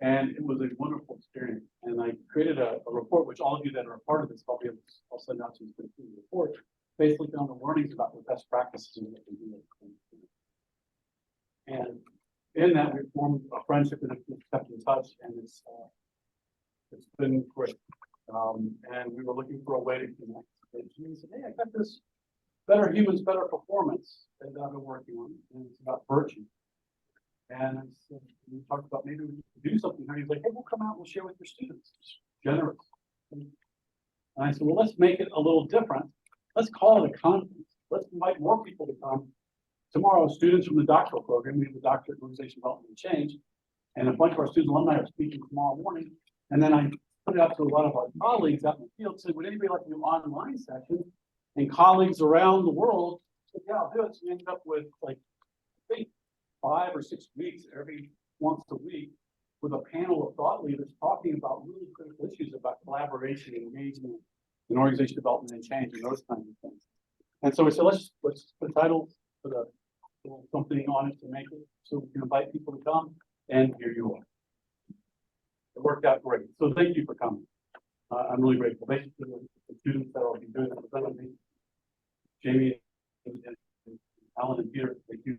And it was a wonderful experience. And I created a report, which all of you that are a part of this, I'll send out to you the report, basically on the learnings about the best practices and what we do. And in that, we formed a friendship and we've kept in touch, and it's been great. And we were looking for a way to connect. And she said, "Hey, I got this Better Humans, Better Performance that I've been working on, and it's about virtue." And I said, we talked about maybe we could do something. And he was like, "Hey, we'll come out and we'll share with your students." Generous. And I said, "Well, let's make it a little different. Let's call it a conference. Let's invite more people to come. Tomorrow, students from the doctoral program, we have the Doctorate in Organization Development and Change, and a bunch of our student alumni are speaking tomorrow morning." And then I put it out to a lot of our colleagues out in the field, said, "Would anybody like to do an online session?" And colleagues around the world said, "Yeah, I'll do it." So we ended up with, like, I think 5 or 6 weeks every once a week with a panel of thought leaders talking about really critical issues about collaboration, engagement, and organization development and change, and those kinds of things. And so we said, let's put the title for the something on it to make it so we can invite people to come, and here you are. It worked out great. So thank you for coming. I'm really grateful. Thank you to the students that will be doing it with me. Jamie and Alan and Peter, thank you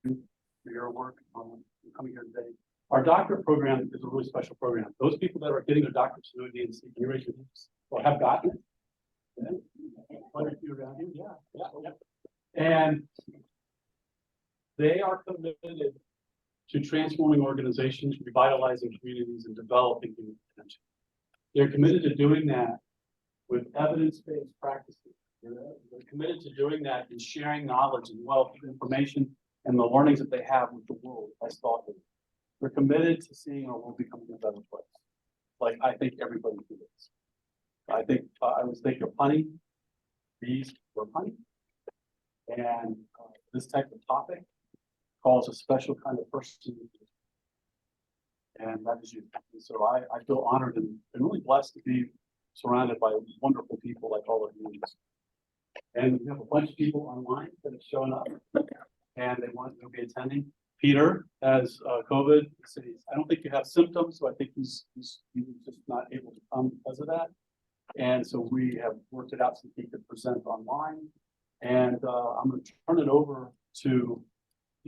for your work coming here today. Our doctorate program is a really special program. Those people that are getting their doctorates through the DNC, can you raise your hands? Or have gotten it? Yeah. Quite a few around here. Yeah. And they are committed to transforming organizations, revitalizing communities, and developing human potential. They're committed to doing that with evidence-based practices. They're committed to doing that and sharing knowledge and wealth of information and the learnings that they have with the world as thought leaders. They're committed to seeing our world becoming a better place. Like I think everybody can do this. I think I was thinking of honey. Bees were honey. And this type of topic calls a special kind of person. And that is you. And so I feel honored and really blessed to be surrounded by wonderful people like all of you. And we have a bunch of people online that have shown up and they want to be attending. Peter has COVID. I don't think you have symptoms, so I think he's just not able to come because of that. And so we have worked it out so he could present online. And I'm going to turn it over to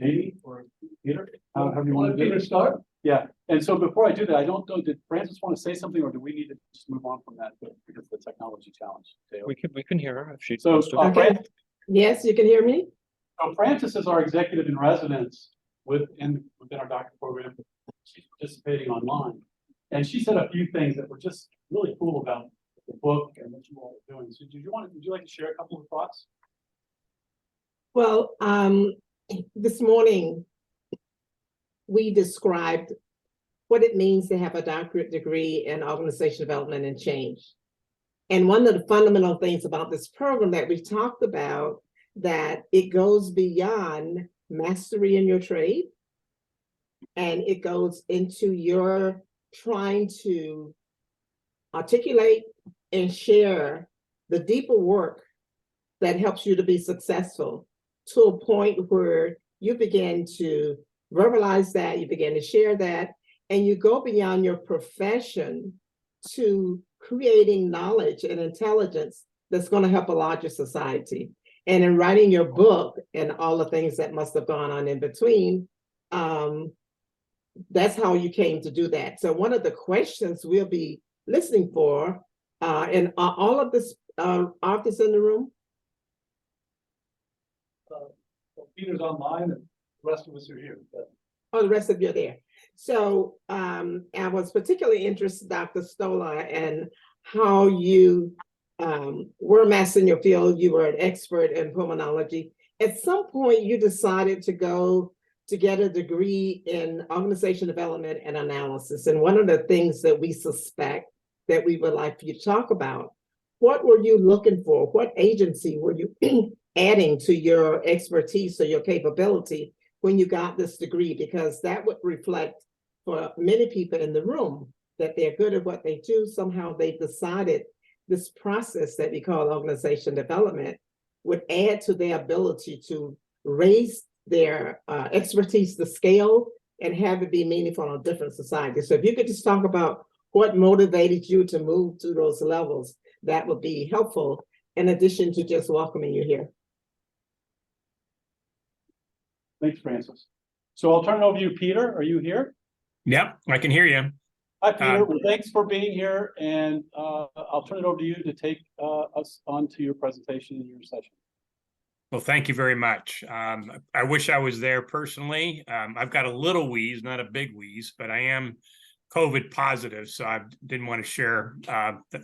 Jamie or Peter. However you want to do it. Start? Yeah. And so before I do that, I don't know, did Francis want to say something, or do we need to just move on from that because of the technology challenge? We can hear her if she. So okay. Yes, you can hear me. So Francis is our executive in residence within our doctorate program. She's participating online, and she said a few things that were just really cool about the book and what you all are doing. So would you like to share a couple of thoughts? Well, this morning we described what it means to have a doctorate degree in organization development and change. And one of the fundamental things about this program that we talked about, that it goes beyond mastery in your trade, and it goes into your trying to articulate and share the deeper work that helps you to be successful, to a point where you begin to verbalize that, you begin to share that, and you go beyond your profession to creating knowledge and intelligence that's going to help a larger society. And in writing your book and all the things that must have gone on in between, that's how you came to do that. So one of the questions we'll be listening for, and all of this artists in the room? Peter's online and the rest of us are here. Oh, the rest of you are there. So I was particularly interested, Dr. Stoller, in how you were a master in your field. You were an expert in pulmonology. At some point, you decided to go to get a degree in organization development and analysis. And one of the things that we suspect that we would like for you to talk about, what were you looking for? What agency were you adding to your expertise or your capability when you got this degree? Because that would reflect for many people in the room that they're good at what they do. Somehow they've decided this process that we call organization development would add to their ability to raise their expertise, the scale, and have it be meaningful in a different society. So if you could just talk about what motivated you to move to those levels, that would be helpful, in addition to just welcoming you here. Thanks, Francis. So I'll turn it over to you, Peter. Are you here? Yep, I can hear you. Hi, Peter. Well, thanks for being here, and I'll turn it over to you to take us on to your presentation and your session. Well, thank you very much. I wish I was there personally. I've got a little wheeze, not a big wheeze, but I am COVID positive, so I didn't want to share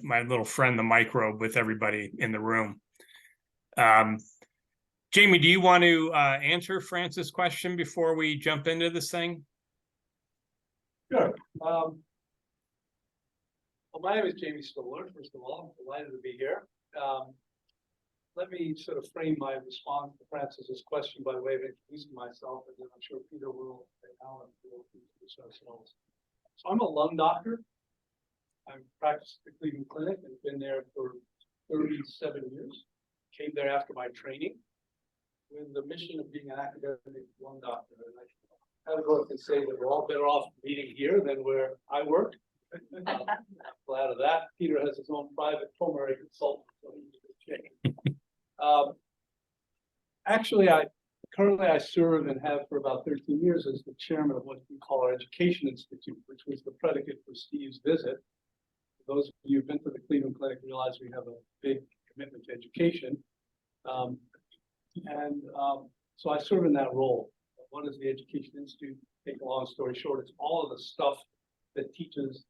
my little friend, the microbe, with everybody in the room. Jamie, do you want to answer Francis' question before we jump into this thing? Sure. Well, my name is Jamie Stoller. First of all, I'm delighted to be here. Let me sort of frame my response to Francis's question by way of introducing myself, and then I'm sure Peter will and Alan will introduce ourselves. So I'm a lung doctor. I've practiced at the Cleveland Clinic and been there for 37 years. Came there after my training with the mission of being an academic lung doctor. And I kind of go up and say that we're all better off meeting here than where I work. Glad of that. Peter has his own private pulmonary consultant. So actually, currently I serve and have for about 13 years as the chairman of what we call our Education Institute, which was the predicate for Steve's visit. For those of you who've been to the Cleveland Clinic realize we have a big commitment to education. So I serve in that role. What is the Education Institute? Take a long story short, it's all of the stuff that teaches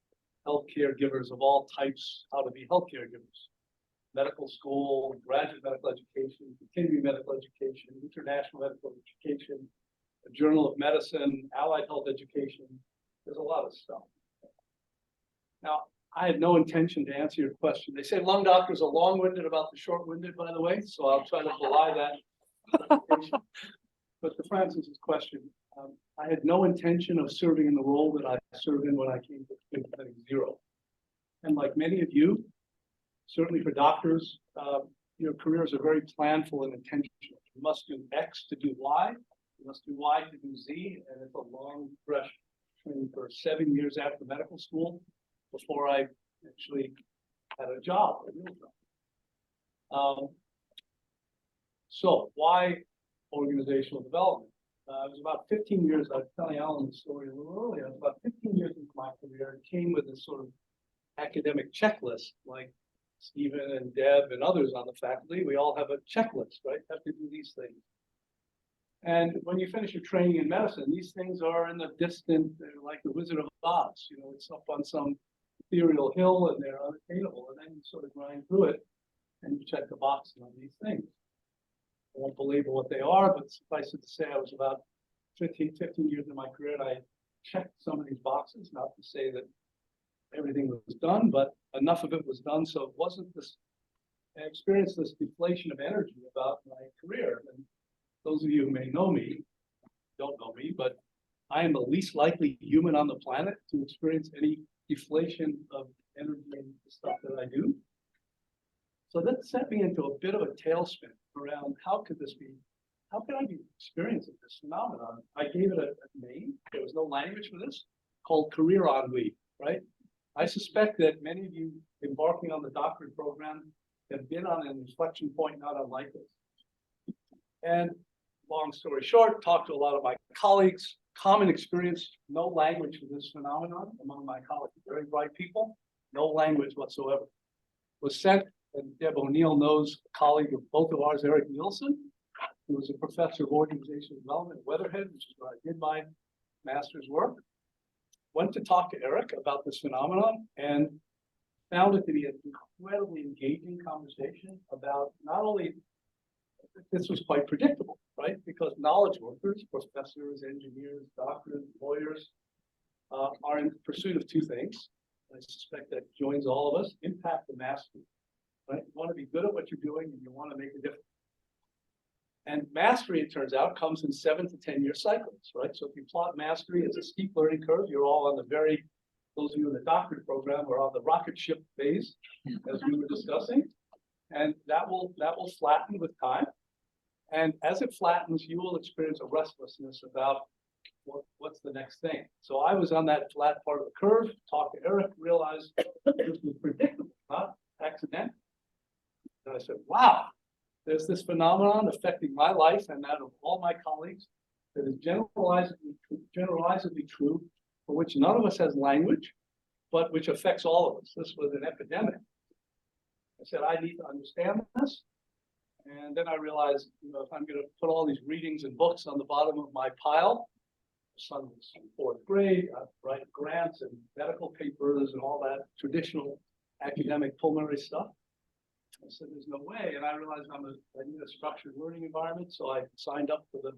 healthcare givers of all types how to be healthcare givers. Medical school, graduate medical education, continuing medical education, international medical education, a journal of medicine, allied health education. There's a lot of stuff. Now, I had no intention to answer your question. They say lung doctors are long-winded about the short-winded, by the way, so I'll try to belie that. But to Francis's question, I had no intention of serving in the role that I served in when I came to Clinic Zero. And like many of you, certainly for doctors, your careers are very planful and intentional. You must do X to do Y, you must do Y to do Z, and it's a long fresh training for 7 years after medical school before I actually had a job, a real job. So why organizational development? It was about 15 years, I was telling Alan the story a little earlier, it was about 15 years into my career, it came with this sort of academic checklist, like Stephen and Deb and others on the faculty, we all have a checklist, right? Have to do these things. And when you finish your training in medicine, these things are in the distant, they're like the Wizard of Oz, you know, it's up on some ethereal hill and they're unattainable. And then you sort of grind through it and you check the boxes on these things. I won't belabor what they are, but suffice it to say, I was about 15 years in my career, and I checked some of these boxes, not to say that everything was done, but enough of it was done, so it wasn't this, I experienced this deflation of energy about my career. And those of you who may know me, don't know me, but I am the least likely human on the planet to experience any deflation of energy in the stuff that I do. So that sent me into a bit of a tailspin around how could this be, how could I be experiencing this phenomenon? I gave it a name, there was no language for this, called career ennui, right? I suspect that many of you embarking on the doctorate program have been on an inflection point not unlike this. And long story short, talked to a lot of my colleagues, common experience, no language for this phenomenon among my colleagues, very bright people, no language whatsoever. Was sent, and Deb O'Neill knows a colleague of both of ours, Eric Nielsen, who was a professor of organizational development at Weatherhead, which is where I did my master's work. Went to talk to Eric about this phenomenon and found it to be an incredibly engaging conversation about not only, this was quite predictable, right? Because knowledge workers, professors, engineers, doctors, lawyers, are in pursuit of two things. I suspect that joins all of us, impact and mastery, right? You want to be good at what you're doing and you want to make a difference. And mastery, it turns out, comes in 7 to 10 year cycles, right? So if you plot mastery as a steep learning curve, you're all on the very, those of you in the doctorate program are on the rocket ship phase, as we were discussing. And that will flatten with time. And as it flattens, you will experience a restlessness about what's the next thing? So I was on that flat part of the curve, talked to Eric, realized this was predictable, not accidental. And I said, wow, there's this phenomenon affecting my life and that of all my colleagues that is generalizably true, for which none of us has language, but which affects all of us. This was an epidemic. I said, I need to understand this. And then I realized, if I'm going to put all these readings and books on the bottom of my pile, son was in fourth grade, I write grants and medical papers and all that traditional academic pulmonary stuff. I said, there's no way. And I realized I need a structured learning environment. So I signed up for the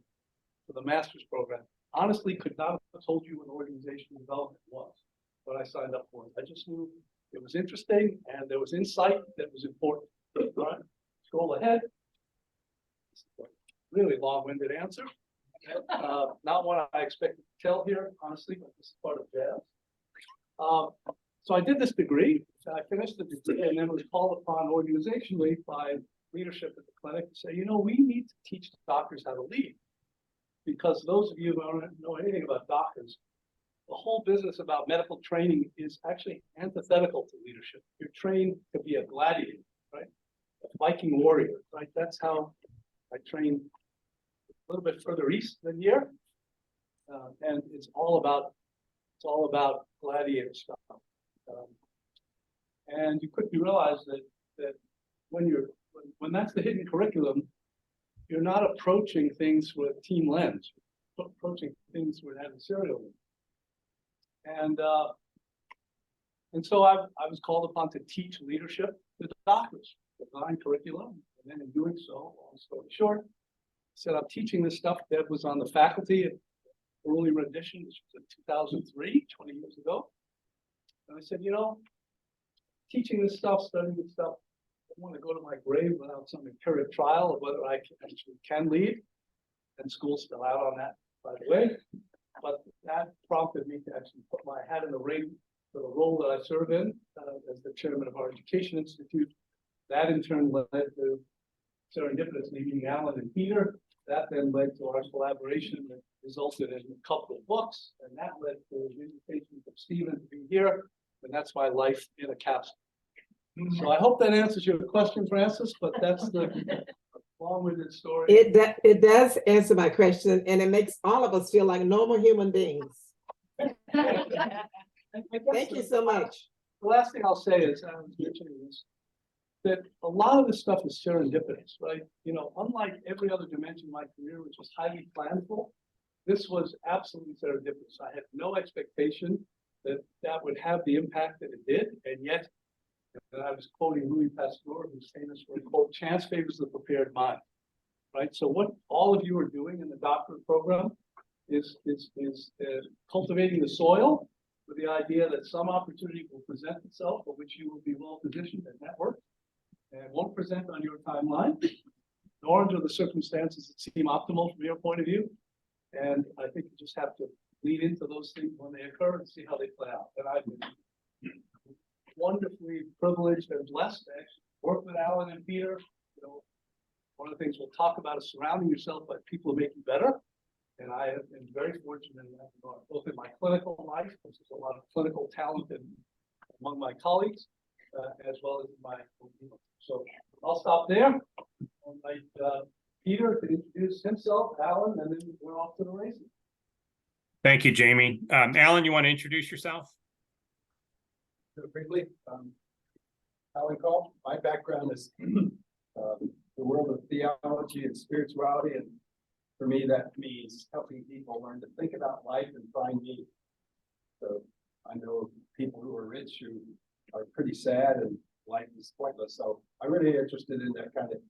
master's program. Honestly, could not have told you what organizational development was, but I signed up for it. I just knew it was interesting and there was insight that was important. All right, scroll ahead. Really long-winded answer. Not what I expected to tell here, honestly, but this is part of jazz. So I did this degree. I finished the degree and then was called upon organizationally by leadership at the clinic to say, we need to teach doctors how to lead. Because those of you who don't know anything about doctors, the whole business about medical training is actually antithetical to leadership. You're trained to be a gladiator, right? A Viking warrior, right? That's how I trained a little bit further east than here. And it's all about gladiator stuff. And you quickly realize that when that's the hidden curriculum, you're not approaching things with a team lens, you're approaching things with an adversarial lens. And so I was called upon to teach leadership to doctors, design curriculum, and then in doing so, long story short, I said I'm teaching this stuff. Deb was on the faculty at early rendition, which was in 2003, 20 years ago. And I said, teaching this stuff, studying this stuff, I want to go to my grave without some empiric trial of whether I can lead. And school's still out on that, by the way. But that prompted me to actually put my hat in the ring for the role that I serve in as the chairman of our education institute. That in turn led to serendipitously meeting Alan and Peter. That then led to our collaboration that resulted in a couple of books. And that led to the invitation from Stephen to be here. And that's my life in a capsule. So I hope that answers your question, Francis, but that's the long-winded story. It does answer my question, and it makes all of us feel like normal human beings. Thank you so much. The last thing I'll say is, I was mentioning this, that a lot of this stuff is serendipitous, right? Unlike every other dimension of my career, which was highly planful, this was absolutely serendipitous. I had no expectation that would have the impact that it did, and yet, and I was quoting Louis Pasteur, who's famous for the quote, "Chance favors the prepared mind." Right. So what all of you are doing in the doctorate program is cultivating the soil with the idea that some opportunity will present itself for which you will be well positioned and network, and won't present on your timeline, nor under the circumstances that seem optimal from your point of view. And I think you just have to lead into those things when they occur and see how they play out. And I've been wonderfully privileged and blessed to actually work with Alan and Peter. One of the things we'll talk about is surrounding yourself by people who make you better. And I have been very fortunate in that regard, both in my clinical life, which is a lot of clinical talent among my colleagues, as well as in my own people. So I'll stop there. I'll invite Peter to introduce himself, Alan, and then we're off to the races. Thank you, Jamie. Alan, you want to introduce yourself? Briefly, Alan Kolp. My background is the world of theology and spirituality, and for me that means helping people learn to think about life and find meaning. So I know people who are rich who are pretty sad and life is pointless. So I'm really interested in that kind of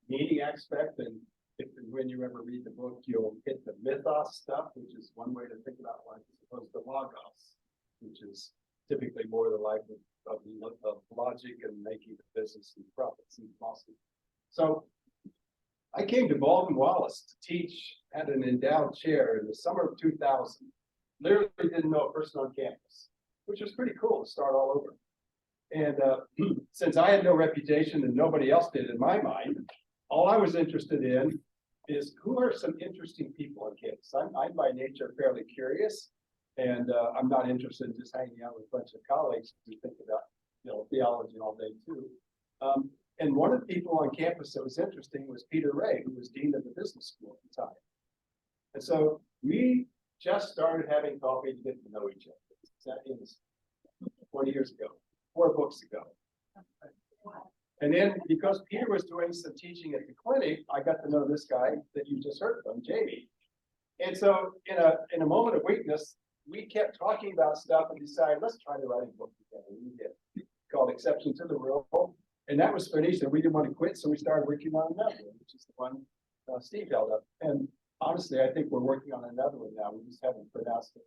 meaning aspect, and if and when you ever read the book, you'll hit the mythos stuff, which is one way to think about life, as opposed to logos, which is typically more the life of logic and making the business and profits and losses. So I came to Baldwin Wallace to teach at an endowed chair in the summer of 2000. Literally didn't know a person on campus, which was pretty cool to start all over. And since I had no reputation and nobody else did in my mind, all I was interested in is who are some interesting people on campus? I'm by nature fairly curious, and I'm not interested in just hanging out with a bunch of colleagues who think about, theology all day too. And one of the people on campus that was interesting was Peter Ray, who was dean of the business school at the time. And so we just started having coffee to get to know each other. It was 20 years ago, 4 books ago. And then because Peter was doing some teaching at the clinic, I got to know this guy that you just heard from, Jamie. And so in a moment of weakness, we kept talking about stuff and decided, let's try to write a book together. We did, called Exception to the Rule. And that was finished, and we didn't want to quit, so we started working on another one, which is the one Steve held up. And honestly, I think we're working on another one now. We just haven't pronounced it,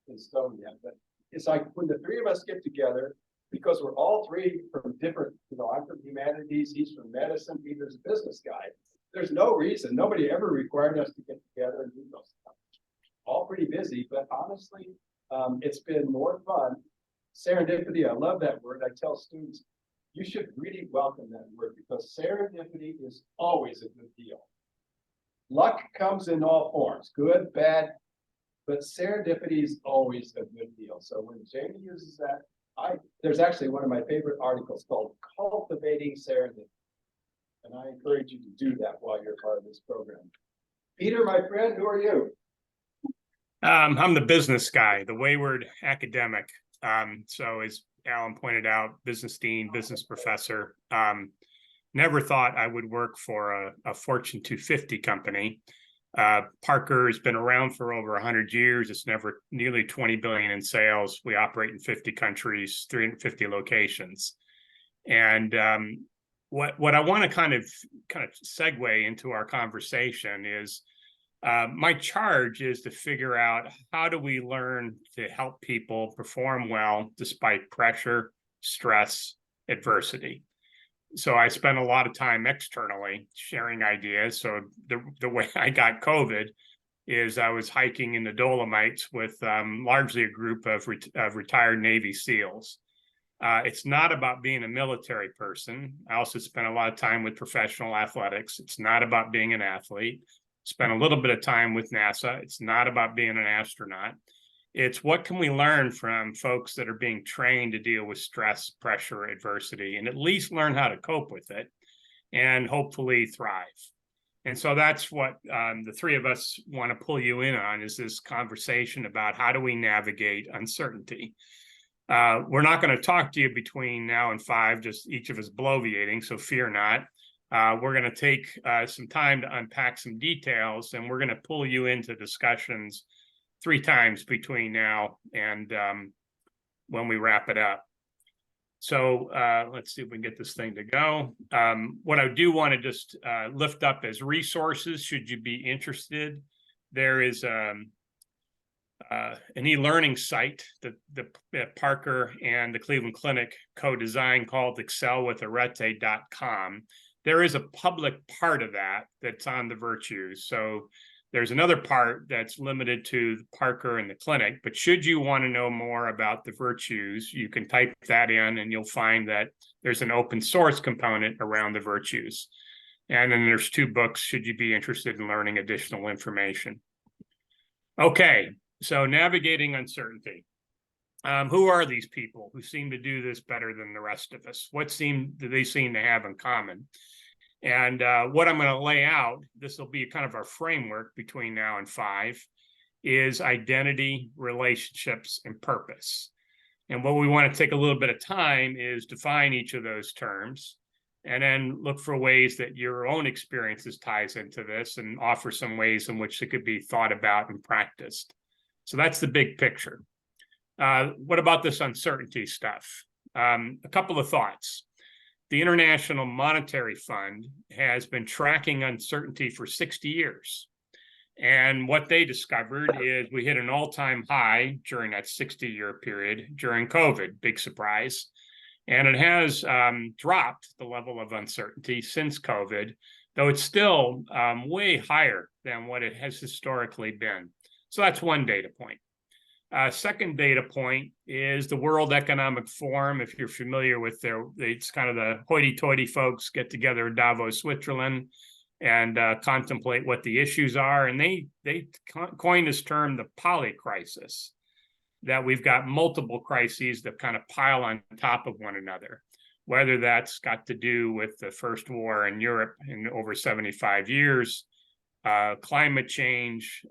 in stone yet. But it's like when the 3 of us get together, because we're all 3 from different, I'm from humanities, he's from medicine, Peter's a business guy. There's no reason, nobody ever required us to get together and do those stuff. All pretty busy, but honestly, it's been more fun. Serendipity, I love that word. I tell students, you should really welcome that word because serendipity is always a good deal. Luck comes in all forms, good, bad, but serendipity is always a good deal. So when Jamie uses that, there's actually one of my favorite articles called Cultivating Serendipity. And I encourage you to do that while you're part of this program. Peter, my friend, who are you? I'm the business guy, the wayward academic. So as Alan pointed out, business dean, business professor. Never thought I would work for a Fortune 250 company. Parker has been around for over 100 years. It's nearly 20 billion in sales. We operate in 50 countries, 350 locations. And what I want to kind of segue into our conversation is my charge is to figure out how do we learn to help people perform well despite pressure, stress, adversity. So I spent a lot of time externally sharing ideas. So the way I got COVID is I was hiking in the Dolomites with largely a group of retired Navy SEALs. It's not about being a military person. I also spent a lot of time with professional athletics. It's not about being an athlete. Spent a little bit of time with NASA. It's not about being an astronaut. It's what can we learn from folks that are being trained to deal with stress, pressure, adversity, and at least learn how to cope with it and hopefully thrive. And so that's what the 3 of us want to pull you in on is this conversation about how do we navigate uncertainty. We're not going to talk to you between now and 5, just each of us bloviating, so fear not. We're going to take some time to unpack some details, and we're going to pull you into discussions 3 times between now and when we wrap it up. So let's see if we can get this thing to go. What I do want to just lift up as resources, should you be interested, there is an e-learning site that Parker and the Cleveland Clinic co-designed called excelwitharete.com. There is a public part of that that's on the virtues. So there's another part that's limited to Parker and the clinic, but should you want to know more about the virtues, you can type that in and you'll find that there's an open source component around the virtues. And then there's 2 books should you be interested in learning additional information. Okay, so navigating uncertainty. Who are these people who seem to do this better than the rest of us? What do they seem to have in common? And what I'm going to lay out, this will be kind of our framework between now and 5, is identity, relationships, and purpose. And what we want to take a little bit of time is define each of those terms, and then look for ways that your own experiences ties into this and offer some ways in which it could be thought about and practiced. So that's the big picture. What about this uncertainty stuff? A couple of thoughts. The International Monetary Fund has been tracking uncertainty for 60 years. And what they discovered is we hit an all-time high during that 60-year period during COVID, big surprise. And it has dropped the level of uncertainty since COVID, though it's still way higher than what it has historically been. So that's one data point. Second data point is the World Economic Forum. If you're familiar with it's kind of the hoity-toity folks get together in Davos, Switzerland. and contemplate what the issues are. And they coined this term, the polycrisis, that we've got multiple crises that kind of pile on top of one another, whether that's got to do with the first war in Europe in over 75 years, climate change,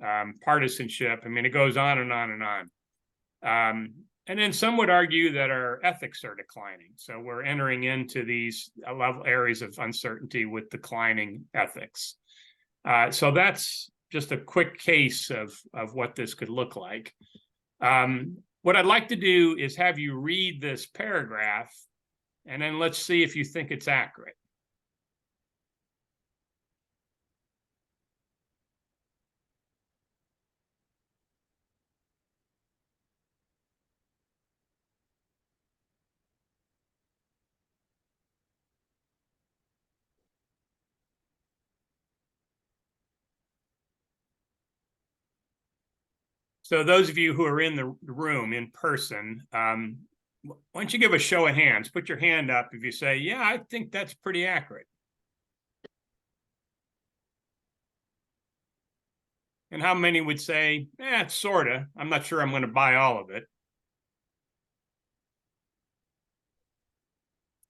partisanship. I mean, it goes on and on and on. And then some would argue that our ethics are declining. So we're entering into these areas of uncertainty with declining ethics. So that's just a quick case of what this could look like. What I'd like to do is have you read this paragraph, and then let's see if you think it's accurate. So those of you who are in the room in person, why don't you give a show of hands? Put your hand up if you say, yeah, I think that's pretty accurate. And how many would say, it's sort of, I'm not sure I'm going to buy all of it.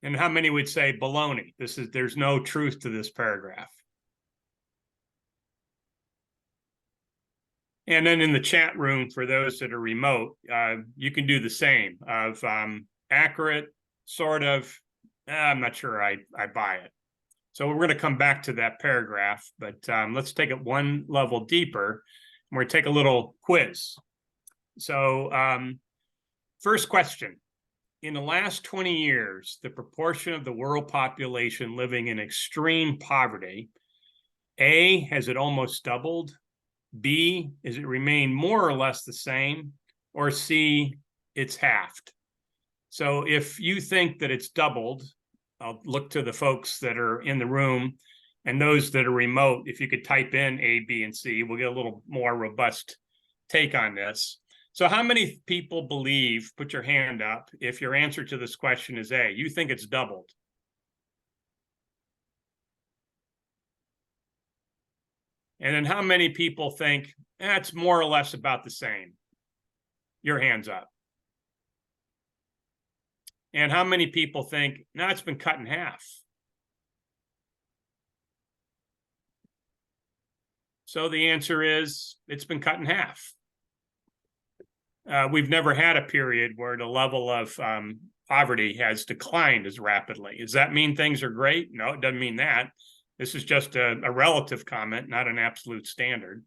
And how many would say baloney? There's no truth to this paragraph. And then in the chat room, for those that are remote, you can do the same of accurate, sort of, I'm not sure I buy it. So we're going to come back to that paragraph, but let's take it one level deeper. We're going to take a little quiz. So first question. In the last 20 years, the proportion of the world population living in extreme poverty, A, has it almost doubled? B, is it remained more or less the same? Or C, it's halved? So if you think that it's doubled, I'll look to the folks that are in the room, and those that are remote, if you could type in A, B, and C, we'll get a little more robust take on this. So how many people believe, put your hand up, if your answer to this question is A, you think it's doubled? And then how many people think it's more or less about the same? Your hands up. And how many people think, no, it's been cut in half? So the answer is, it's been cut in half. We've never had a period where the level of poverty has declined as rapidly. Does that mean things are great? No, it doesn't mean that. This is just a relative comment, not an absolute standard.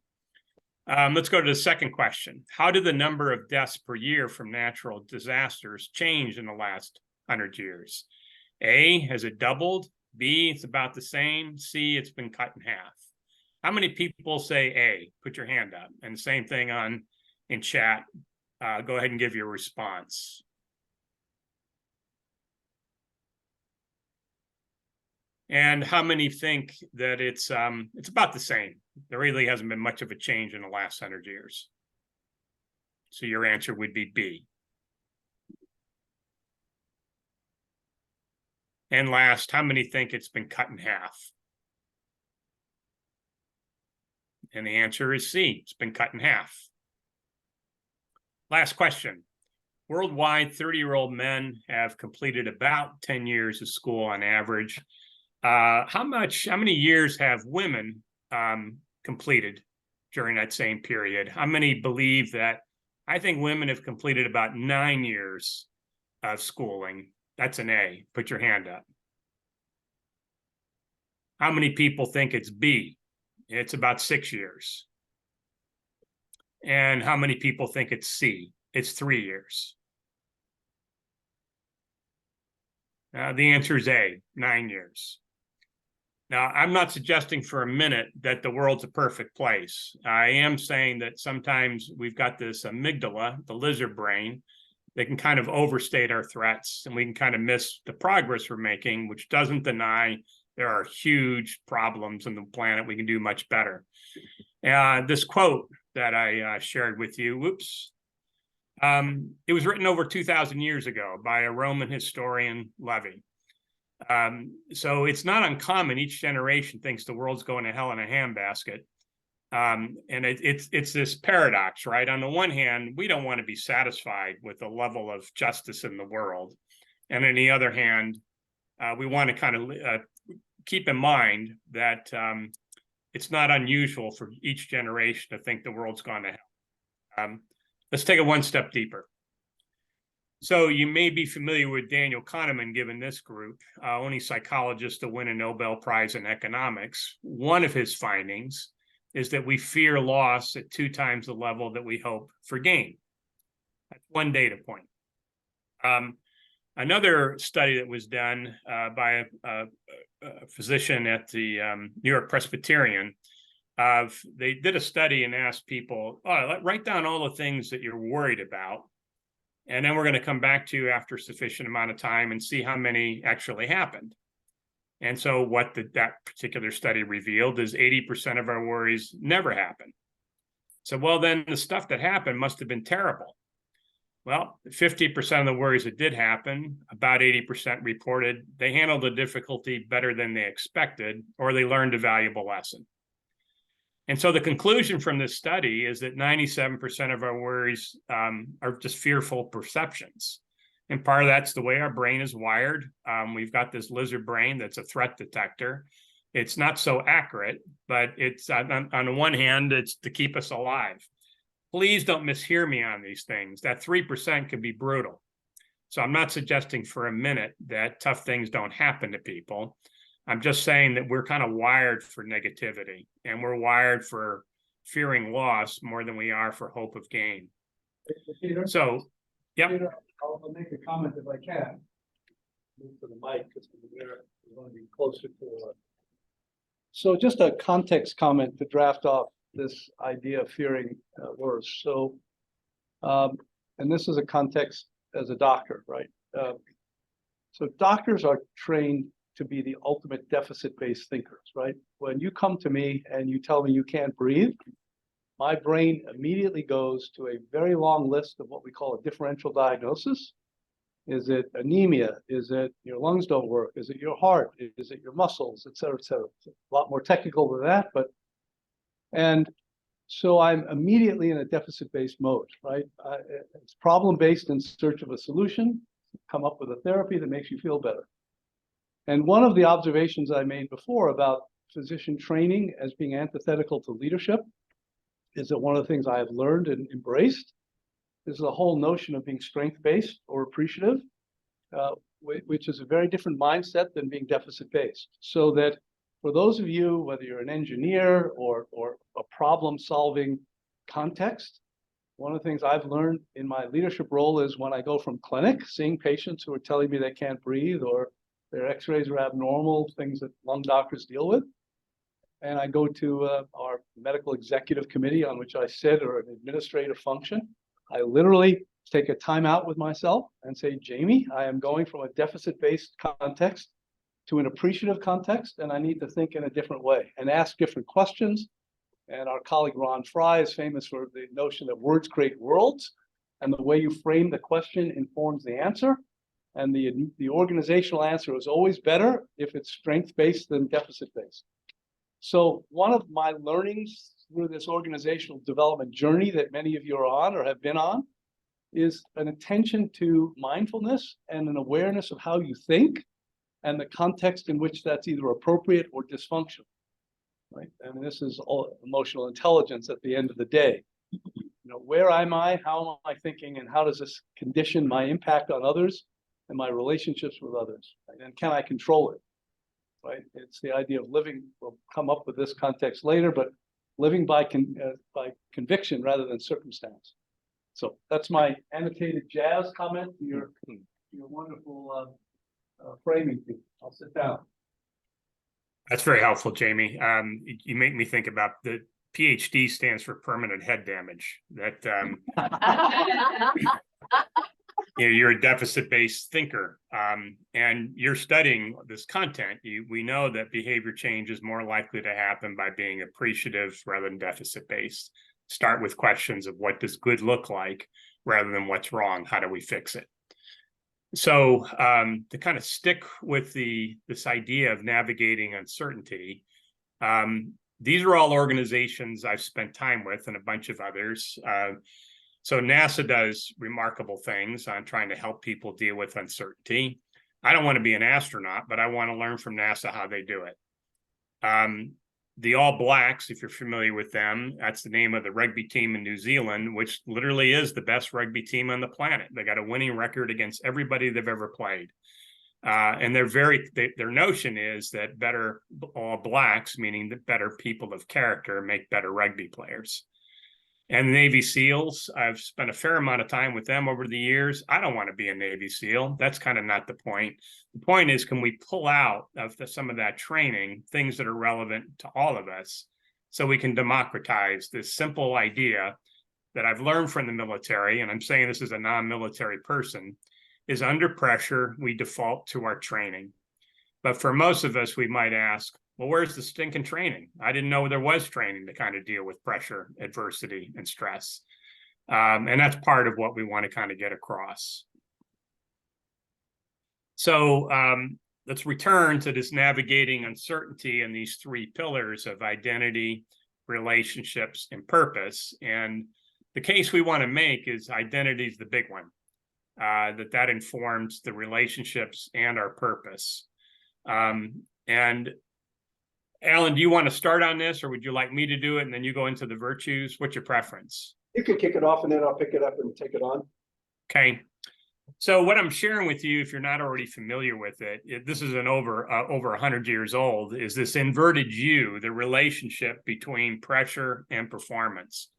Let's go to the second question. How did the number of deaths per year from natural disasters change in the last 100 years? A, has it doubled? B, it's about the same. C, it's been cut in half. How many people say A? Put your hand up. And same thing in chat. Go ahead and give your response. And how many think that it's about the same? There really hasn't been much of a change in the last 100 years. So your answer would be B. And last, how many think it's been cut in half? And the answer is C, it's been cut in half. Last question. Worldwide, 30-year-old men have completed about 10 years of school on average. How many years have women completed during that same period? How many believe that? I think women have completed about 9 years of schooling. That's an A. Put your hand up. How many people think it's B? It's about 6 years. And how many people think it's C? It's 3 years. The answer is A, 9 years. Now, I'm not suggesting for a minute that the world's a perfect place. I am saying that sometimes we've got this amygdala, the lizard brain, that can kind of overstate our threats, and we can kind of miss the progress we're making, which doesn't deny there are huge problems on the planet. We can do much better. This quote that I shared with you, it was written over 2,000 years ago by a Roman historian, Livy. So it's not uncommon. Each generation thinks the world's going to hell in a handbasket. And it's this paradox, right? On the one hand, we don't want to be satisfied with the level of justice in the world. And on the other hand, we want to kind of keep in mind that it's not unusual for each generation to think the world's gone to hell. Let's take it one step deeper. So you may be familiar with Daniel Kahneman, given this group, only psychologist to win a Nobel Prize in economics. One of his findings is that we fear loss at 2 times the level that we hope for gain. That's one data point. Another study that was done by a physician at the New York Presbyterian, they did a study and asked people, write down all the things that you're worried about. And then we're going to come back to you after a sufficient amount of time and see how many actually happened. And so what that particular study revealed is 80% of our worries never happen. So, well, then the stuff that happened must have been terrible. Well, 50% of the worries that did happen, about 80% reported they handled the difficulty better than they expected, or they learned a valuable lesson. And so the conclusion from this study is that 97% of our worries are just fearful perceptions. And part of that's the way our brain is wired. We've got this lizard brain that's a threat detector. It's not so accurate, but it's on the one hand, it's to keep us alive. Please don't mishear me on these things. That 3% can be brutal. So I'm not suggesting for a minute that tough things don't happen to people. I'm just saying that we're kind of wired for negativity, and we're wired for fearing loss more than we are for hope of gain. Peter? So, yep. Peter, I'll make a comment if I can. Move to the mic because we're going to be closer to. So just a context comment to draft off this idea of fearing worse. So, and this is a context as a doctor, right? So doctors are trained to be the ultimate deficit-based thinkers, right? When you come to me and you tell me you can't breathe, my brain immediately goes to a very long list of what we call a differential diagnosis. Is it anemia? Is it your lungs don't work? Is it your heart? Is it your muscles, et cetera, et cetera? It's a lot more technical than that, and so I'm immediately in a deficit-based mode, right? It's problem-based in search of a solution, come up with a therapy that makes you feel better. And one of the observations I made before about physician training as being antithetical to leadership is that one of the things I have learned and embraced is the whole notion of being strength-based or appreciative, which is a very different mindset than being deficit-based. So that for those of you, whether you're an engineer or a problem-solving context, one of the things I've learned in my leadership role is when I go from clinic, seeing patients who are telling me they can't breathe or their x-rays are abnormal, things that lung doctors deal with, and I go to our medical executive committee on which I sit, or an administrative function, I literally take a time out with myself and say, Jamie, I am going from a deficit-based context to an appreciative context, and I need to think in a different way and ask different questions. And our colleague Ron Fry is famous for the notion that words create worlds, and the way you frame the question informs the answer. And the organizational answer is always better if it's strength-based than deficit-based. So one of my learnings through this organizational development journey that many of you are on or have been on is an attention to mindfulness and an awareness of how you think and the context in which that's either appropriate or dysfunctional, right? And this is all emotional intelligence at the end of the day. You know, where am I? How am I thinking? And how does this condition my impact on others and my relationships with others? Right? And can I control it? Right? It's the idea of living. We'll come up with this context later, but living by conviction rather than circumstance. So that's my annotated jazz comment. Your wonderful framing. I'll sit down. That's very helpful, Jamie. You make me think about the PhD stands for permanent head damage. That you're a deficit-based thinker, and you're studying this content. We know that behavior change is more likely to happen by being appreciative rather than deficit-based. Start with questions of what does good look like rather than what's wrong. How do we fix it? So to kind of stick with this idea of navigating uncertainty, these are all organizations I've spent time with and a bunch of others. So NASA does remarkable things on trying to help people deal with uncertainty. I don't want to be an astronaut, but I want to learn from NASA how they do it. The All Blacks, if you're familiar with them, that's the name of the rugby team in New Zealand, which literally is the best rugby team on the planet. They got a winning record against everybody they've ever played. And their notion is that better All Blacks, meaning that better people of character, make better rugby players. And the Navy SEALs, I've spent a fair amount of time with them over the years. I don't want to be a Navy SEAL. That's kind of not the point. The point is, can we pull out of some of that training things that are relevant to all of us so we can democratize this simple idea that I've learned from the military, and I'm saying this as a non-military person, is under pressure, we default to our training. But for most of us, we might ask, well, where's the stinking training? I didn't know there was training to kind of deal with pressure, adversity, and stress. And that's part of what we want to kind of get across. So let's return to this navigating uncertainty and these three pillars of identity, relationships, and purpose. And the case we want to make is identity is the big one, that informs the relationships and our purpose. And Alan, do you want to start on this, or would you like me to do it and then you go into the virtues? What's your preference? You can kick it off and then I'll pick it up and take it on. Okay. So what I'm sharing with you, if you're not already familiar with it, this is over 100 years old, is this inverted U, the relationship between pressure and performance.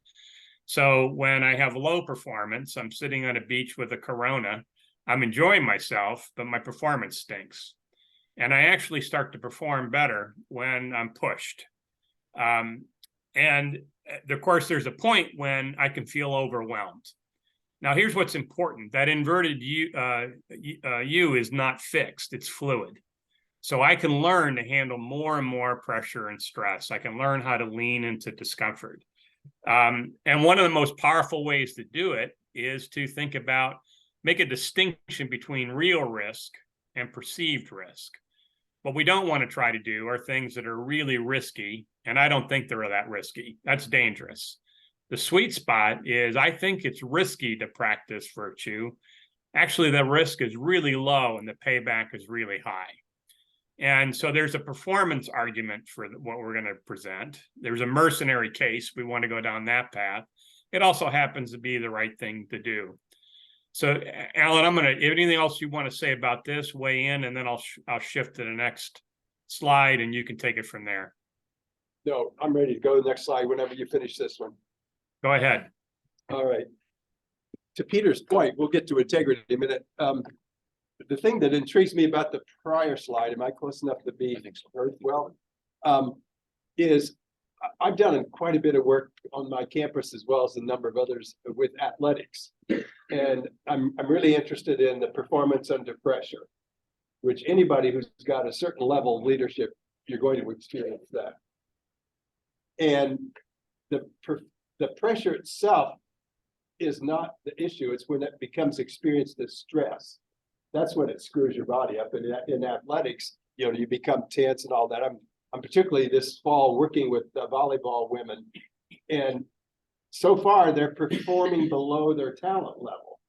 So when I have low performance, I'm sitting on a beach with a Corona, I'm enjoying myself, but my performance stinks. And I actually start to perform better when I'm pushed. And of course, there's a point when I can feel overwhelmed. Now, here's what's important. That inverted U is not fixed, it's fluid. So I can learn to handle more and more pressure and stress. I can learn how to lean into discomfort. And one of the most powerful ways to do it is to make a distinction between real risk and perceived risk. What we don't want to try to do are things that are really risky, and I don't think they're that risky. That's dangerous. The sweet spot is, I think it's risky to practice virtue. Actually, the risk is really low and the payback is really high. And so there's a performance argument for what we're going to present. There's a mercenary case. We want to go down that path. It also happens to be the right thing to do. So, Alan, anything else you want to say about this, weigh in, and then I'll shift to the next slide and you can take it from there. No, I'm ready to go to the next slide whenever you finish this one. Go ahead. All right. To Peter's point, we'll get to integrity in a minute. The thing that intrigues me about the prior slide, am I close enough to be heard well? Is I've done quite a bit of work on my campus as well as a number of others with athletics. And I'm really interested in the performance under pressure, which anybody who's got a certain level of leadership, you're going to experience that. And the pressure itself is not the issue. It's when it becomes experienced as stress. That's when it screws your body up. And in athletics, you become tense and all that. I'm particularly this fall working with volleyball women, and so far they're performing below their talent level.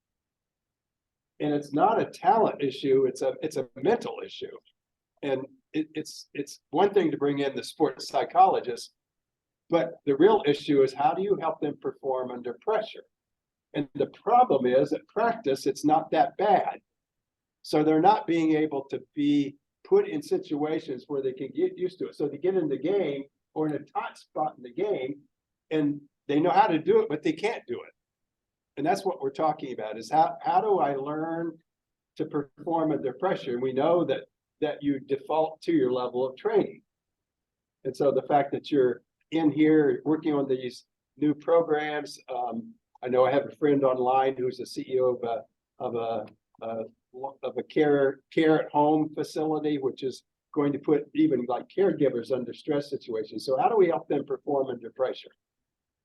And it's not a talent issue; it's a mental issue. And it's one thing to bring in the sports psychologist, but the real issue is how do you help them perform under pressure? And the problem is at practice, it's not that bad. So they're not being able to be put in situations where they can get used to it. So they get in the game or in a tight spot in the game and they know how to do it, but they can't do it. And that's what we're talking about is how do I learn to perform under pressure? And we know that you default to your level of training. And so the fact that you're in here working on these new programs, I know I have a friend online who's the CEO of a care at home facility, which is going to put even like caregivers under stress situations. So how do we help them perform under pressure?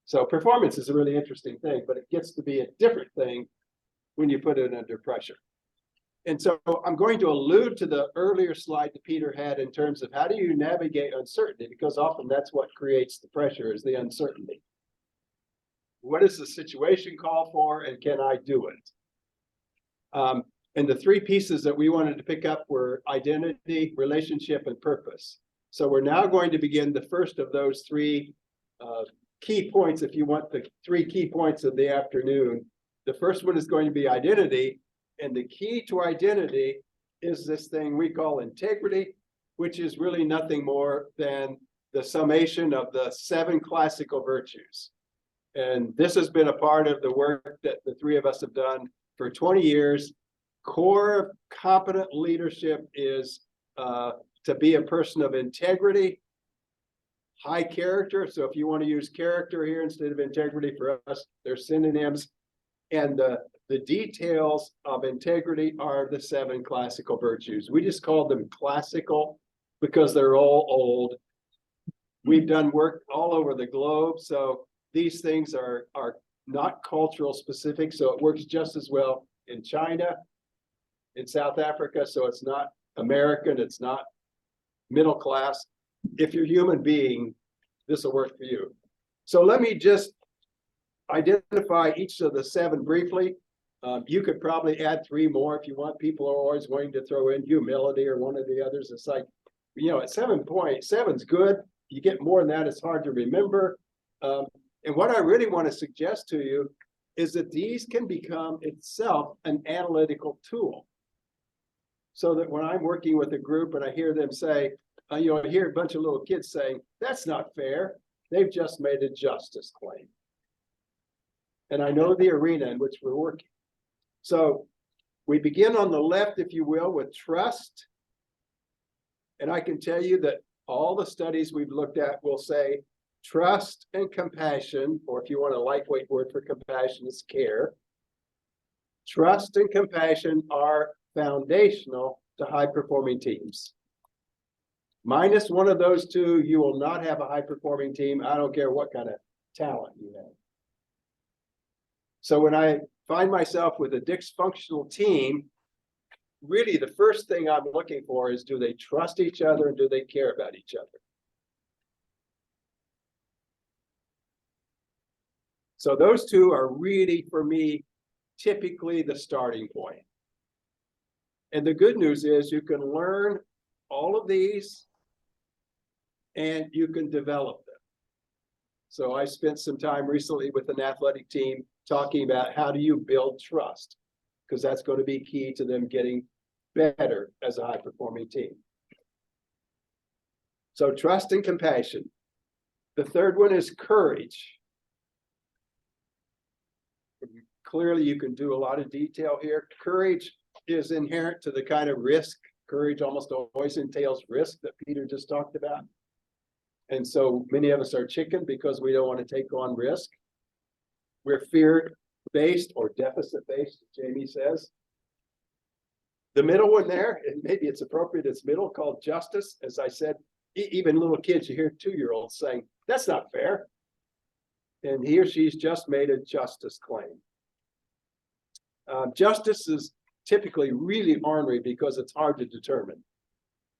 So performance is a really interesting thing, but it gets to be a different thing when you put it under pressure. And so I'm going to allude to the earlier slide that Peter had in terms of how do you navigate uncertainty, because often that's what creates the pressure is the uncertainty. What does the situation call for, and can I do it? And the three pieces that we wanted to pick up were identity, relationship, and purpose. So we're now going to begin the first of those three key points, if you want the three key points of the afternoon. The first one is going to be identity. And the key to identity is this thing we call integrity, which is really nothing more than the summation of the 7 classical virtues. And this has been a part of the work that the three of us have done for 20 years. Core of competent leadership is to be a person of integrity, high character. So if you want to use character here instead of integrity, for us, they're synonyms. And the details of integrity are the 7 classical virtues. We just call them classical because they're all old. We've done work all over the globe, so these things are not cultural specific, so it works just as well in China, in South Africa, so it's not American, it's not middle class. If you're a human being, this will work for you. So let me just identify each of the 7 briefly. You could probably add 3 more if you want. People are always wanting to throw in humility or one of the others. It's like, you know, at 7.7's good. You get more than that, it's hard to remember. And what I really want to suggest to you is that these can become itself an analytical tool. So that when I'm working with a group and I hear them say, I hear a bunch of little kids saying, that's not fair. They've just made a justice claim. And I know the arena in which we're working. So we begin on the left, if you will, with trust. And I can tell you that all the studies we've looked at will say trust and compassion, or if you want a lightweight word for compassion, is care. Trust and compassion are foundational to high-performing teams. Minus one of those two, you will not have a high-performing team. I don't care what kind of talent you have. So when I find myself with a dysfunctional team, really the first thing I'm looking for is, do they trust each other and do they care about each other? So those two are really, for me, typically the starting point. And the good news is you can learn all of these and you can develop them. So I spent some time recently with an athletic team talking about how do you build trust, because that's going to be key to them getting better as a high-performing team. So trust and compassion. The third one is courage. Clearly, you can do a lot of detail here. Courage is inherent to the kind of risk. Courage almost always entails risk that Peter just talked about. And so many of us are chicken because we don't want to take on risk. We're fear-based or deficit-based, Jamie says. The middle one there, and maybe it's appropriate, it's middle, called justice. As I said, even little kids, you hear 2-year-olds saying, that's not fair. And he or she's just made a justice claim. Justice is typically really ornery because it's hard to determine.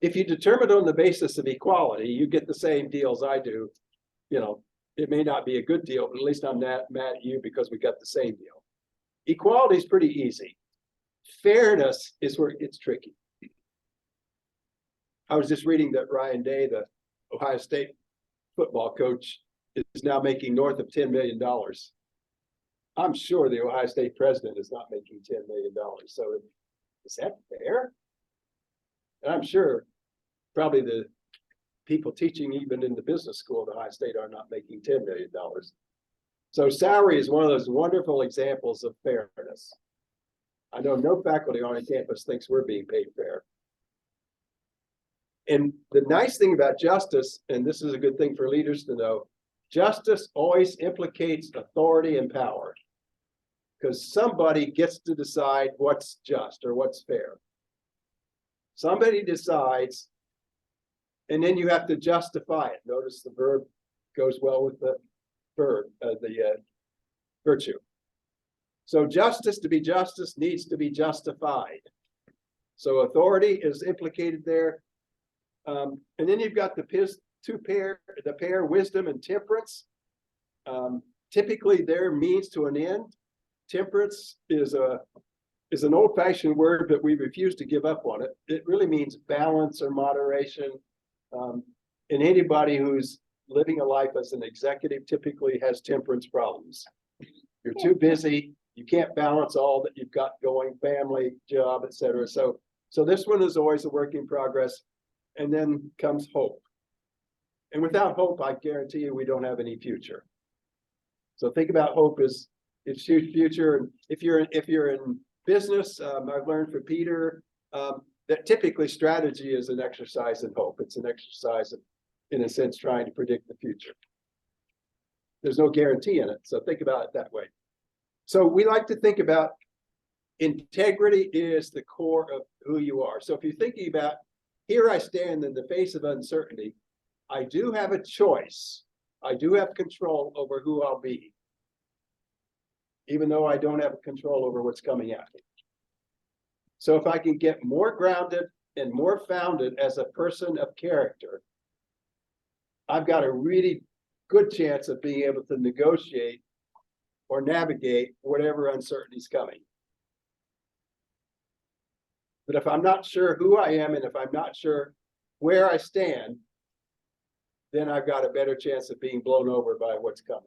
If you determine on the basis of equality, you get the same deals I do. You know, it may not be a good deal, but at least I'm not mad at you because we got the same deal. Equality is pretty easy. Fairness is where it gets tricky. I was just reading that Ryan Day, the Ohio State football coach, is now making north of $10 million. I'm sure the Ohio State president is not making $10 million. So is that fair? And I'm sure probably the people teaching even in the business school at Ohio State are not making $10 million. So salary is one of those wonderful examples of fairness. I know no faculty on a campus thinks we're being paid fair. And the nice thing about justice, and this is a good thing for leaders to know, justice always implicates authority and power, because somebody gets to decide what's just or what's fair. Somebody decides, and then you have to justify it. Notice the verb goes well with the verb, the virtue. So justice to be justice needs to be justified. So authority is implicated there. And then you've got the pair wisdom and temperance. Typically they're means to an end. Temperance is an old-fashioned word, but we refuse to give up on it. It really means balance or moderation. And anybody who's living a life as an executive typically has temperance problems. You're too busy. You can't balance all that you've got going, family, job, etc. So this one is always a work in progress. And then comes hope. And without hope, I guarantee you we don't have any future. So think about hope as its future. And if you're in business, I've learned from Peter that typically strategy is an exercise in hope. It's an exercise of, in a sense, trying to predict the future. There's no guarantee in it. So think about it that way. So we like to think about integrity is the core of who you are. So if you're thinking about, here I stand in the face of uncertainty, I do have a choice. I do have control over who I'll be, even though I don't have control over what's coming at me. So if I can get more grounded and more founded as a person of character, I've got a really good chance of being able to negotiate or navigate whatever uncertainty is coming. But if I'm not sure who I am and if I'm not sure where I stand, then I've got a better chance of being blown over by what's coming.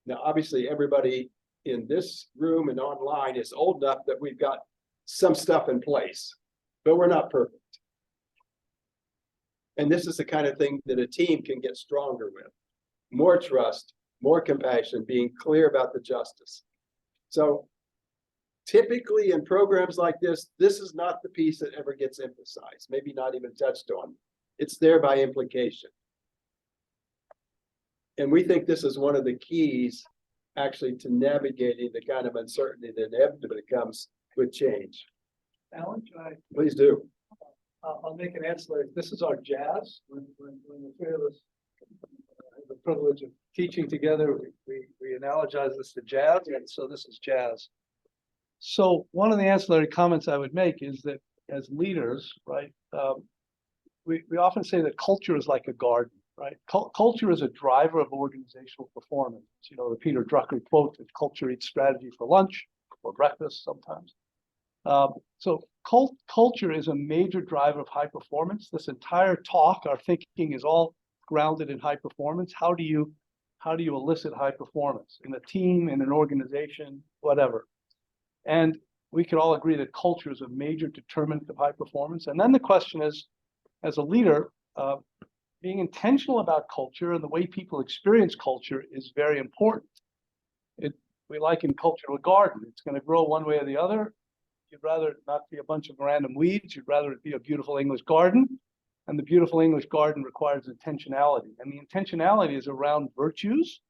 Now, obviously, everybody in this room and online is old enough that we've got some stuff in place, but we're not perfect. And this is the kind of thing that a team can get stronger with. More trust, more compassion, being clear about the justice. So typically in programs like this is not the piece that ever gets emphasized, maybe not even touched on. It's there by implication. And we think this is one of the keys actually to navigating the kind of uncertainty that inevitably comes with change. Alan, can I? Please do. I'll make an ancillary. This is our jazz. When the three of us have the privilege of teaching together, we analogize this to jazz, and so this is jazz. So one of the ancillary comments I would make is that as leaders, right, we often say that culture is like a garden, right? Culture is a driver of organizational performance. You know, the Peter Drucker quote that culture eats strategy for lunch or breakfast sometimes. So culture is a major driver of high performance. This entire talk, our thinking is all grounded in high performance. How do you elicit high performance in a team, in an organization, whatever? And we could all agree that culture is a major determinant of high performance. And then the question is, as a leader, being intentional about culture and the way people experience culture is very important. We liken culture to a garden. It's going to grow one way or the other. You'd rather it not be a bunch of random weeds. You'd rather it be a beautiful English garden. And the beautiful English garden requires intentionality. And the intentionality is around virtues,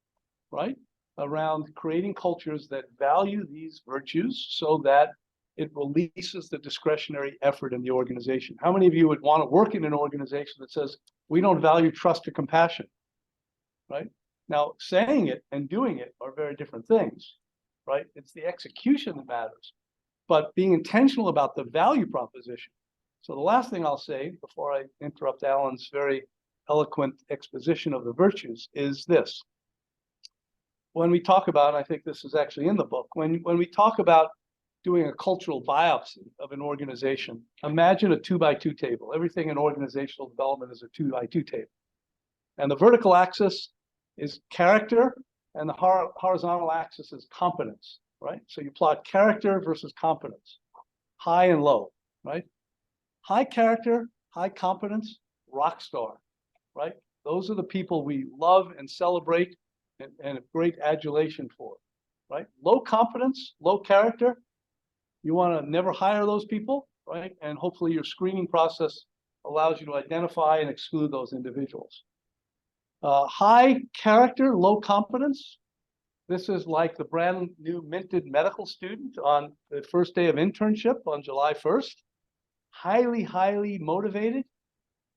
right? Around creating cultures that value these virtues so that it releases the discretionary effort in the organization. How many of you would want to work in an organization that says, we don't value trust or compassion, right? Now, saying it and doing it are very different things, right? It's the execution that matters, but being intentional about the value proposition. So the last thing I'll say before I interrupt Alan's very eloquent exposition of the virtues is this. When we talk about, I think this is actually in the book, when we talk about doing a cultural biopsy of an organization, imagine a 2x2 table. Everything in organizational development is a 2x2 table. And the vertical axis is character and the horizontal axis is competence, right? So you plot character versus competence, high and low, right? High character, high competence, rock star, right? Those are the people we love and celebrate and have great adulation for, right? Low competence, low character, you want to never hire those people, right? And hopefully your screening process allows you to identify and exclude those individuals. High character, low competence. This is like the brand new minted medical student on the first day of internship on July 1st. Highly, highly motivated,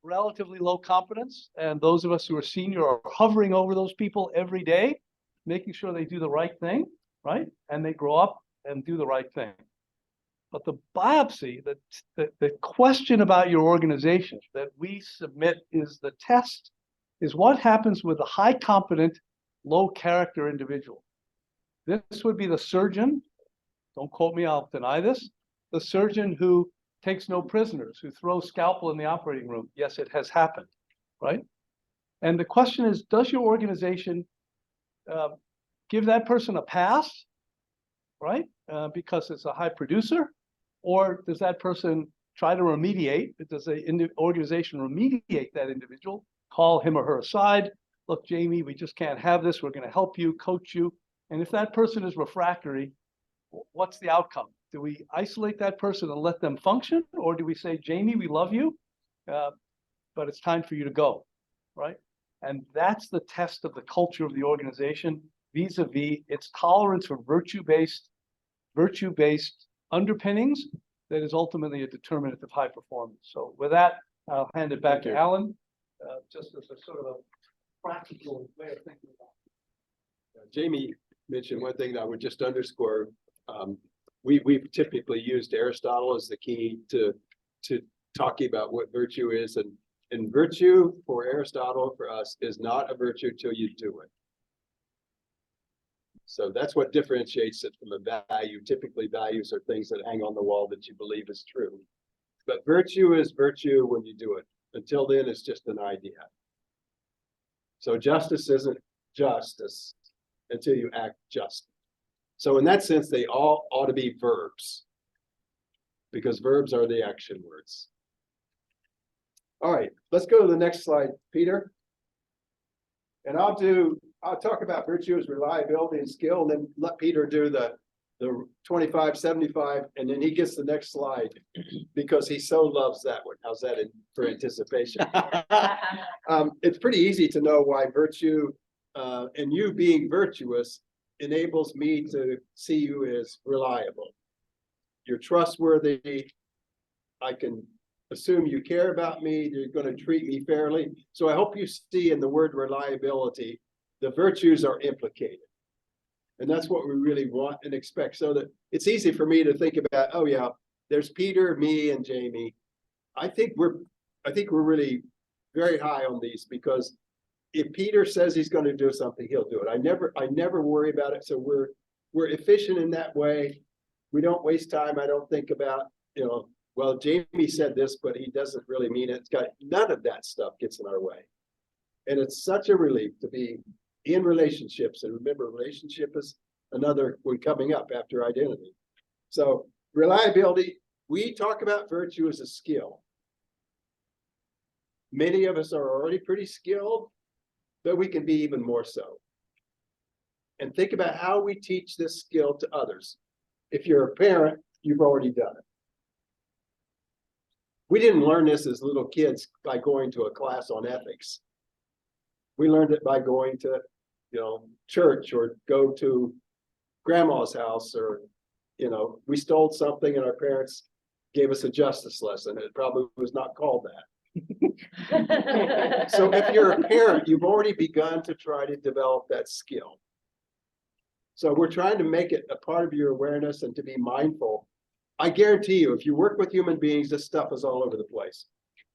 relatively low competence. And those of us who are senior are hovering over those people every day, making sure they do the right thing, right? And they grow up and do the right thing. But the biopsy, the question about your organization that we submit is the test, is what happens with a high competent, low character individual. This would be the surgeon, don't quote me, I'll deny this, the surgeon who takes no prisoners, who throws scalpel in the operating room. Yes, it has happened, right? And the question is, does your organization give that person a pass, right? Because it's a high producer? Or does that person try to remediate? Does the organization remediate that individual, call him or her aside? Look, Jamie, we just can't have this. We're going to help you, coach you. And if that person is refractory, what's the outcome? Do we isolate that person and let them function? Or do we say, Jamie, we love you, but it's time for you to go, right? And that's the test of the culture of the organization vis-a-vis its tolerance for virtue-based underpinnings that is ultimately a determinant of high performance. So with that, I'll hand it back to Alan, just as a sort of a practical way of thinking about it. Jamie mentioned one thing that I would just underscore. We've typically used Aristotle as the key to talking about what virtue is, and virtue for Aristotle, for us, is not a virtue till you do it. So that's what differentiates it from a value. Typically, values are things that hang on the wall that you believe is true. But virtue is virtue when you do it. Until then, it's just an idea. So justice isn't justice until you act just. So in that sense, they all ought to be verbs, because verbs are the action words. All right, let's go to the next slide, Peter. And I'll talk about virtue as reliability and skill, and then let Peter do the 25, 75, and then he gets the next slide because he so loves that one. How's that for anticipation? It's pretty easy to know why virtue and you being virtuous enables me to see you as reliable. You're trustworthy. I can assume you care about me. You're going to treat me fairly. So I hope you see in the word reliability, the virtues are implicated. And that's what we really want and expect. So that it's easy for me to think about, oh yeah, there's Peter, me, and Jamie. I think we're really very high on these, because if Peter says he's going to do something, he'll do it. I never worry about it. So we're efficient in that way. We don't waste time. I don't think about, well, Jamie said this, but he doesn't really mean it. It's got none of that stuff gets in our way. And it's such a relief to be in relationships. And remember, relationship is another one coming up after identity. So reliability, we talk about virtue as a skill. Many of us are already pretty skilled, but we can be even more so. And think about how we teach this skill to others. If you're a parent, you've already done it. We didn't learn this as little kids by going to a class on ethics. We learned it by going to, church, or go to grandma's house, or, we stole something and our parents gave us a justice lesson. It probably was not called that. So if you're a parent, you've already begun to try to develop that skill. So we're trying to make it a part of your awareness and to be mindful. I guarantee you, if you work with human beings, this stuff is all over the place.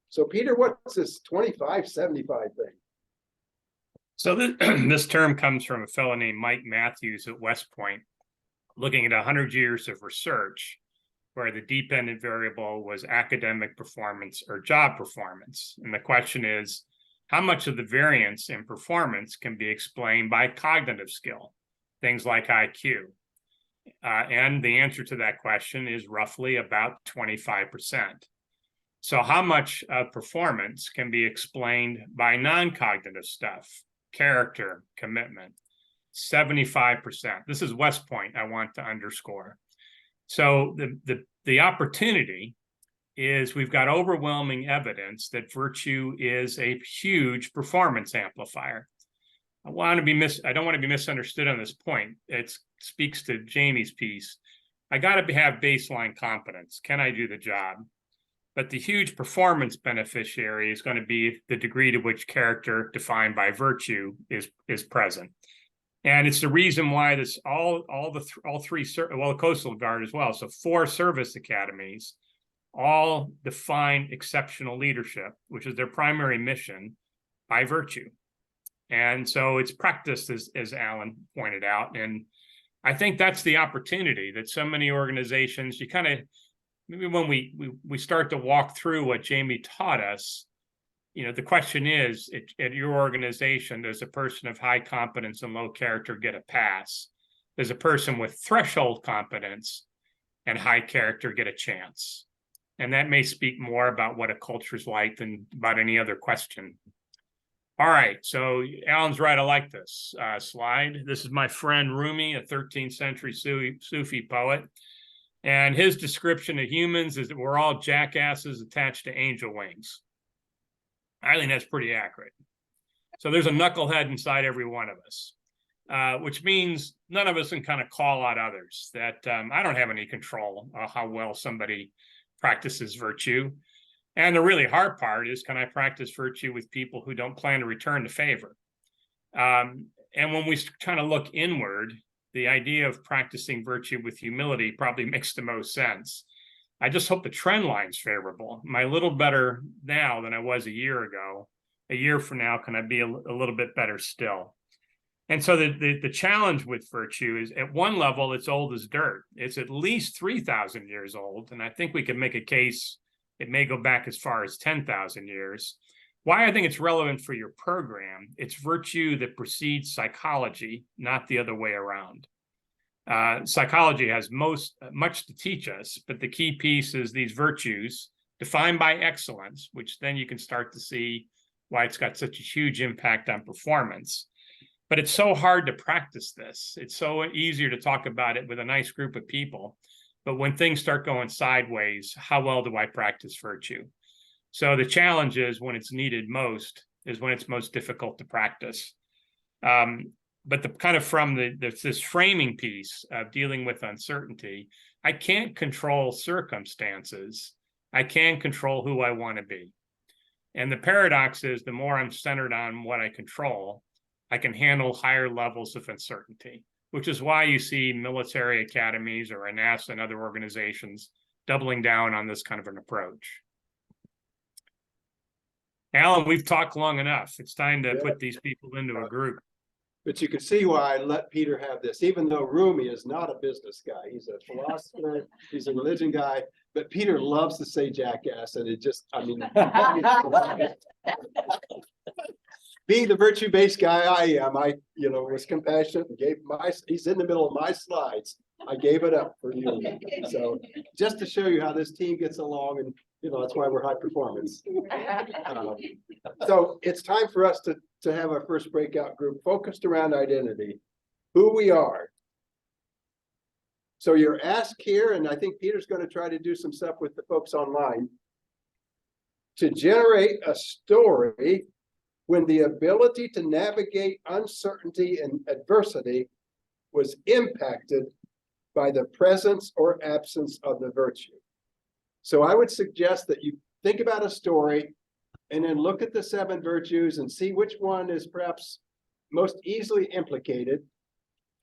So Peter, what's this 25, 75 thing? So this term comes from a fellow named Mike Matthews at West Point, looking at 100 years of research where the dependent variable was academic performance or job performance. And the question is, how much of the variance in performance can be explained by cognitive skill, things like IQ? And the answer to that question is roughly about 25%. So how much of performance can be explained by non-cognitive stuff? Character, commitment, 75%. This is West Point, I want to underscore. So the opportunity is we've got overwhelming evidence that virtue is a huge performance amplifier. I don't want to be misunderstood on this point. It speaks to Jamie's piece. I got to have baseline competence. Can I do the job? But the huge performance beneficiary is going to be the degree to which character defined by virtue is present. And it's the reason why this all three, well, the Coastal Guard as well. So 4 service academies all define exceptional leadership, which is their primary mission, by virtue. And so it's practiced, as Alan pointed out. And I think that's the opportunity that so many organizations, you kind of, maybe when we start to walk through what Jamie taught us, you know, the question is, at your organization, does a person of high competence and low character get a pass? Does a person with threshold competence and high character get a chance? And that may speak more about what a culture is like than about any other question. All right, so Alan's right. I like this slide. This is my friend Rumi, a 13th century Sufi poet. And his description of humans is that we're all jackasses attached to angel wings. I think that's pretty accurate. So there's a knucklehead inside every one of us, which means none of us can kind of call out others. That I don't have any control of how well somebody practices virtue. And the really hard part is, can I practice virtue with people who don't plan to return the favor? And when we kind of look inward, the idea of practicing virtue with humility probably makes the most sense. I just hope the trend line's favorable. Am I a little better now than I was a year ago? A year from now, can I be a little bit better still? And so the challenge with virtue is, at one level, it's old as dirt. It's at least 3,000 years old. And I think we can make a case it may go back as far as 10,000 years. Why I think it's relevant for your program, it's virtue that precedes psychology, not the other way around. Psychology has much to teach us, but the key piece is these virtues defined by excellence, which then you can start to see why it's got such a huge impact on performance. But it's so hard to practice this. It's so easier to talk about it with a nice group of people. But when things start going sideways, how well do I practice virtue? So the challenge is, when it's needed most is when it's most difficult to practice. But the kind of from this framing piece of dealing with uncertainty, I can't control circumstances. I can control who I want to be. And the paradox is, the more I'm centered on what I control, I can handle higher levels of uncertainty, which is why you see military academies or NASA and other organizations doubling down on this kind of an approach. Alan, we've talked long enough. It's time to put these people into a group. But you can see why I let Peter have this, even though Rumi is not a business guy. He's a philosopher, he's a religion guy, but Peter loves to say jackass, and it just, I mean, being the virtue-based guy I am, I, was compassionate and gave he's in the middle of my slides. I gave it up for you. So just to show you how this team gets along, and, that's why we're high performance. So it's time for us to have our first breakout group focused around identity, who we are. So you're asked here, and I think Peter's going to try to do some stuff with the folks online, to generate a story when the ability to navigate uncertainty and adversity was impacted by the presence or absence of the virtue. So I would suggest that you think about a story and then look at the 7 virtues and see which one is perhaps most easily implicated,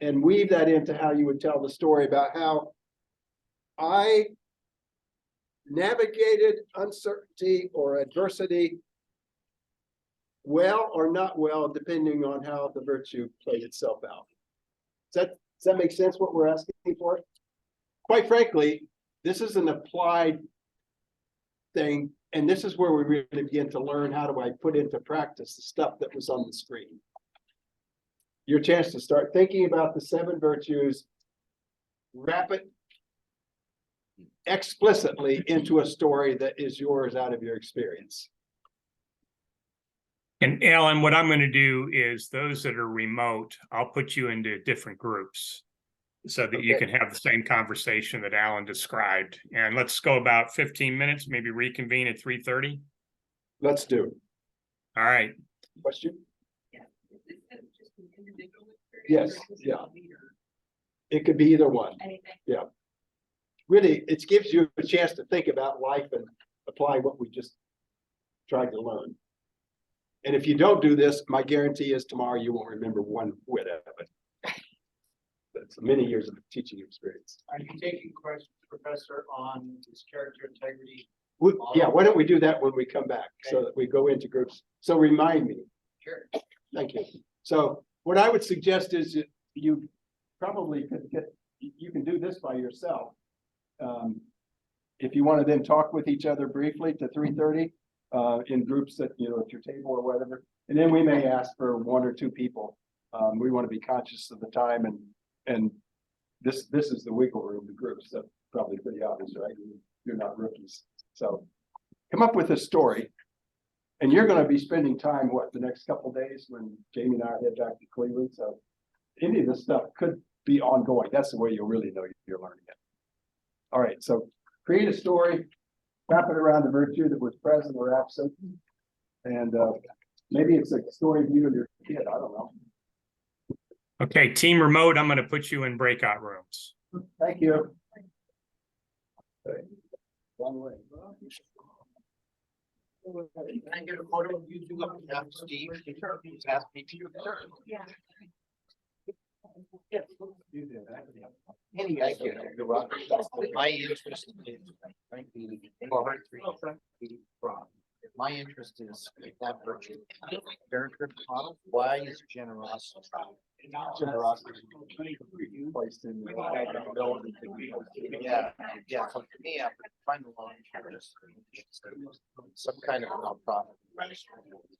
and weave that into how you would tell the story about how I navigated uncertainty or adversity well or not well, depending on how the virtue played itself out. Does that make sense, what we're asking for? Quite frankly, this is an applied thing, and this is where we really begin to learn, how do I put into practice the stuff that was on the screen. Your chance to start thinking about the 7 virtues, wrap it explicitly into a story that is yours out of your experience. And Alan, what I'm going to do is, those that are remote, I'll put you into different groups so that you can have the same conversation that Alan described. And let's go about 15 minutes, maybe reconvene at 3:30. Let's do it. All right. Question? Yes, yeah. It could be either one. Yeah. Really, it gives you a chance to think about life and apply what we just tried to learn. And if you don't do this, my guarantee is tomorrow you won't remember one whit of it. That's many years of teaching experience. Are you taking questions, Professor, on this character integrity? Yeah, why don't we do that when we come back, so that we go into groups? So remind me. Sure. Thank you. So what I would suggest is that you probably could you can do this by yourself. If you want to then talk with each other briefly to 3:30, in groups that, at your table or whatever, and then we may ask for 1 or 2 people. We want to be conscious of the time, and this is the wiggle room, the groups. That's probably pretty obvious, right? You're not rookies. So come up with a story, and you're going to be spending time, the next couple of days when Jamie and I head back to Cleveland. So any of this stuff could be ongoing. That's the way you'll really know you're learning it. All right, so create a story, wrap it around the virtue that was present or absent, and maybe it's a story of you and your kid. I don't know. Okay, team remote, I'm going to put you in breakout rooms. Thank you. One way. Can I get a photo of you two up and Steve? He's asked me to. Yeah. Thank you. You're welcome. My interest is frankly, my interest is that virtue. Character model, wise generosity. Generosity. Placed in Yeah, yeah, so for me, I'm trying to launch some kind of a nonprofit.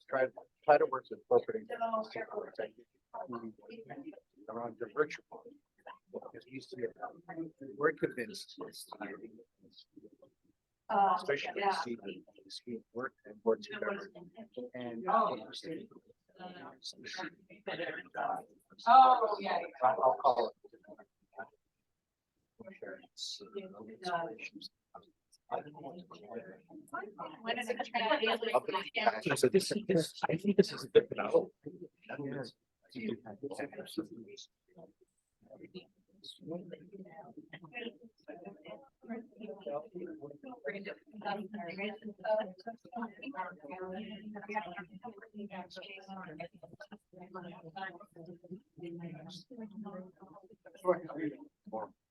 Try to work with corporate around the virtual. Because you see, we're convinced, especially when you see the scheme work and work together. And Oh, yeah. I'll call it. When is it? So this, I think this is a good novel.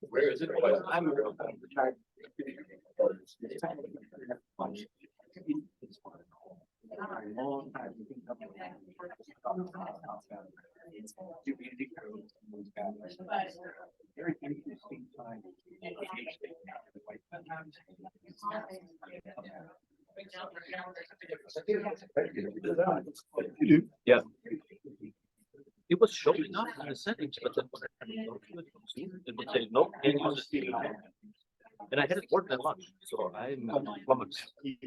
Where is it? I'm retired. Very interesting time. Yeah. It was showing up in the settings, but then it would say no, can't use this TV. And I had it work that much, so I'm flummoxed. I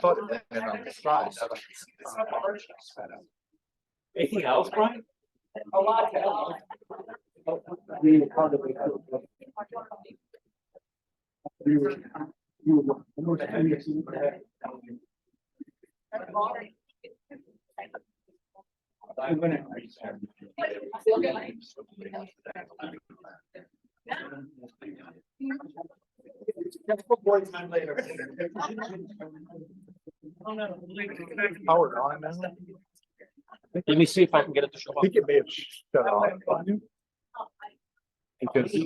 thought it went on the side. Anything else, Brian? A lot. I'm gonna. One time later. Powered on now. Let me see if I can get it to show up. I think it may have shut off on you. Because. It's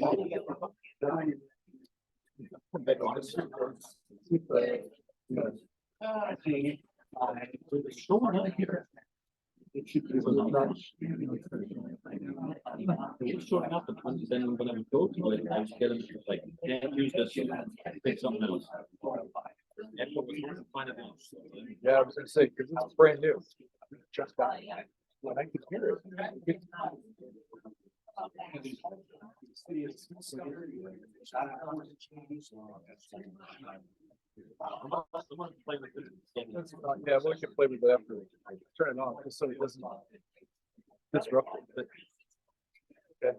showing up here. It should be. It was showing up, and then when I would go to it, I was getting like, can't use this, pick something else. And what was hard to find it out. Yeah, I was gonna say, because it's brand new. Just got it. When I could hear it. Yeah, we can play with it after. Turn it on, just so it doesn't disrupt it. Okay.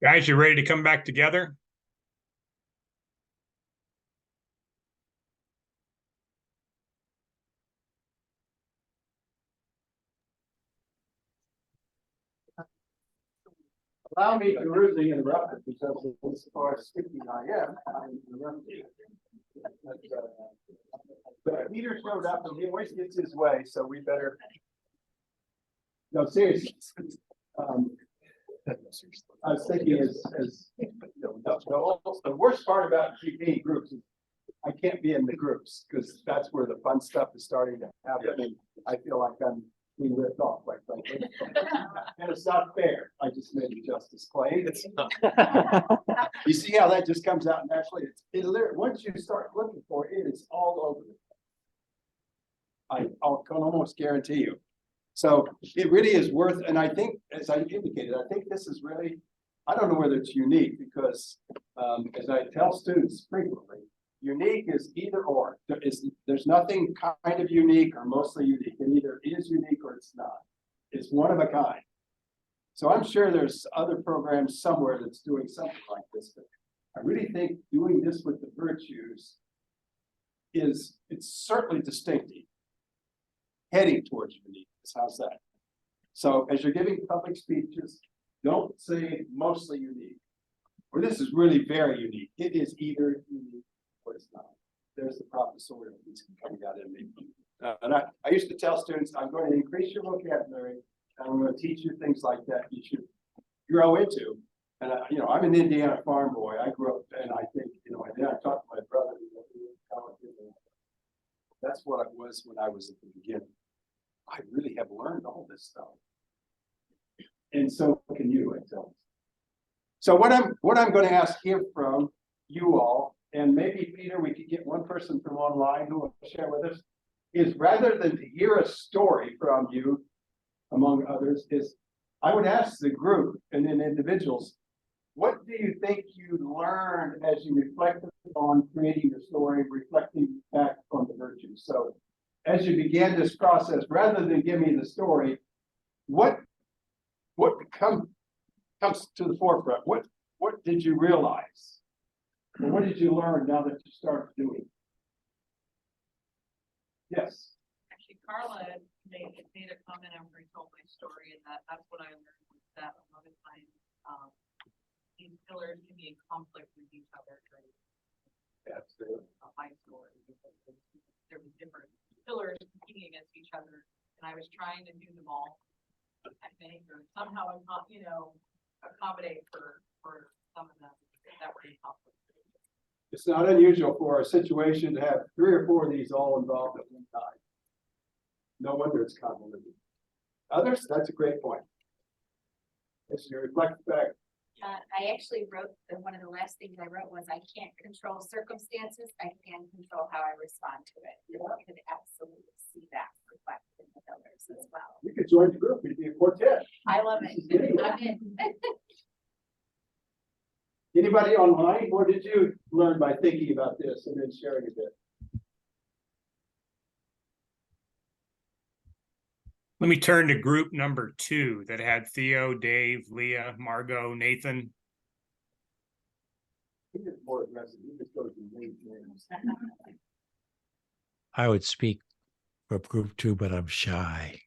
Guys, you ready to come back together? Allow me to rudely interrupt it because as far as speaking I am, I'm interrupting. But Peter showed up and he always gets his way, so we better. No, seriously. I was thinking the worst part about being groups is I can't be in the groups because that's where the fun stuff is starting to happen. And I feel like I'm being ripped off, quite frankly. And it's not fair. I just made a justice claim. You see how that just comes out naturally? Once you start looking for it, it's all over. I can almost guarantee you. So it really is worth, and I think, as I indicated, I think this is really, I don't know whether it's unique because as I tell students frequently, unique is either or. There's nothing kind of unique or mostly unique. It either is unique or it's not. It's one of a kind. So I'm sure there's other programs somewhere that's doing something like this. But I really think doing this with the virtues it's certainly distinctive. Heading towards uniqueness. How's that? So as you're giving public speeches, don't say mostly unique. Or this is really very unique. It is either unique or it's not. There's the professorial that's coming out in me. And I used to tell students, I'm going to increase your vocabulary and I'm going to teach you things like that you should grow into. And I'm an Indiana farm boy. I grew up, and I think, and then I talked to my brother. That's what I was when I was at the beginning. I really have learned all this stuff. And so can you, I tell you. So what I'm going to ask here from you all, and maybe Peter, we could get one person from online who will share with us, is rather than to hear a story from you, among others, is I would ask the group and then individuals, what do you think you learned as you reflected on creating your story, reflecting back on the virtues? So as you began this process, rather than give me the story, what comes to the forefront? What did you realize? Or what did you learn now that you started doing? Yes. Actually, Carla made a comment after he told my story, and that's what I learned was that a lot of times these pillars can be in conflict with each other. Absolutely. My story, because there was different pillars competing against each other, and I was trying to do them all. I think, or somehow accommodate for some of them that were in conflict. It's not unusual for a situation to have 3 or 4 of these all involved at one time. No wonder it's convoluted. Others, that's a great point. As you reflect back. I actually wrote one of the last things I wrote was I can't control circumstances. I can control how I respond to it. You could absolutely see that reflected in the pillars as well. You could join the group. You'd be a quartet. I love it. I'm in. Anybody online? What did you learn by thinking about this and then sharing a bit? Let me turn to group number 2 that had Theo, Dave, Leah, Margot, Nathan. He is more aggressive. He just goes and names names. I would speak for group 2, but I'm shy.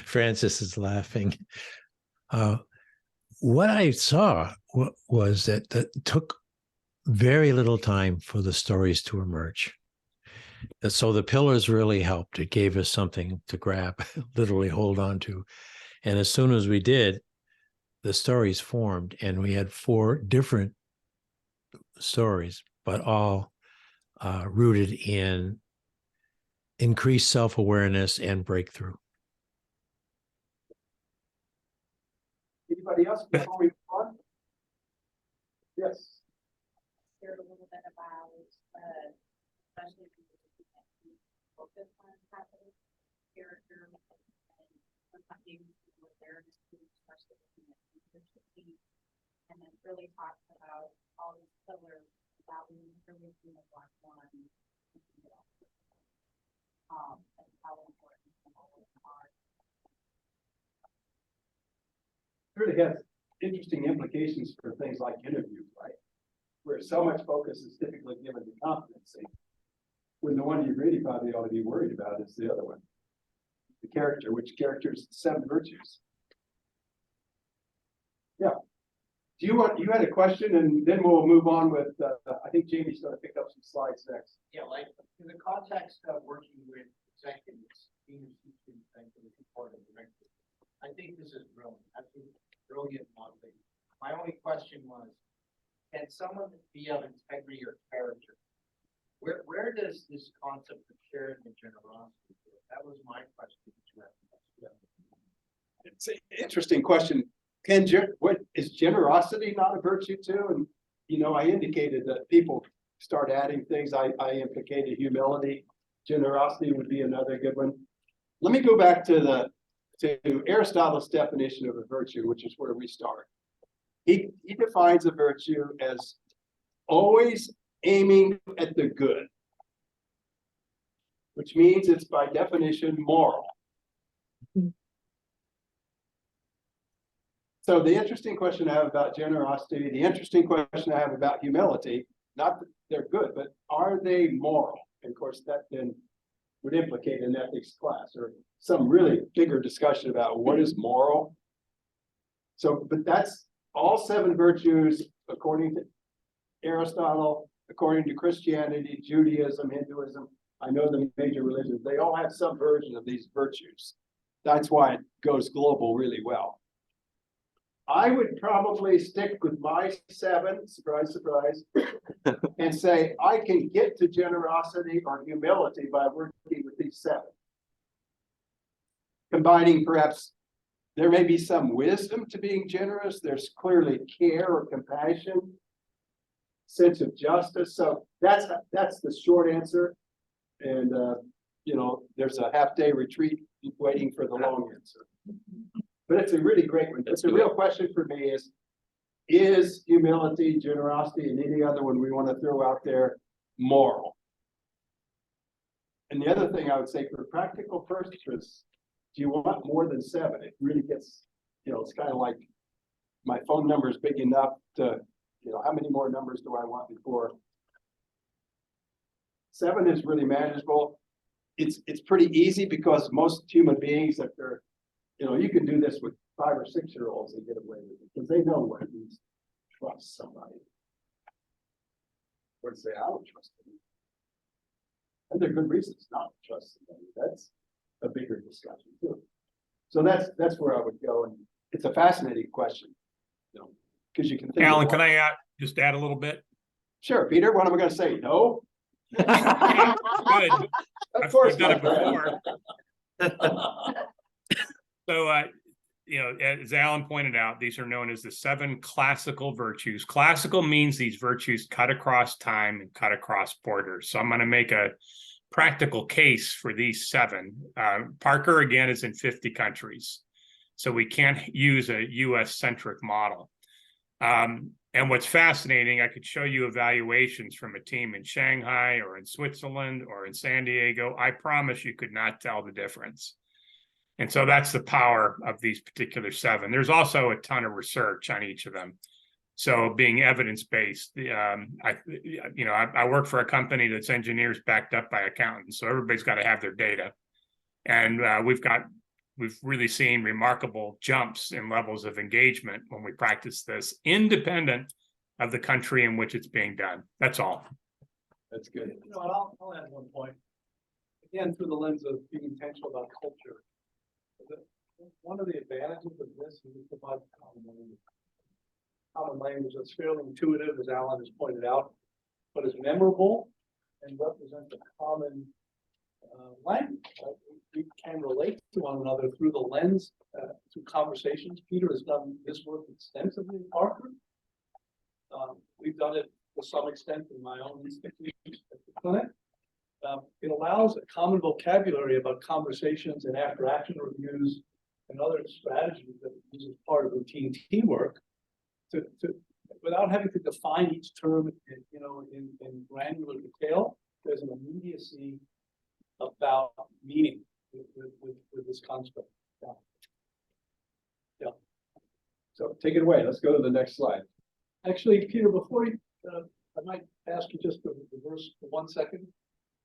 Francis is laughing. What I saw was that it took very little time for the stories to emerge. So the pillars really helped. It gave us something to grab, literally hold on to. And as soon as we did, the stories formed, and we had 4 different stories, but all rooted in increased self-awareness and breakthrough. Anybody else before we move on? Yes. Heard a little bit about, especially focus on happening character and something with their especially looking at leadership, and then really talks about all these pillars about really being a black one, and how important some of them are. really has interesting implications for things like interviews, right? Where so much focus is typically given to competency, when the one you really probably ought to be worried about is the other one. The character, which characters, 7 virtues. Yeah. Do you had a question, and then we'll move on with, I think Jamie's going to pick up some slides next. Yeah, like in the context of working with executives, senior C-suite executives, board of directors, I think this is brilliant. I think brilliant modeling. My only question was, can someone be of integrity or character? Where does this concept of sharing and generosity go? That was my question. It's an interesting question. What is generosity not a virtue too? And you know, I indicated that people start adding things. I implicated humility. Generosity would be another good one. Let me go back to Aristotle's definition of a virtue, which is where we start. He defines a virtue as always aiming at the good, which means it's by definition moral. So the interesting question I have about generosity, the interesting question I have about humility, not that they're good, but are they moral? And of course, that then would implicate an ethics class or some really bigger discussion about what is moral. So, but that's all 7 virtues, according to Aristotle, according to Christianity, Judaism, Hinduism. I know the major religions, they all have some version of these virtues. That's why it goes global really well. I would probably stick with my 7, surprise, surprise, and say I can get to generosity or humility by working with these 7. Combining perhaps, there may be some wisdom to being generous. There's clearly care or compassion, sense of justice. So that's the short answer. And, you know, there's a half-day retreat waiting for the long answer. But it's a really great one. It's a real question for me is humility, generosity, and any other one we want to throw out there moral? And the other thing I would say for practical purposes, do you want more than 7? It really gets, you know, it's kind of like my phone number is big enough to, you know, how many more numbers do I want before? 7 is really manageable. It's pretty easy because most human beings, if they're, you know, you can do this with 5 or 6-year-olds and get away with it because they know what it means to trust somebody. Or to say, I don't trust them. And there are good reasons not to trust somebody. That's a bigger discussion too. So that's where I would go. And it's a fascinating question, you know, because you can think. Alan, can I just add a little bit? Sure, Peter, what am I going to say? No? Good. Of course. I've done it my friend. before. So, you know, as Alan pointed out, these are known as the 7 classical virtues. Classical means these virtues cut across time and cut across borders. So I'm going to make a practical case for these 7. Parker, again, is in 50 countries. So we can't use a US-centric model. And what's fascinating, I could show you evaluations from a team in Shanghai or in Switzerland or in San Diego. I promise you could not tell the difference. And so that's the power of these particular 7. There's also a ton of research on each of them. So being evidence-based, I work for a company that's engineers backed up by accountants. So everybody's got to have their data. And we've really seen remarkable jumps in levels of engagement when we practice this, independent of the country in which it's being done. That's all. That's good. You know, and I'll add one point. Again, through the lens of being intentional about culture. One of the advantages of this is it provides common language that's fairly intuitive, as Alan has pointed out, but is memorable and represents a common language. Right? We can relate to one another through the lens, through conversations. Peter has done this work extensively in Parker. We've done it to some extent in my own institute at the clinic. It allows a common vocabulary about conversations and after action reviews and other strategies that we use as part of routine teamwork to without having to define each term in granular detail. There's an immediacy about meaning with this construct. Yeah. So take it away. Let's go to the next slide. Actually, Peter, before you, I might ask you just to reverse for 1 second,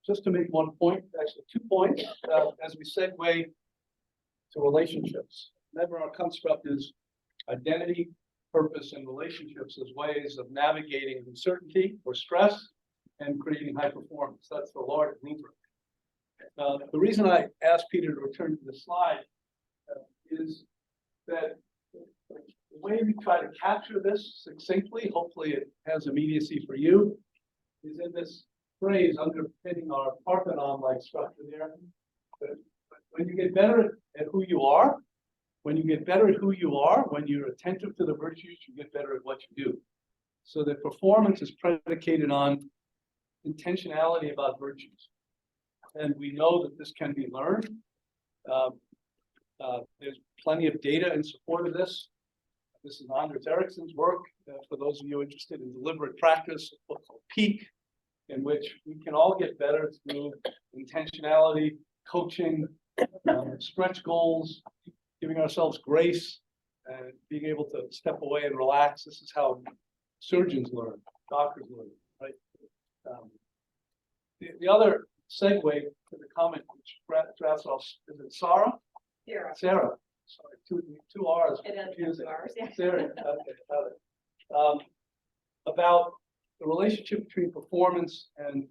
just to make one point, actually 2 points, as we segue to relationships. Remember, our construct is identity, purpose, and relationships as ways of navigating uncertainty or stress and creating high performance. That's the large rubric. The reason I asked Peter to return to the slide is that the way we try to capture this succinctly, hopefully it has immediacy for you, is in this phrase underpinning our Parthenon-like structure there. That when you get better at who you are, when you're attentive to the virtues, you get better at what you do. So that performance is predicated on intentionality about virtues. And we know that this can be learned. There's plenty of data in support of this. This is Anders Ericsson's work. For those of you interested in deliberate practice, a book called Peak, in which we can all get better through intentionality, coaching, stretch goals, giving ourselves grace, and being able to step away and relax. This is how surgeons learn, doctors learn, right? The other segue to the comment which drafts off, is it Sarah? Sarah. Sorry, two R's. It ends with 2 R's, yeah. Sarah, okay, got it. About the relationship between performance and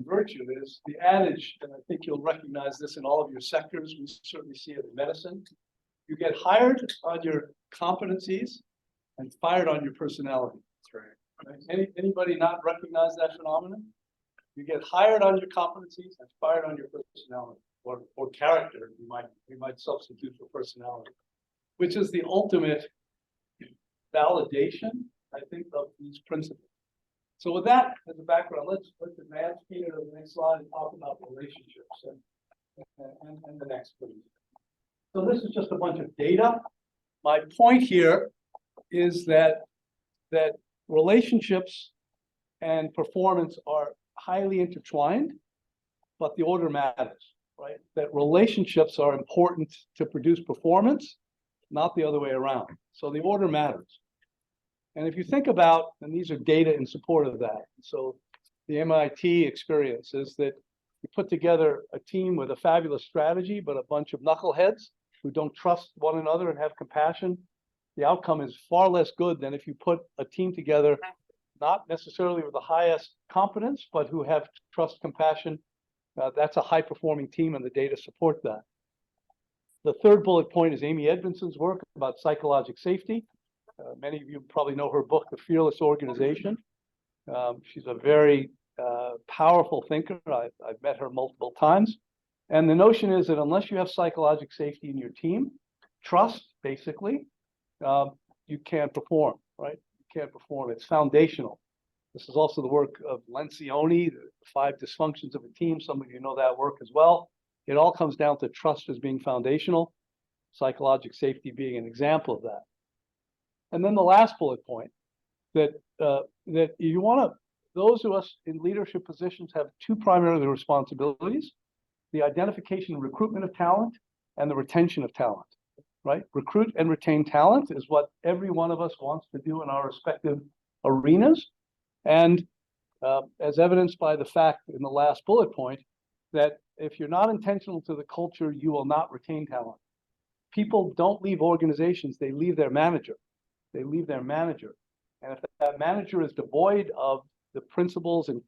virtue is the adage, and I think you'll recognize this in all of your sectors. We certainly see it in medicine. You get hired on your competencies and fired on your personality. That's right. Anybody not recognize that phenomenon? You get hired on your competencies and fired on your personality, or character. We might substitute for personality, which is the ultimate validation, I think, of these principles. So with that as a background, let's advance Peter to the next slide and talk about relationships and the next, please. So this is just a bunch of data. My point here is that relationships and performance are highly intertwined, but the order matters, right? That relationships are important to produce performance, not the other way around. So the order matters. And if you think about, and these are data in support of that, so the MIT experience is that you put together a team with a fabulous strategy, but a bunch of knuckleheads who don't trust one another and have compassion. The outcome is far less good than if you put a team together, not necessarily with the highest competence, but who have trust, compassion. That's a high-performing team, and the data support that. The third bullet point is Amy Edmondson's work about psychological safety. Many of you probably know her book, The Fearless Organization. She's a very powerful thinker. I've met her multiple times. And the notion is that unless you have psychological safety in your team, trust, basically, you can't perform, right? You can't perform. It's foundational. This is also the work of Lencioni, the 5 dysfunctions of a team. Some of you know that work as well. It all comes down to trust as being foundational, psychological safety being an example of that. And then the last bullet point, that you want to, those of us in leadership positions have 2 primary responsibilities: the identification and recruitment of talent and the retention of talent, right? Recruit and retain talent is what every one of us wants to do in our respective arenas. And as evidenced by the fact in the last bullet point, that if you're not intentional to the culture, you will not retain talent. People don't leave organizations, they leave their manager. They leave their manager. And if that manager is devoid of the principles and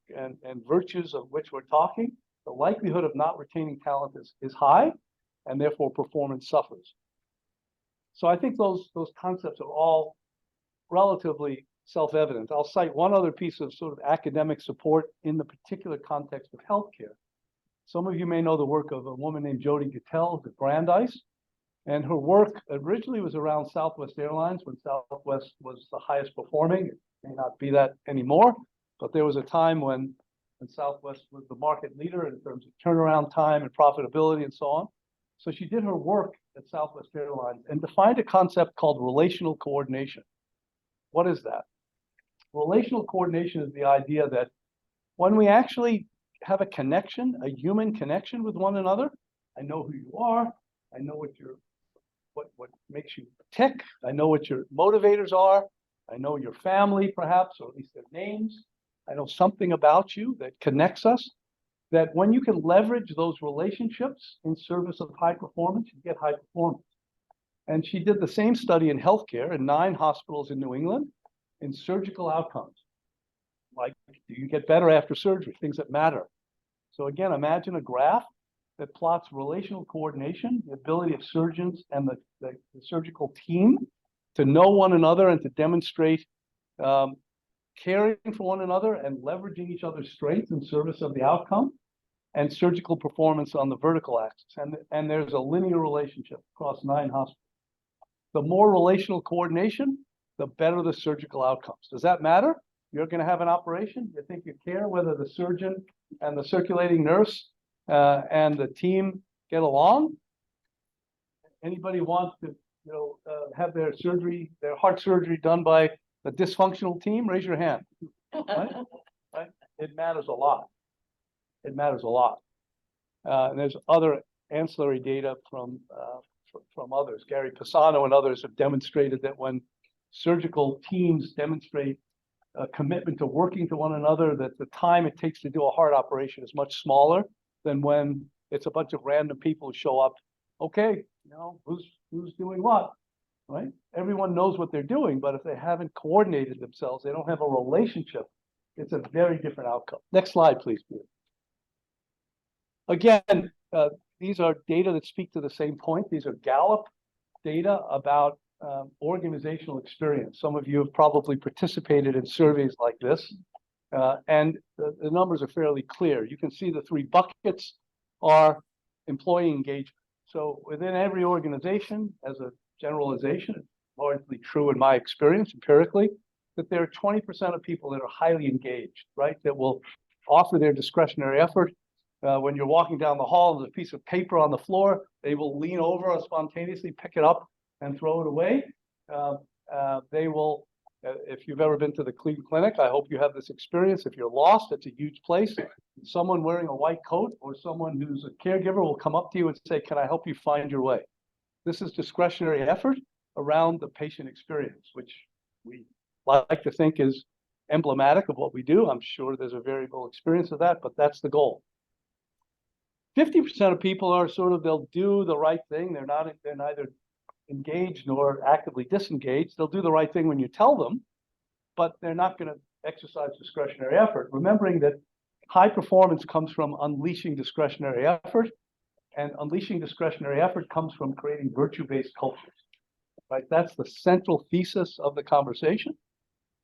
virtues of which we're talking, the likelihood of not retaining talent is high, and therefore performance suffers. So I think those concepts are all relatively self-evident. I'll cite one other piece of sort of academic support in the particular context of healthcare. Some of you may know the work of a woman named Jody Gittell at Brandeis. And her work originally was around Southwest Airlines, when Southwest was the highest performing. It may not be that anymore, but there was a time when Southwest was the market leader in terms of turnaround time and profitability and so on. So she did her work at Southwest Airlines and defined a concept called relational coordination. What is that? Relational coordination is the idea that when we actually have a connection, a human connection with one another, I know who you are, I know what your what makes you tick. I know what your motivators are. I know your family perhaps, or at least their names. I know something about you that connects us, that when you can leverage those relationships in service of high performance, you get high performance. And she did the same study in healthcare in 9 hospitals in New England in surgical outcomes. Like, do you get better after surgery? Things that matter. So again, imagine a graph that plots relational coordination, the ability of surgeons and the surgical team to know one another and to demonstrate caring for one another and leveraging each other's strengths in service of the outcome, and surgical performance on the vertical axis. And there's a linear relationship across 9 hospitals. The more relational coordination, the better the surgical outcomes. Does that matter? You're going to have an operation. You think you care whether the surgeon and the circulating nurse and the team get along? Anybody want to, have their heart surgery done by a dysfunctional team? Raise your hand. Right? Right? It matters a lot. It matters a lot. And there's other ancillary data from others. Gary Pisano and others have demonstrated that when surgical teams demonstrate a commitment to working to one another, that the time it takes to do a heart operation is much smaller than when it's a bunch of random people who show up. Okay, who's doing what, right? Everyone knows what they're doing, but if they haven't coordinated themselves, they don't have a relationship. It's a very different outcome. Next slide, please, Peter. Again, these are data that speak to the same point. These are Gallup data about organizational experience. Some of you have probably participated in surveys like this, and the numbers are fairly clear. You can see the 3 buckets are employee engagement. So within every organization, as a generalization, it's largely true in my experience empirically, that there are 20% of people that are highly engaged, right? That will offer their discretionary effort. When you're walking down the hall, there's a piece of paper on the floor, they will lean over and spontaneously pick it up and throw it away. They will, if you've ever been to the Cleveland Clinic, I hope you have this experience. If you're lost, it's a huge place. Someone wearing a white coat or someone who's a caregiver will come up to you and say, can I help you find your way? This is discretionary effort around the patient experience, which we like to think is emblematic of what we do. I'm sure there's a variable experience of that, but that's the goal. 50% of people are they'll do the right thing. They're neither engaged nor actively disengaged. They'll do the right thing when you tell them, but they're not going to exercise discretionary effort. Remembering that high performance comes from unleashing discretionary effort, and unleashing discretionary effort comes from creating virtue-based cultures, right? That's the central thesis of the conversation.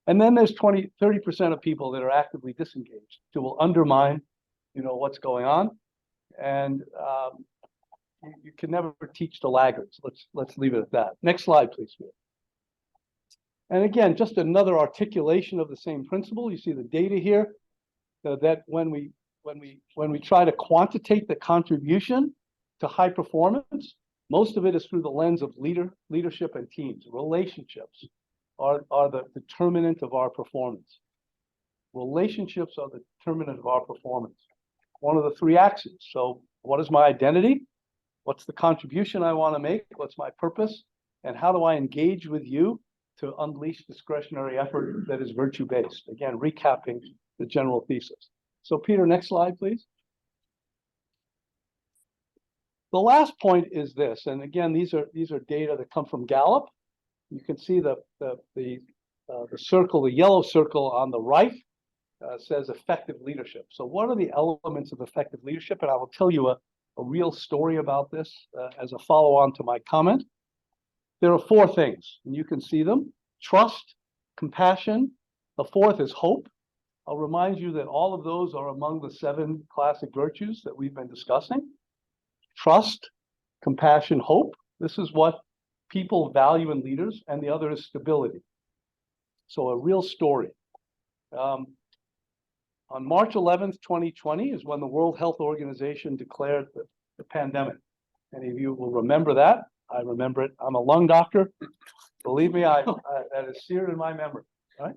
And then there's 30% of people that are actively disengaged, who will undermine, what's going on. And you can never teach the laggards. Let's leave it at that. Next slide, please. And again, just another articulation of the same principle. You see the data here, that when we try to quantitate the contribution to high performance, most of it is through the lens of leadership and teams. Relationships are the determinant of our performance. Relationships are the determinant of our performance. One of the 3 axes. So what is my identity? What's the contribution I want to make? What's my purpose? And how do I engage with you to unleash discretionary effort that is virtue-based? Again, recapping the general thesis. So Peter, next slide, please. The last point is this, and again, these are data that come from Gallup. You can see the circle, the yellow circle on the right, says effective leadership. So what are the elements of effective leadership? And I will tell you a real story about this as a follow-on to my comment. There are 4 things, and you can see them: trust, compassion. The 4th is hope. I'll remind you that all of those are among the 7 classic virtues that we've been discussing. Trust, compassion, hope. This is what people value in leaders, and the other is stability. So a real story. On March 11th, 2020 is when the World Health Organization declared the pandemic. Many of you will remember that. I remember it. I'm a lung doctor. Believe me, that is seared in my memory. Right?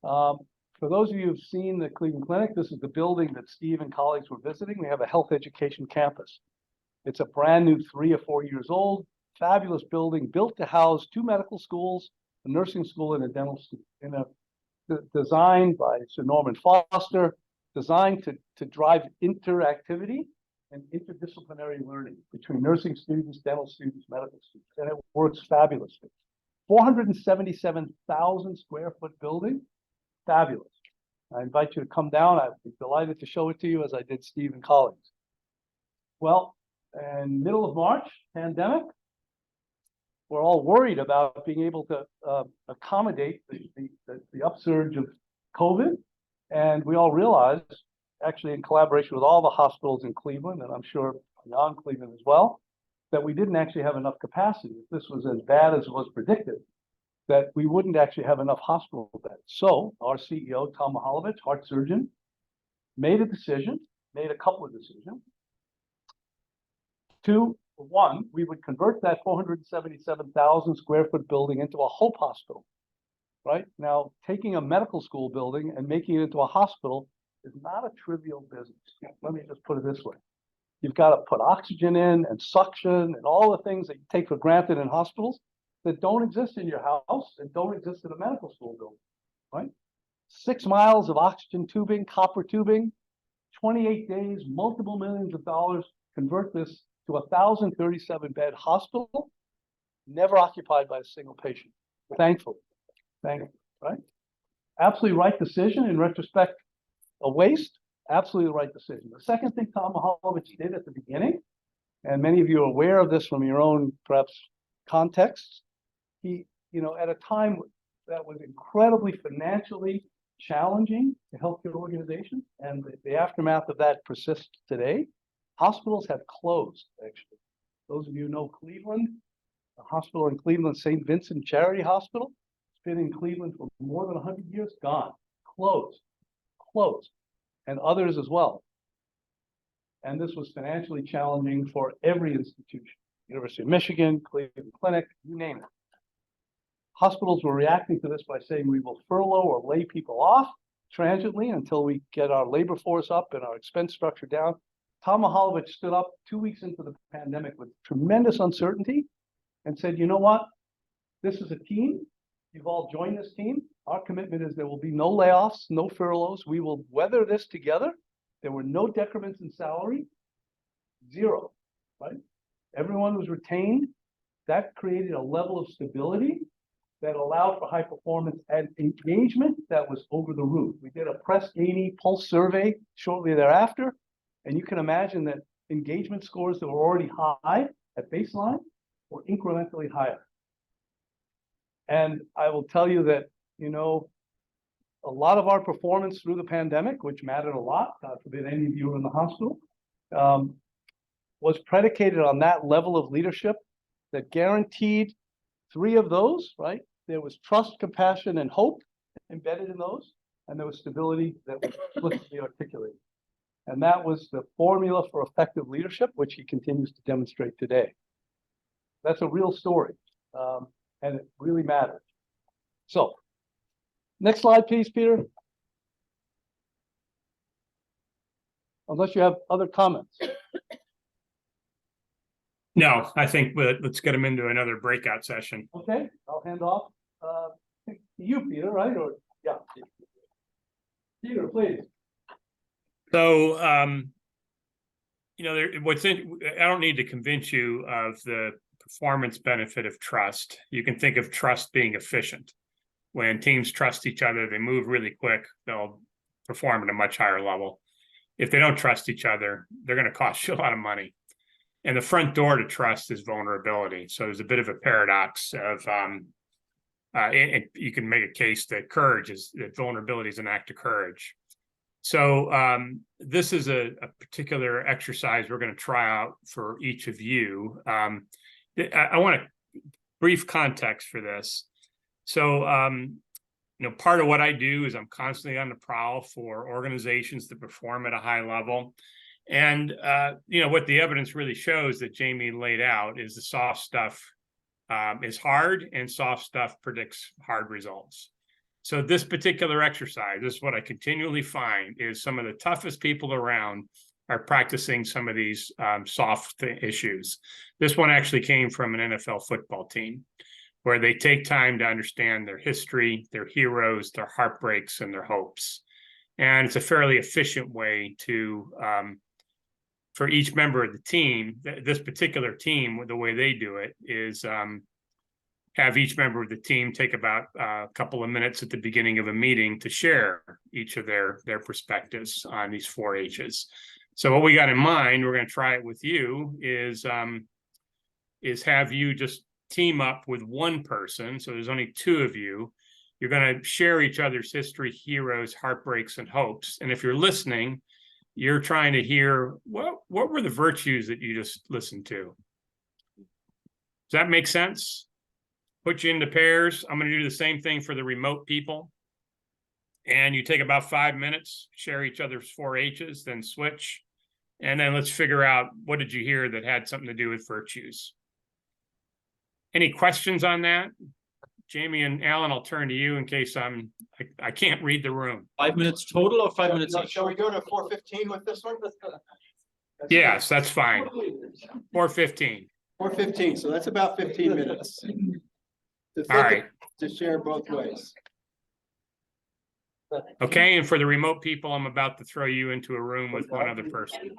For those of you who've seen the Cleveland Clinic, this is the building that Steve and colleagues were visiting. We have a health education campus. It's a brand new 3 or 4 years old. fabulous building built to house 2 medical schools, a nursing school and a dental school, designed by Sir Norman Foster, designed to drive interactivity and interdisciplinary learning between nursing students, dental students, medical students, and it works fabulously. 477,000 square foot building, fabulous. I invite you to come down. I'd be delighted to show it to you as I did Steve and colleagues. Well, in middle of March, pandemic, we're all worried about being able to accommodate the upsurge of COVID. And we all realized, actually in collaboration with all the hospitals in Cleveland, and I'm sure beyond Cleveland as well, that we didn't actually have enough capacity. If this was as bad as was predicted, that we wouldn't actually have enough hospital beds. So our CEO, Tom Mihaljevic, heart surgeon, made a couple of decisions. One, we would convert that 477,000 square foot building into a Hope Hospital, right? Now, taking a medical school building and making it into a hospital is not a trivial business. Let me just put it this way. You've got to put oxygen in and suction and all the things that you take for granted in hospitals that don't exist in your house and don't exist in a medical school building, right? 6 miles of oxygen tubing, copper tubing, 28 days, multiple millions of dollars, convert this to a 1,037 bed hospital, never occupied by a single patient. Thankfully, right? Absolutely right decision. In retrospect, a waste, absolutely the right decision. The second thing Tom Mihaljevic did at the beginning, and many of you are aware of this from your own perhaps contexts, he, at a time that was incredibly financially challenging to healthcare organizations, and the aftermath of that persists today. Hospitals have closed, actually. Those of you who know Cleveland, the hospital in Cleveland, St. Vincent Charity Hospital, it's been in Cleveland for more than 100 years, gone, closed, and others as well. And this was financially challenging for every institution, University of Michigan, Cleveland Clinic, you name it. Hospitals were reacting to this by saying we will furlough or lay people off transiently until we get our labor force up and our expense structure down. Tom Mihaljevic stood up 2 weeks into the pandemic with tremendous uncertainty and said, you know what? This is a team. You've all joined this team. Our commitment is there will be no layoffs, no furloughs. We will weather this together. There were no decrements in salary, 0, right? Everyone was retained. That created a level of stability that allowed for high performance and engagement that was over the roof. We did a Press Ganey pulse survey shortly thereafter. And you can imagine that engagement scores that were already high at baseline were incrementally higher. And I will tell you that, a lot of our performance through the pandemic, which mattered a lot, God forbid any of you were in the hospital, was predicated on that level of leadership that guaranteed 3 of those, right? There was trust, compassion, and hope embedded in those, and there was stability that was explicitly articulated. And that was the formula for effective leadership, which he continues to demonstrate today. That's a real story, and it really matters. So, next slide, please, Peter. Unless you have other comments. No, I think let's get them into another breakout session. Okay, I'll hand off to you, Peter, right? Or yeah, Peter, please. So, I don't need to convince you of the performance benefit of trust. You can think of trust being efficient. When teams trust each other, they move really quick, they'll perform at a much higher level. If they don't trust each other, they're going to cost you a lot of money. And the front door to trust is vulnerability. So there's a bit of a paradox of, you can make a case that vulnerability is an act of courage. So this is a particular exercise we're going to try out for each of you. I want a brief context for this. So, part of what I do is I'm constantly on the prowl for organizations that perform at a high level. And, what the evidence really shows that Jamie laid out is the soft stuff is hard, and soft stuff predicts hard results. So this particular exercise, this is what I continually find, is some of the toughest people around are practicing some of these soft issues. This one actually came from an NFL football team, where they take time to understand their history, their heroes, their heartbreaks, and their hopes. And it's a fairly efficient way to, for each member of the team, this particular team, the way they do it is have each member of the team take about a couple of minutes at the beginning of a meeting to share each of their perspectives on these 4-H's. So what we got in mind, we're going to try it with you, is have you just team up with one person. So there's only 2 of you. You're going to share each other's history, heroes, heartbreaks, and hopes. And if you're listening, you're trying to hear what were the virtues that you just listened to. Does that make sense? Put you into pairs. I'm going to do the same thing for the remote people. And you take about 5 minutes, share each other's 4-H's, then switch. And then let's figure out, what did you hear that had something to do with virtues? Any questions on that? Jamie and Alan, I'll turn to you in case I can't read the room. 5 minutes total or 5 minutes? Shall we go to 4:15 with this one? Yes, that's fine. 4:15. 4:15, so that's about 15 minutes. All right. To share both ways. Okay, and for the remote people, I'm about to throw you into a room with one other person.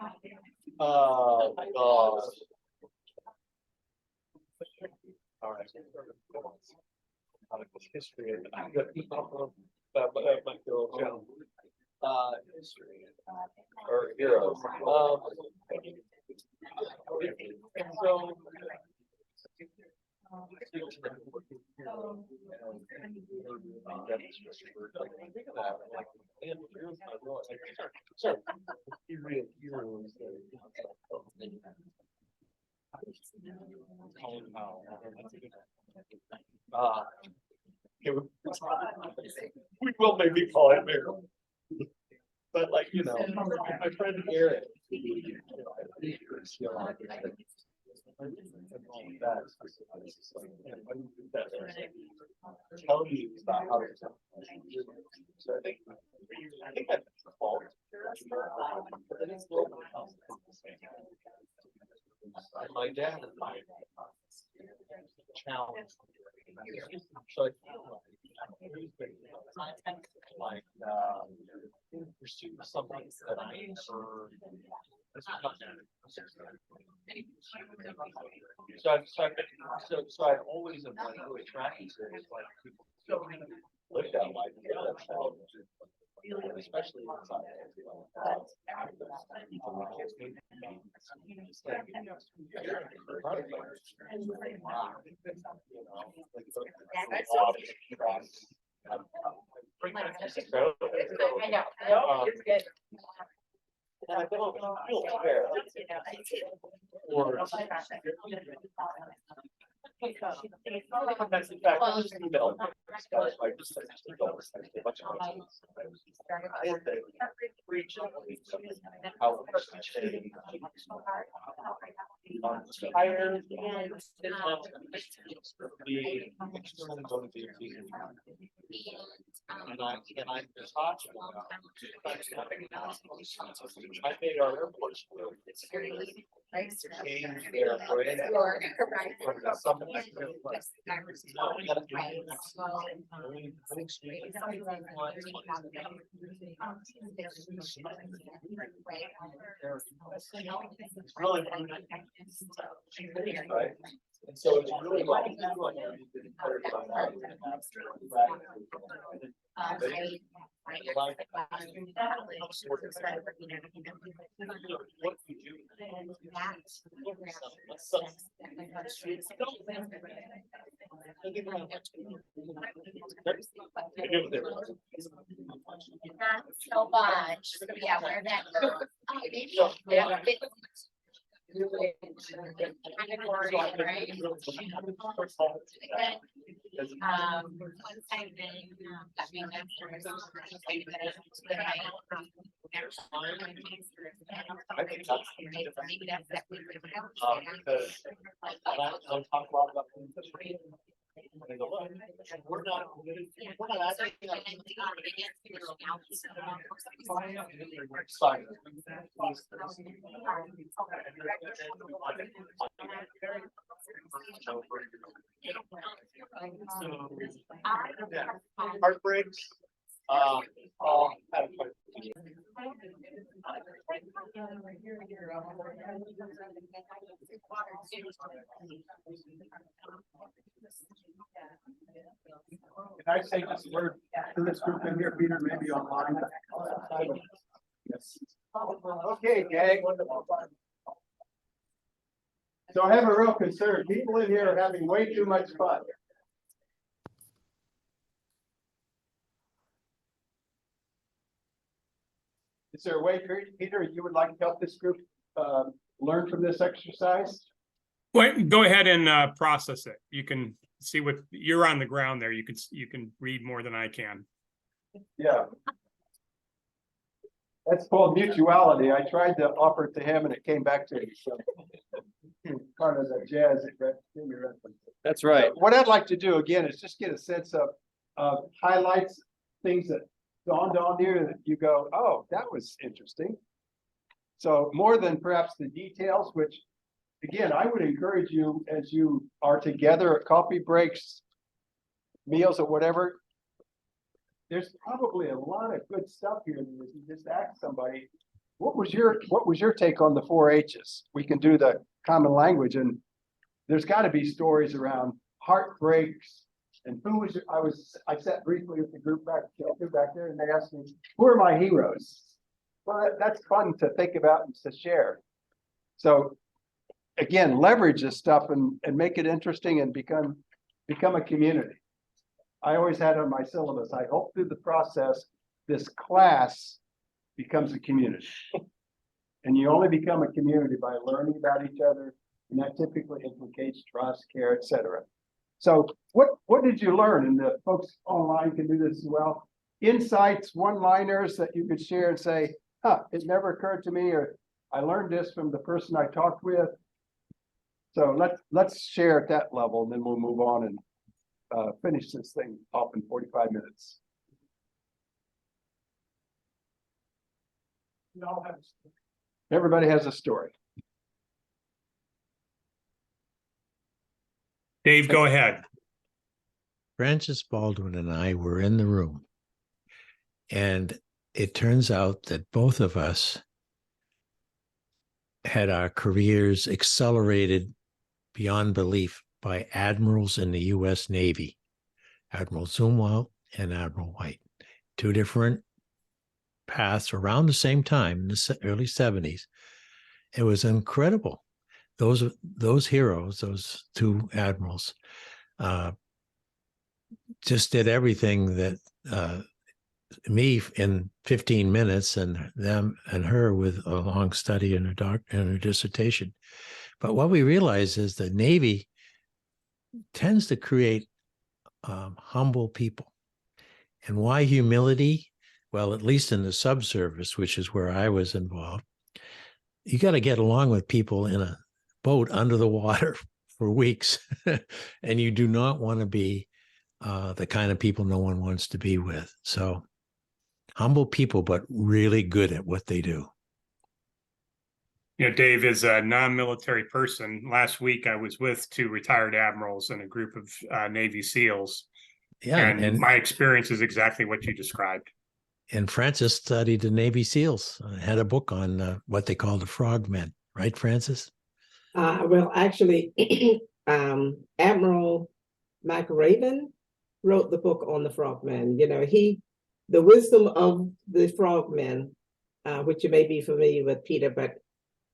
Oh, my God. All right. History. History. Or heroes. So. We will maybe call it mayor. But like, you know, my friend Eric. Tell you about how to. So I think that's the fault. But then it's still my dad and my challenge. So like pursue something that I never. So I've always been like really tracking series like people live that life, especially I know. No, it's good. and I don't feel fair. Or that's in fact, I was emailed. I had to reach out how to change. Higher. And I talked about. I made our airport. Change their brand. Right. And so it's really like. What you do. Not so much, yeah, where that. Category, right? One time then, I mean, I think that's. Because I'm talking a lot about. We're not asking. Heartbreaks. All had a Can I say this word to this group in here, Peter, maybe online? Yes. Okay, gang. So I have a real concern. People in here are having way too much fun. Is there a way, Peter, you would like to help this group learn from this exercise? Wait, go ahead and process it. You can see what you're on the ground there. You can read more than I can. Yeah. That's called mutuality. I tried to offer it to him and it came back to me. So part of the jazz. That's right. So what I'd like to do again is just get a sense of highlights, things that dawned on you that you go, oh, that was interesting. So more than perhaps the details, which again, I would encourage you as you are together at coffee breaks, meals or whatever. There's probably a lot of good stuff here. That if you just ask somebody, what was your take on the 4-H's? We can do the common language, and there's got to be stories around heartbreaks. And who was I sat briefly with the group back there, and they asked me, who are my heroes? Well, that's fun to think about and to share. So again, leverage this stuff and make it interesting and become a community. I always had on my syllabus, I hope through the process, this class becomes a community. And you only become a community by learning about each other, and that typically implicates trust, care, etc. So what did you learn? And the folks online can do this as well. Insights, one-liners that you could share and say, huh, it never occurred to me, or I learned this from the person I talked with. So let's share at that level, and then we'll move on and finish this thing off in 45 minutes. Everybody has a story. Dave, go ahead. Francis Baldwin and I were in the room, and it turns out that both of us had our careers accelerated beyond belief by admirals in the U.S. Navy, Admiral Zumwalt and Admiral White, two different paths around the same time in the early 70s. It was incredible. Those heroes, those two admirals, just did everything that me in 15 minutes and them and her with a long study and a dissertation. But what we realize is the Navy tends to create humble people. And why humility? Well, at least in the subservice, which is where I was involved, you got to get along with people in a boat under the water for weeks. And you do not want to be the kind of people no one wants to be with. So humble people, but really good at what they do. You know, Dave is a non-military person. Last week, I was with two retired admirals and a group of Navy SEALs. Yeah, and my experience is exactly what you described. And Francis studied the Navy SEALs, had a book on what they call the frogmen, right, Francis? Well, actually, Admiral McRaven wrote the book on the frogmen. You know, the wisdom of the frogmen, which you may be familiar with, Peter, but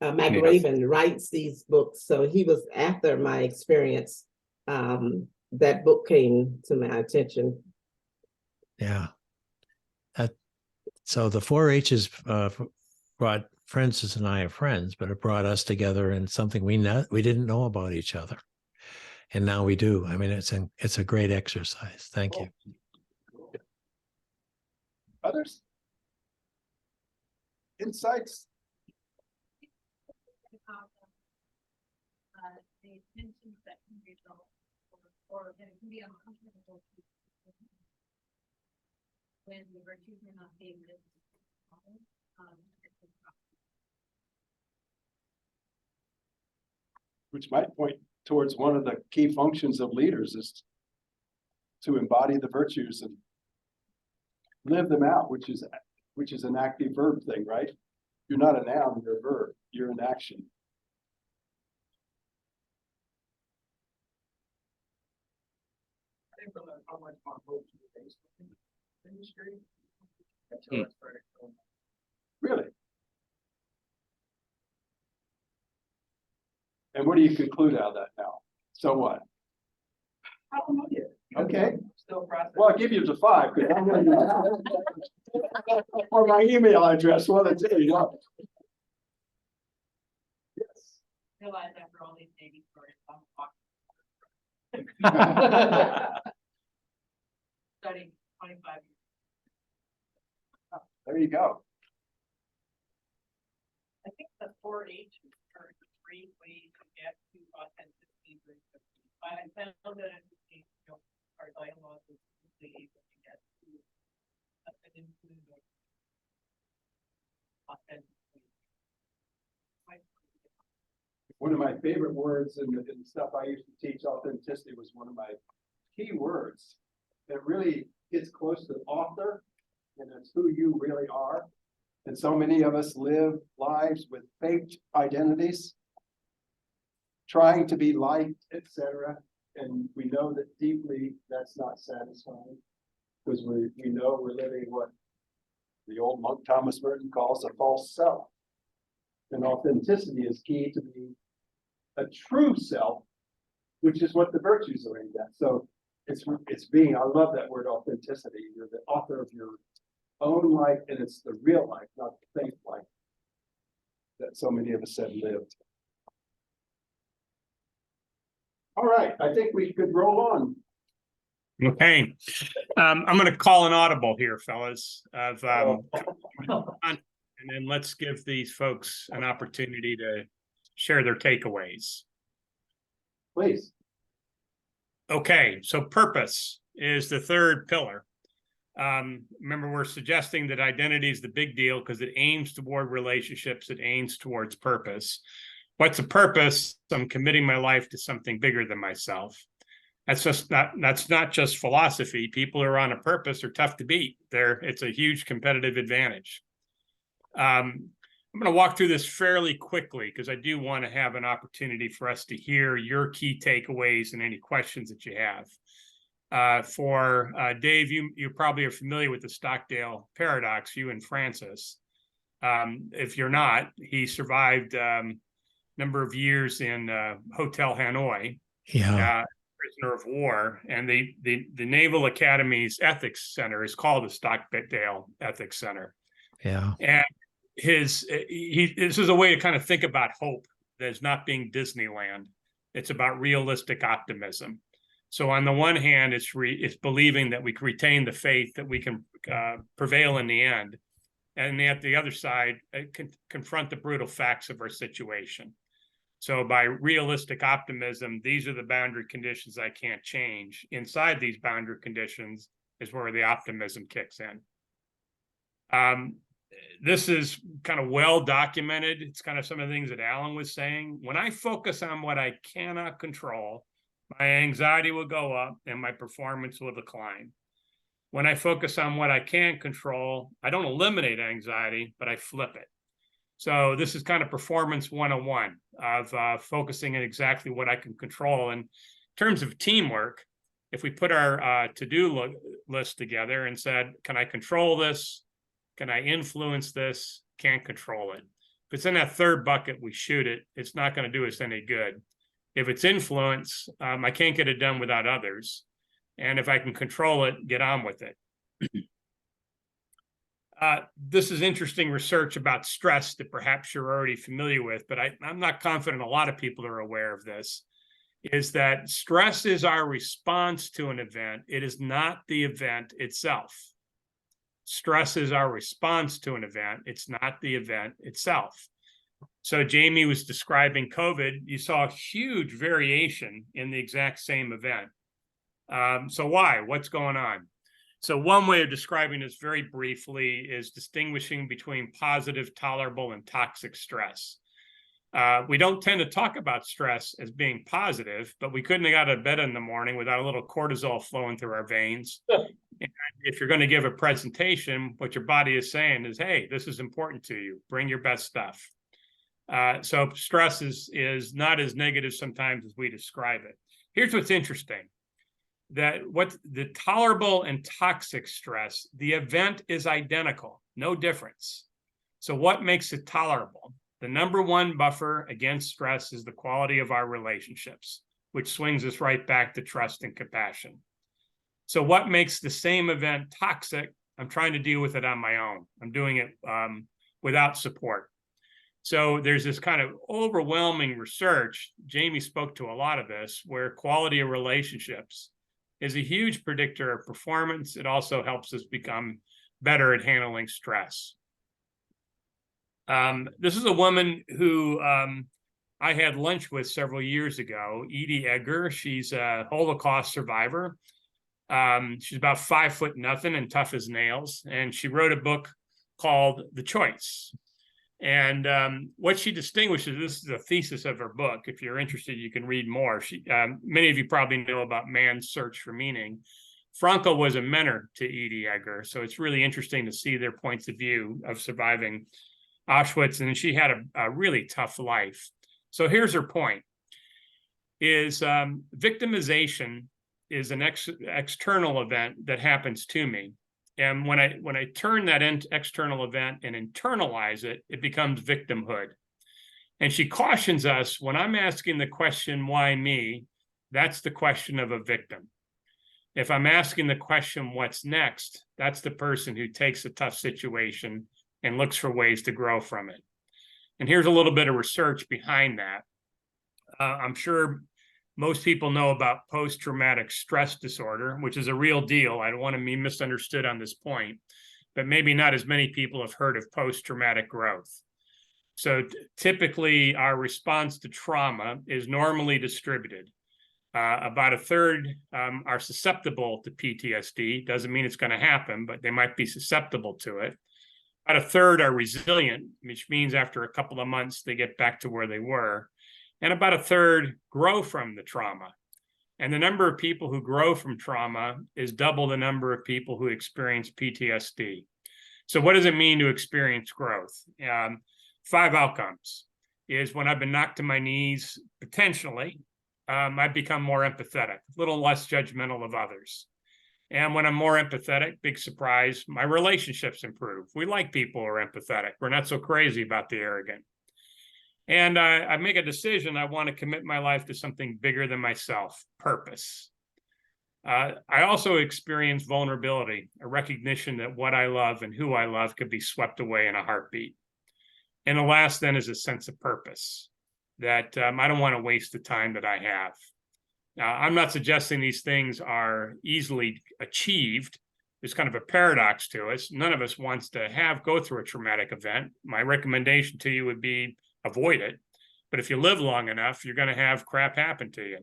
McRaven writes these books. So he was after my experience. That book came to my attention. Yeah. So the 4-H's brought Francis and I are friends, but it brought us together in something we didn't know about each other. And now we do. I mean, it's a great exercise. Thank you. Others? Insights? The tensions that can result or it can be uncomfortable. When the virtues are not being lived. Which might point towards one of the key functions of leaders is to embody the virtues and live them out, which is an active verb thing, right? You're not a noun, you're a verb, you're in action. I think from how much on hope to the base industry. Really? And what do you conclude out of that now? So what? I don't know yet. Okay. Still processing. Well, I'll give you the 5 because I'm gonna or my email address, one of the two. Yes. Realize after all these baby stories, I'm studying 25 years. There you go. I think the 4-H is for 3 ways to get to authenticity. I found that our dialogue is completely able to get to an influence of authenticity. One of my favorite words in the stuff I used to teach, authenticity, was one of my key words that really gets close to the author, and it's who you really are. And so many of us live lives with faked identities, trying to be liked, etc. And we know that deeply that's not satisfying, because we know we're living what the old monk Thomas Merton calls a false self. And authenticity is key to be a true self, which is what the virtues are aimed at. So it's being, I love that word authenticity. You're the author of your own life, and it's the real life, not the fake life that so many of us have lived. All right, I think we could roll on. Okay. I'm going to call an audible here, fellas. And then let's give these folks an opportunity to share their takeaways. Please. Okay, so purpose is the third pillar. Remember, we're suggesting that identity is the big deal because it aims toward relationships, it aims towards purpose. What's a purpose? I'm committing my life to something bigger than myself. That's not just philosophy. People who are on a purpose are tough to beat. It's a huge competitive advantage. I'm going to walk through this fairly quickly because I do want to have an opportunity for us to hear your key takeaways and any questions that you have. For Dave, you probably are familiar with the Stockdale paradox, you and Francis. If you're not, he survived number of years in Hotel Hanoi, prisoner of war, and the Naval Academy's Ethics Center is called the Stockdale Ethics Center. Yeah. And this is a way to kind of think about hope that's not being Disneyland. It's about realistic optimism. So on the one hand, it's believing that we can retain the faith that we can prevail in the end, and at the other side, confront the brutal facts of our situation. So by realistic optimism, these are the boundary conditions I can't change. Inside these boundary conditions is where the optimism kicks in. This is kind of well documented. It's kind of some of the things that Alan was saying. When I focus on what I cannot control, my anxiety will go up and my performance will decline. When I focus on what I can control, I don't eliminate anxiety, but I flip it. So this is kind of performance 101 of focusing on exactly what I can control. And in terms of teamwork, if we put our to-do list together and said, can I control this? Can I influence this? Can't control it. If it's in that third bucket, we shoot it. It's not going to do us any good. If it's influence, I can't get it done without others. And if I can control it, get on with it. This is interesting research about stress that perhaps you're already familiar with, but I'm not confident a lot of people are aware of this, is that stress is our response to an event. It is not the event itself. Stress is our response to an event. It's not the event itself. So Jamie was describing COVID. You saw a huge variation in the exact same event. So why? What's going on? So one way of describing this very briefly is distinguishing between positive, tolerable, and toxic stress. We don't tend to talk about stress as being positive, but we couldn't have got out of bed in the morning without a little cortisol flowing through our veins. And if you're going to give a presentation, what your body is saying is, hey, this is important to you. Bring your best stuff. So stress is not as negative sometimes as we describe it. Here's what's interesting. That what the tolerable and toxic stress, the event is identical, no difference. So what makes it tolerable? The number one buffer against stress is the quality of our relationships, which swings us right back to trust and compassion. So what makes the same event toxic? I'm trying to deal with it on my own. I'm doing it without support. So there's this kind of overwhelming research, Jamie spoke to a lot of this, where quality of relationships is a huge predictor of performance. It also helps us become better at handling stress. This is a woman who I had lunch with several years ago, Edie Edgar. She's a Holocaust survivor. She's about 5'0" and tough as nails. And she wrote a book called The Choice. And what she distinguishes, this is a thesis of her book. If you're interested, you can read more. Many of you probably know about Man's Search for Meaning. Frankl was a mentor to Edie Edgar, so it's really interesting to see their points of view of surviving Auschwitz, and she had a really tough life. So here's her point, is victimization is an external event that happens to me. And when I turn that external event and internalize it, it becomes victimhood. And she cautions us, when I'm asking the question, why me? That's the question of a victim. If I'm asking the question, what's next? That's the person who takes a tough situation and looks for ways to grow from it. And here's a little bit of research behind that. I'm sure most people know about post-traumatic stress disorder, which is a real deal. I don't want to be misunderstood on this point, but maybe not as many people have heard of post-traumatic growth. So typically our response to trauma is normally distributed. About a third are susceptible to PTSD. Doesn't mean it's going to happen, but they might be susceptible to it. About a third are resilient, which means after a couple of months, they get back to where they were. And about a third grow from the trauma. And the number of people who grow from trauma is double the number of people who experience PTSD. So what does it mean to experience growth? 5 outcomes is when I've been knocked to my knees, potentially, I've become more empathetic, a little less judgmental of others. And when I'm more empathetic, big surprise, my relationships improve. We like people who are empathetic. We're not so crazy about the arrogant. And I make a decision, I want to commit my life to something bigger than myself, purpose. I also experience vulnerability, a recognition that what I love and who I love could be swept away in a heartbeat. And the last then is a sense of purpose, that I don't want to waste the time that I have. Now, I'm not suggesting these things are easily achieved. There's kind of a paradox to us. None of us wants to go through a traumatic event. My recommendation to you would be avoid it. But if you live long enough, you're going to have crap happen to you.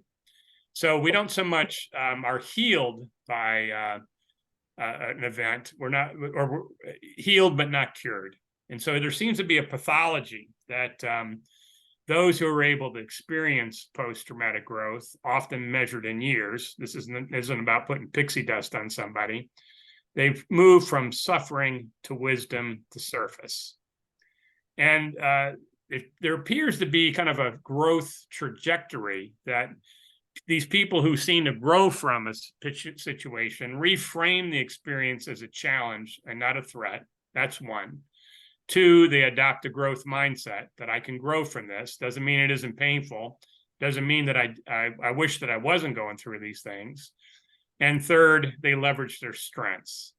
So we don't so much are healed by an event. We're healed, but not cured. And so there seems to be a pathology that those who are able to experience post-traumatic growth, often measured in years, this isn't about putting pixie dust on somebody, they've moved from suffering to wisdom to surface. And there appears to be kind of a growth trajectory that these people who seem to grow from a situation reframe the experience as a challenge and not a threat. That's one. 2, they adopt a growth mindset that I can grow from this. Doesn't mean it isn't painful. Doesn't mean that I wish that I wasn't going through these things. And 3rd, they leverage their strengths.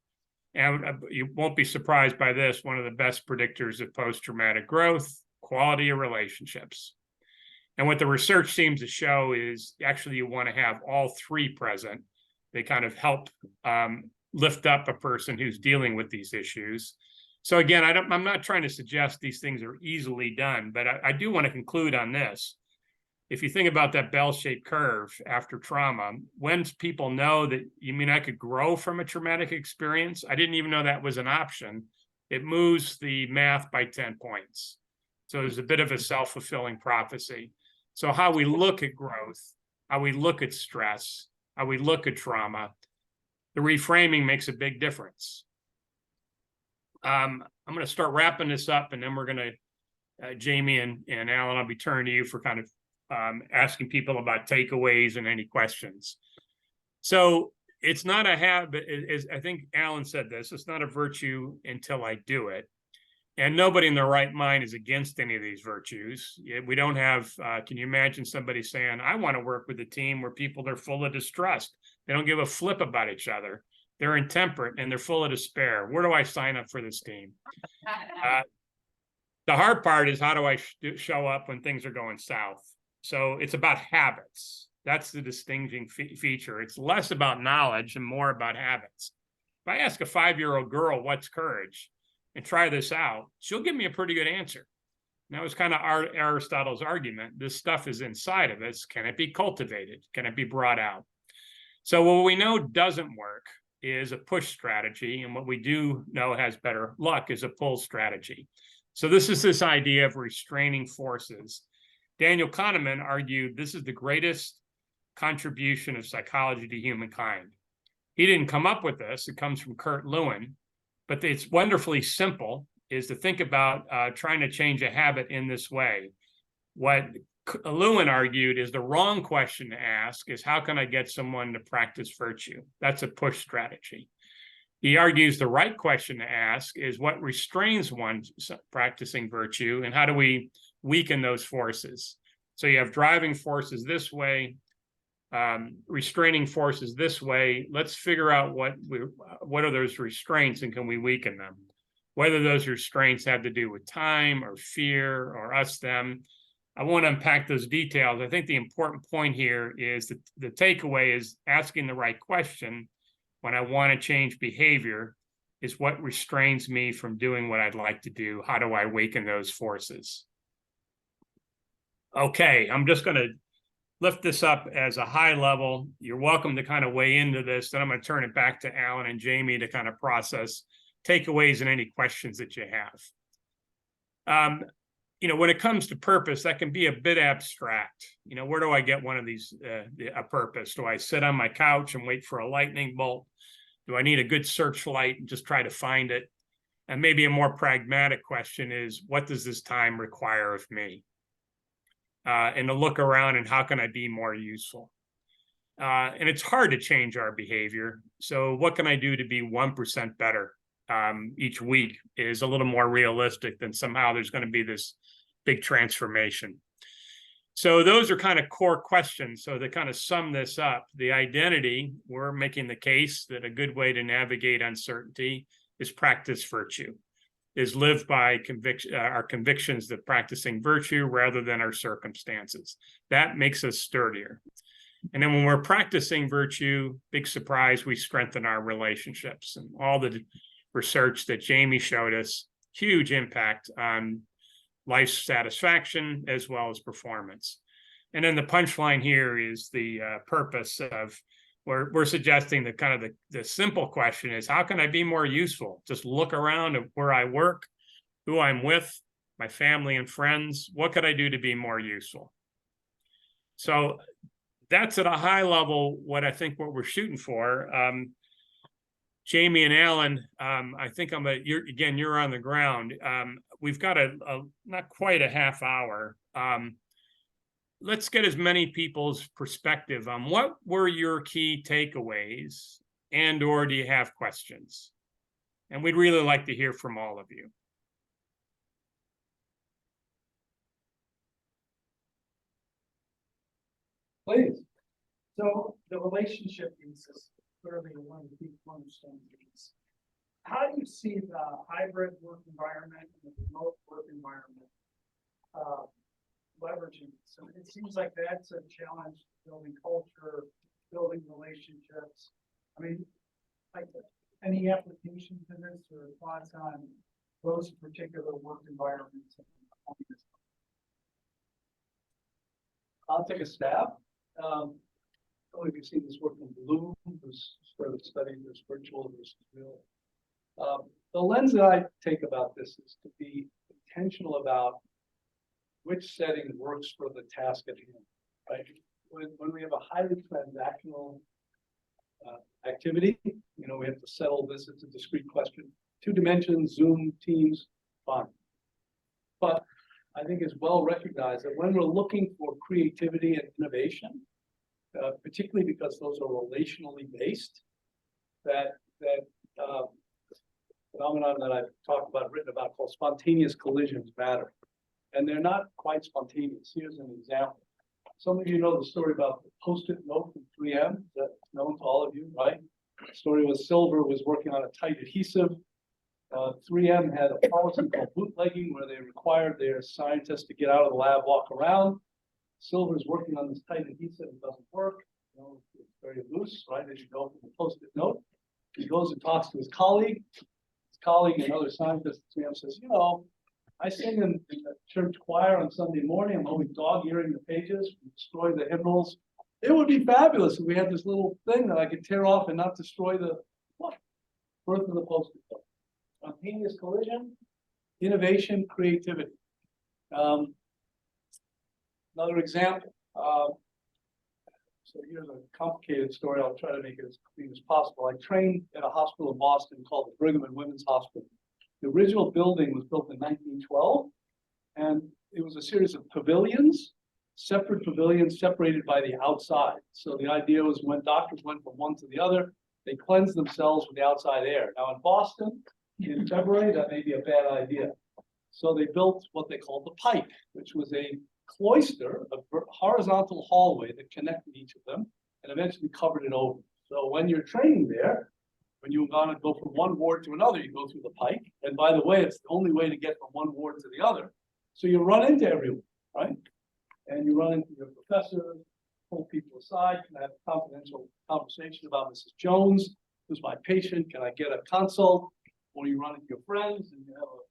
And you won't be surprised by this. One of the best predictors of post-traumatic growth, quality of relationships. And what the research seems to show is actually you want to have all 3 present. They kind of help lift up a person who's dealing with these issues. So again, I'm not trying to suggest these things are easily done, but I do want to conclude on this. if you think about that bell-shaped curve after trauma, when people know that, you mean I could grow from a traumatic experience? I didn't even know that was an option. It moves the math by 10 points. So there's a bit of a self-fulfilling prophecy. So how we look at growth, how we look at stress, how we look at trauma, the reframing makes a big difference. I'm going to start wrapping this up, and then we're going to, Jamie and Alan, I'll be turning to you for kind of asking people about takeaways and any questions. So it's not a habit, I think Alan said this, it's not a virtue until I do it. And nobody in their right mind is against any of these virtues. We don't have, can you imagine somebody saying, I want to work with a team where people are full of distrust. They don't give a flip about each other. They're intemperate and they're full of despair. Where do I sign up for this team? The hard part is, how do I show up when things are going south? So it's about habits. That's the distinguishing feature. It's less about knowledge and more about habits. If I ask a 5-year-old girl, what's courage, and try this out, she'll give me a pretty good answer. And that was kind of Aristotle's argument. This stuff is inside of us. Can it be cultivated? Can it be brought out? So what we know doesn't work is a push strategy. And what we do know has better luck is a pull strategy. So this idea of restraining forces. Daniel Kahneman argued this is the greatest contribution of psychology to humankind. He didn't come up with this. It comes from Kurt Lewin. But it's wonderfully simple, is to think about trying to change a habit in this way. What Lewin argued is the wrong question to ask is, how can I get someone to practice virtue? That's a push strategy. He argues the right question to ask is, what restrains one practicing virtue, and how do we weaken those forces? So you have driving forces this way, restraining forces this way. Let's figure out what are those restraints, and can we weaken them? Whether those restraints have to do with time or fear or us, them. I won't unpack those details. I think the important point here is that the takeaway is asking the right question when I want to change behavior is what restrains me from doing what I'd like to do. How do I weaken those forces? Okay, I'm just going to lift this up as a high level. You're welcome to kind of weigh into this. Then I'm going to turn it back to Alan and Jamie to kind of process takeaways and any questions that you have. When it comes to purpose, that can be a bit abstract. Where do I get one of these, a purpose? Do I sit on my couch and wait for a lightning bolt? Do I need a good searchlight and just try to find it? And maybe a more pragmatic question is, what does this time require of me? And to look around and how can I be more useful? And it's hard to change our behavior. So what can I do to be 1% better each week is a little more realistic than somehow there's going to be this big transformation. So those are kind of core questions. So to kind of sum this up, the identity, we're making the case that a good way to navigate uncertainty is practice virtue, is live by our convictions that practicing virtue rather than our circumstances. That makes us sturdier. And then when we're practicing virtue, big surprise, we strengthen our relationships. And all the research that Jamie showed us, huge impact on life satisfaction as well as performance. And then the punchline here is the purpose of, we're suggesting that kind of the simple question is, how can I be more useful? Just look around at where I work, who I'm with, my family and friends. What could I do to be more useful? So that's at a high level what I think what we're shooting for. Jamie and Alan, I think you're on the ground. We've got not quite a half hour. Let's get as many people's perspective on what were your key takeaways, and or do you have questions? And we'd really like to hear from all of you. Please. So the relationship piece is clearly one of the key cornerstones. How do you see the hybrid work environment and the remote work environment leveraging? So it seems like that's a challenge, building culture, building relationships. I mean, like any applications in this or thoughts on those particular work environments? I'll take a stab. I don't know if you've seen this work in Bloom, who's sort of studying this virtual versus real. The lens that I take about this is to be intentional about which setting works for the task at hand, right? When we have a highly transactional activity, you know, we have to settle this, it's a discrete question. 2 dimensions, Zoom, Teams, fine. But I think it's well recognized that when we're looking for creativity and innovation, particularly because those are relationally based, that phenomenon that I've talked about, written about, called spontaneous collisions matter. And they're not quite spontaneous. Here's an example. Some of you know the story about the Post-it note from 3M, that's known to all of you, right? The story was Silver was working on a tight adhesive. 3M had a policy called bootlegging, where they required their scientists to get out of the lab, walk around. Silver's working on this tight adhesive, it doesn't work. You know, it's very loose, right? As you know from the Post-it note. He goes and talks to his colleague. His colleague, another scientist at 3M, says, you know, I sing in the church choir on Sunday morning. I'm always dog-earing the pages, destroy the hymnals. It would be fabulous if we had this little thing that I could tear off and not destroy the birth of the Post-it note. Spontaneous collision, innovation, creativity. Another example. So here's a complicated story. I'll try to make it as clean as possible. I trained at a hospital in Boston called the Brigham and Women's Hospital. The original building was built in 1912, and it was a series of pavilions, separate pavilions separated by the outside. So the idea was when doctors went from one to the other, they cleansed themselves with the outside air. Now in Boston, in February, that may be a bad idea. So they built what they called the pike, which was a cloister, a horizontal hallway that connected each of them and eventually covered it over. So when you're training there, when you want to go from one ward to another, you go through the pike. And by the way, it's the only way to get from one ward to the other. So you run into everyone, right? And you run into your professor, pull people aside, can I have a confidential conversation about Mrs. Jones, who's my patient? Can I get a consult? Or you run into your friends and you have a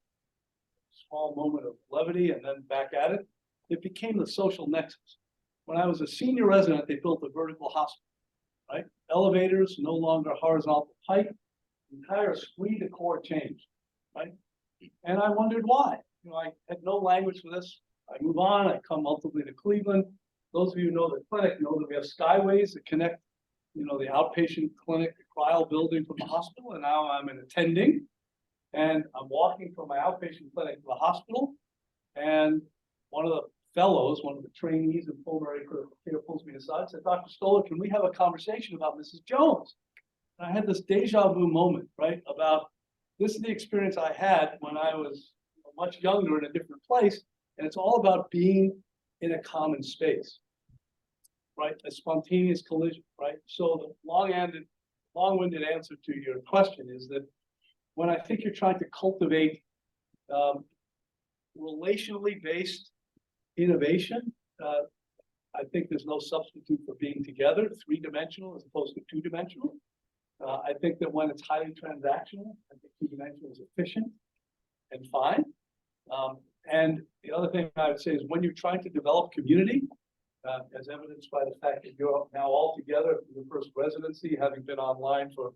small moment of levity and then back at it. It became the social nexus. When I was a senior resident, they built a vertical hospital, right? Elevators, no longer horizontal pipe, entire esprit de corps changed, right? And I wondered why. You know, I had no language for this. I move on, I come ultimately to Cleveland. Those of you who know the clinic know that we have skyways that connect, you know, the outpatient clinic, the cryo building from the hospital, and now I'm an attending. And I'm walking from my outpatient clinic to the hospital, and one of the fellows, one of the trainees in pulmonary critical care, pulls me aside and said, Dr. Stoller, can we have a conversation about Mrs. Jones? And I had this deja vu moment, right? About this is the experience I had when I was much younger in a different place. And it's all about being in a common space, right? A spontaneous collision, right? So the long-winded answer to your question is that when I think you're trying to cultivate relationally based innovation, I think there's no substitute for being together, 3-dimensional as opposed to 2-dimensional. I think that when it's highly transactional, I think 2-dimensional is efficient and fine. And the other thing I would say is when you're trying to develop community, as evidenced by the fact that you're now all together for your first residency, having been online for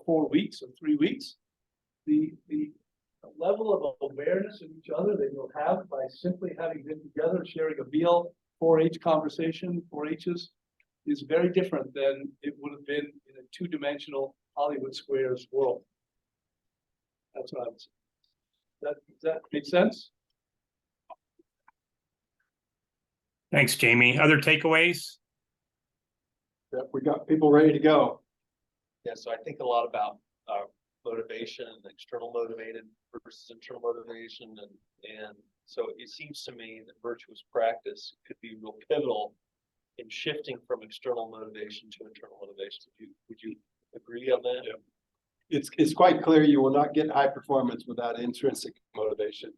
4 weeks or 3 weeks, the level of awareness of each other that you'll have by simply having been together, sharing a meal, 4-H conversation, 4-H's, is very different than it would have been in a 2-dimensional Hollywood Squares world. That's what I would say. Does that make sense? Thanks, Jamie. Other takeaways? Yep, we got people ready to go. Yeah, so I think a lot about motivation, external motivated versus internal motivation, and so it seems to me that virtuous practice could be real pivotal in shifting from external motivation to internal motivation. Would you agree on that? Yeah. It's quite clear you will not get high performance without intrinsic motivation,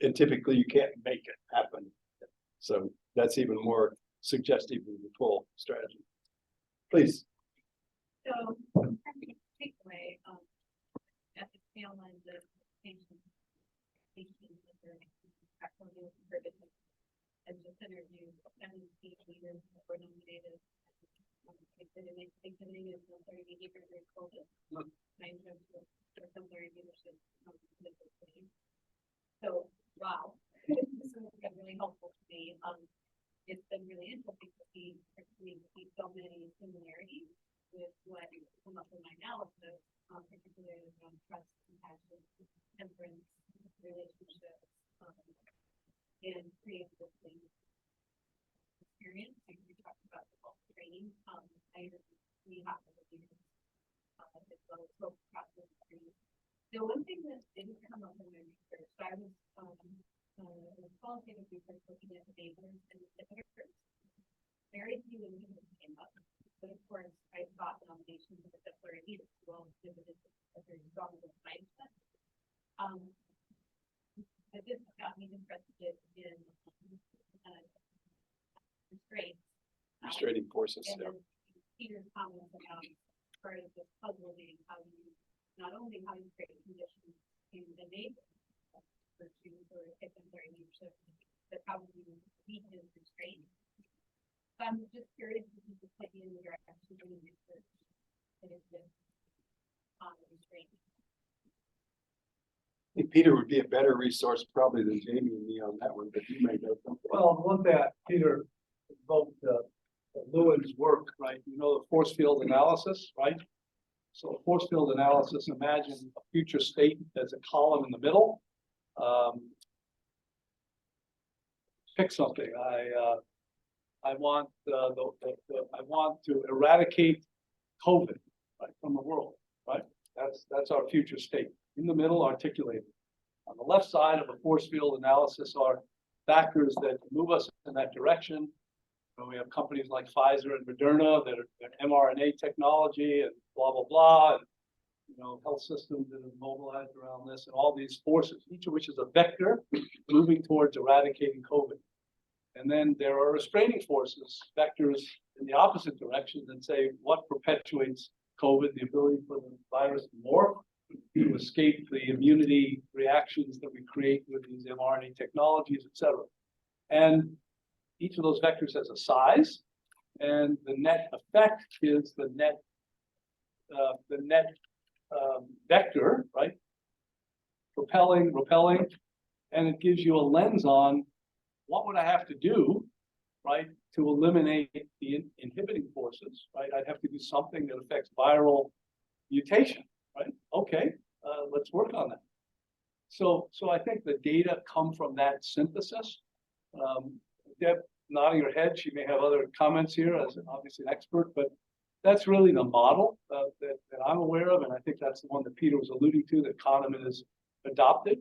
and typically you can't make it happen. So that's even more suggestive of the full strategy. Please. So, takeaway, at the tail end of patients, and just interviewed MNC leaders that were nominated. Thanksgiving is military behavior during COVID. I intend to military leadership. So, wow, this has been really helpful to me. It's been really interesting to see so many similarities with what I come up with my analysis, particularly around trust, compassion, temperance, relationships, and creative things. Experience. We talked about the Kolp training. We have to do as well as Kolp process training. The one thing that didn't come up in my research, I was qualitative research looking at the neighbors and the visitors. Very few individuals came up, but of course, I thought nominations of the exemplary leaders who all exhibited a very strong mindset. But this got me interested in restraints. Restraining forces, And yeah. then Peter's comments about part of this puzzle being how you, not only how you create conditions to enable virtue or exemplary leadership, but how you weaken restraint. So I'm just curious if you could take me in the direction of doing research that exists on restraint. I think Peter would be a better resource probably than Jamie and me on that one, but you may know something. Well, one that Peter invoked Lewin's work, right? You know, the force field analysis, right? So force field analysis, imagine a future state as a column in the middle. Pick something. I want I want to eradicate COVID, right, from the world, right? That's our future state. In the middle, articulated. On the left side of a force field analysis are factors that move us in that direction. And we have companies like Pfizer and Moderna that are mRNA technology and blah, blah, blah. And, you know, health systems that are mobilized around this and all these forces, each of which is a vector moving towards eradicating COVID. And then there are restraining forces, vectors in the opposite direction that say what perpetuates COVID, the ability for the virus to morph, to escape the immunity reactions that we create with these mRNA technologies, et cetera. And each of those vectors has a size, and the net effect is the net vector, right? Repelling, and it gives you a lens on what would I have to do, right, to eliminate the inhibiting forces, right? I'd have to do something that affects viral mutation, right? Okay, let's work on that. So I think the data come from that synthesis. Deb nodding her head, she may have other comments here as obviously an expert, but that's really the model that I'm aware of, and I think that's the one that Peter was alluding to that Kahneman has adopted.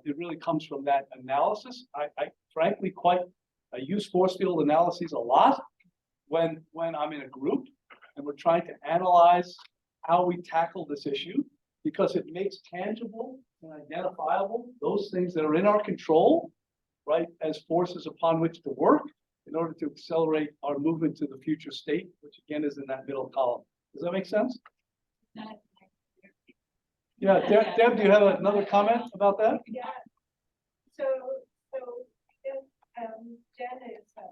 It really comes from that analysis. I frankly I use force field analyses a lot when I'm in a group and we're trying to analyze how we tackle this issue, because it makes tangible and identifiable those things that are in our control, right, as forces upon which to work in order to accelerate our movement to the future state, which again is in that middle column. Does that make sense? Yeah, Deb, do you have another comment about that? Yeah. So Jen is a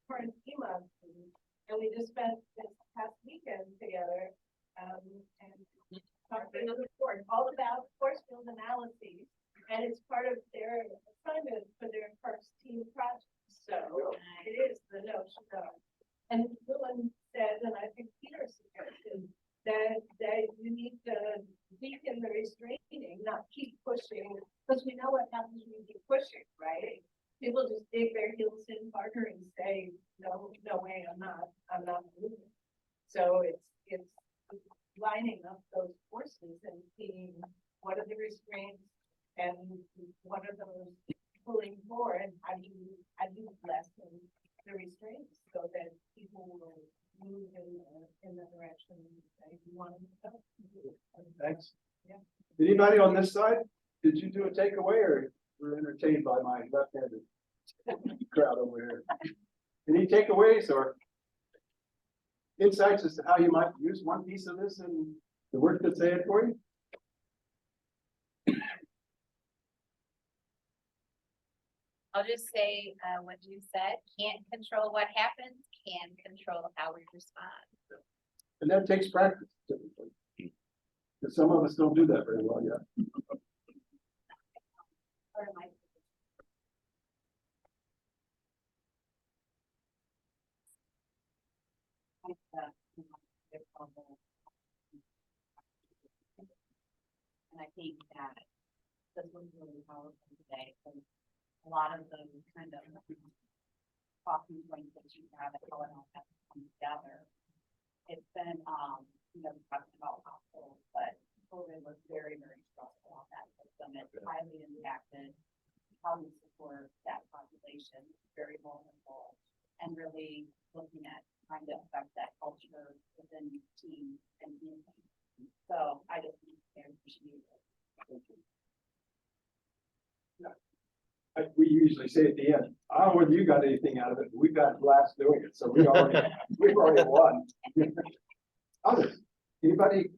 current FEMA, and we just spent this past weekend together, and talked another board all about force field analyses, and it's part of their assignment for their first team project. So it is the notion of, and Lewin said, and I think Peter suggested that you need to weaken the restraining, not keep pushing, because we know what happens when you keep pushing, right? People just dig their heels in harder and say, no way, I'm not moving. So it's lining up those forces and seeing what are the restraints and what are those pulling for, and how do you lessen the restraints so that people will move in the direction that you want them to go. Thanks. Yeah. Anybody on this side? Did you do a takeaway or were entertained by my left-handed crowd over here? Any takeaways or insights as to how you might use one piece of this and the work that's ahead for you? I'll just say, what you said, can't control what happens, can control how we respond. And that takes practice typically. Because some of us don't do that very well yet. Or my and I think that this was really powerful today, because a lot of the kind of talking points that you have, and how it all has to come together. It's been, you know, talking about hospitals, but COVID was very, very stressful on that system. It highly impacted how we support that population, very vulnerable, and really looking at trying to affect that culture within teams and communities. So I just appreciate it. We usually say at the end, I don't know whether you got anything out of it, we got blast doing it, so we've already won. Others, anybody?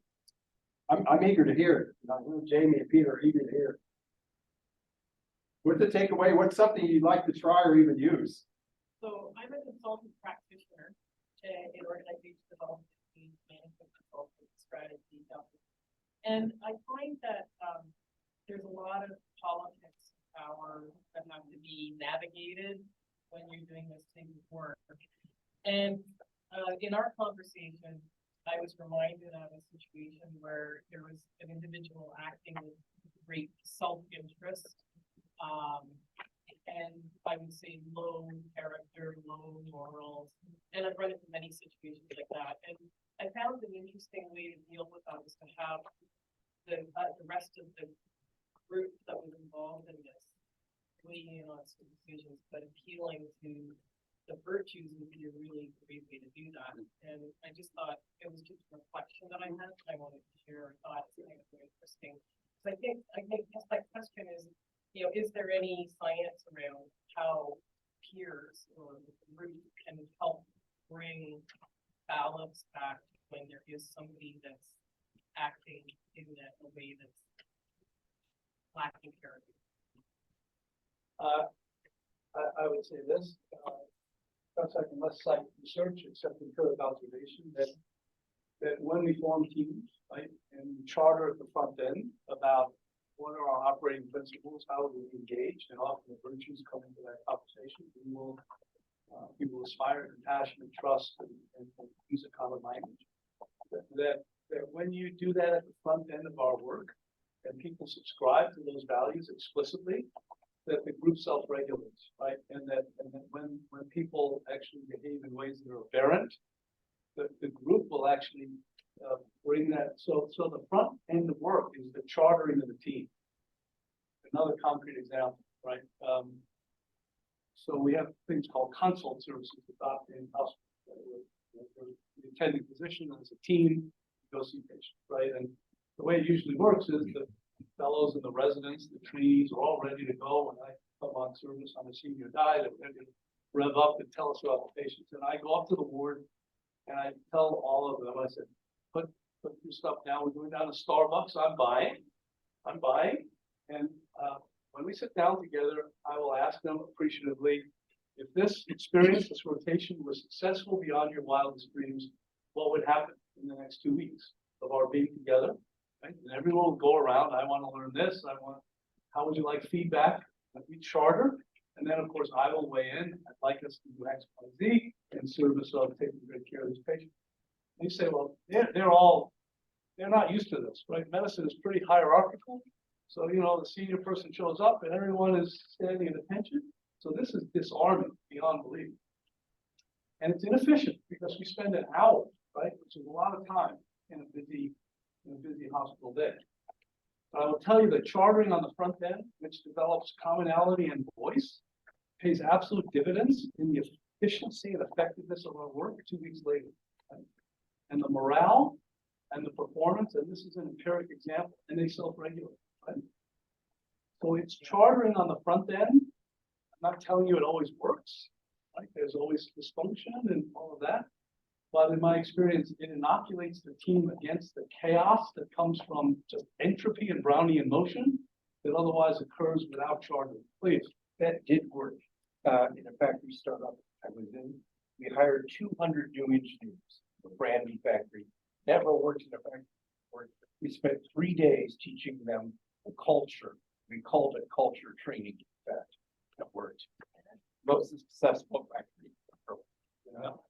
I'm eager to hear it. I know Jamie and Peter are eager to hear it. What's the takeaway? What's something you'd like to try or even use? So I'm a consultant practitioner in organization development, teams, management consulting, strategy, and I find that there's a lot of politics power that have to be navigated when you're doing this type of work. And in our conversation, I was reminded of a situation where there was an individual acting with great self-interest, and I would say low character, low morals, and I've run into many situations like that. And I found an interesting way to deal with that was to have the rest of the group that was involved in this weighing in on some decisions, but appealing to the virtues would be a really great way to do that. And I just thought it was just a reflection that I had. I wanted to share our thoughts. I think it's very interesting. So I think my question is, you know, is there any science around how peers or the group can help bring balance back when there is somebody that's acting in a way that's lacking character? I would say this, perhaps I can less cite research except empirical observation that when we form teams, right, and we charter at the front end about what are our operating principles, how do we engage, and often the virtues come into that conversation. We will aspire to compassion and trust and use a common language. That when you do that at the front end of our work, and people subscribe to those values explicitly, that the group self-regulates, right? And that when people actually behave in ways that are aberrant, the group will actually bring that. So the front end of work is the chartering of the team. Another concrete example, right? So we have things called consult services adopted in hospitals. The attending physician as a team go see patients, right? And the way it usually works is the fellows and the residents, the trainees are all ready to go when I come on service. I'm a senior guy, they're ready to rev up and tell us about the patients. And I go up to the ward and I tell all of them, I said, put your stuff down. We're going down to Starbucks. I'm buying. And when we sit down together, I will ask them appreciatively, if this experience, this rotation was successful beyond your wildest dreams, what would happen in the next 2 weeks of our being together? Right? And everyone will go around. I want to learn this. How would you like feedback? We charter. And then, of course, I will weigh in. I'd like us to do X, Y, Z in service of taking great care of these patients. And you say, well, they're not used to this, right? Medicine is pretty hierarchical. So, you know, the senior person shows up and everyone is standing at attention. So this is disarming beyond belief. And it's inefficient because we spend an hour, right? Which is a lot of time in a busy hospital day. But I will tell you that chartering on the front end, which develops commonality and voice, pays absolute dividends in the efficiency and effectiveness of our work 2 weeks later. Right? And the morale and the performance, and this is an empiric example, and they self-regulate. Right? So it's chartering on the front end. I'm not telling you it always works. Right? There's always dysfunction and all of that. But in my experience, it inoculates the team against the chaos that comes from just entropy and Brownian motion that otherwise occurs without chartering. Please. that did work. In a factory startup I was in, we hired 200 new engineers, a brand new factory, never worked in a factory before. We spent 3 days teaching them the culture. We called it culture training. In fact, that worked. Most successful factory. You know?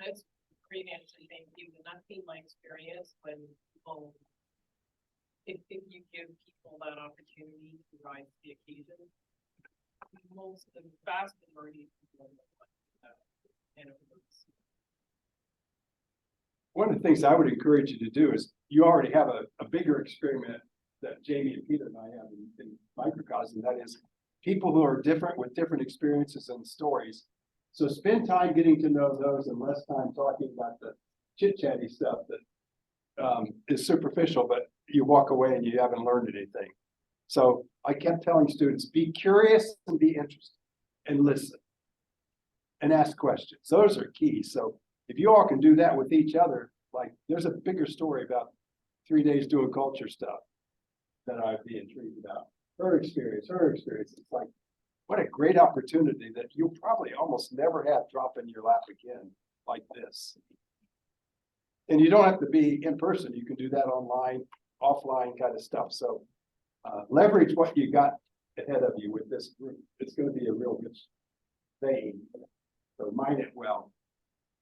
That's pretty interesting thing, even not been my experience when people, if you give people that opportunity to rise to the occasion, the vast majority of people like that. And it works. One of the things I would encourage you to do is you already have a bigger experiment that Jamie and Peter and I have in microcosm. That is people who are different with different experiences and stories. So spend time getting to know those and less time talking about the chit chatty stuff that is superficial, but you walk away and you haven't learned anything. So I kept telling students, be curious and be interested and listen and ask questions. Those are key. So if you all can do that with each other, like there's a bigger story about 3 days doing culture stuff that I'd be intrigued about. Her experience. It's like, what a great opportunity that you'll probably almost never have drop in your lap again like this. And you don't have to be in person. You can do that online, offline kind of stuff. So leverage what you got ahead of you with this group. It's going to be a real good thing. So mind it well.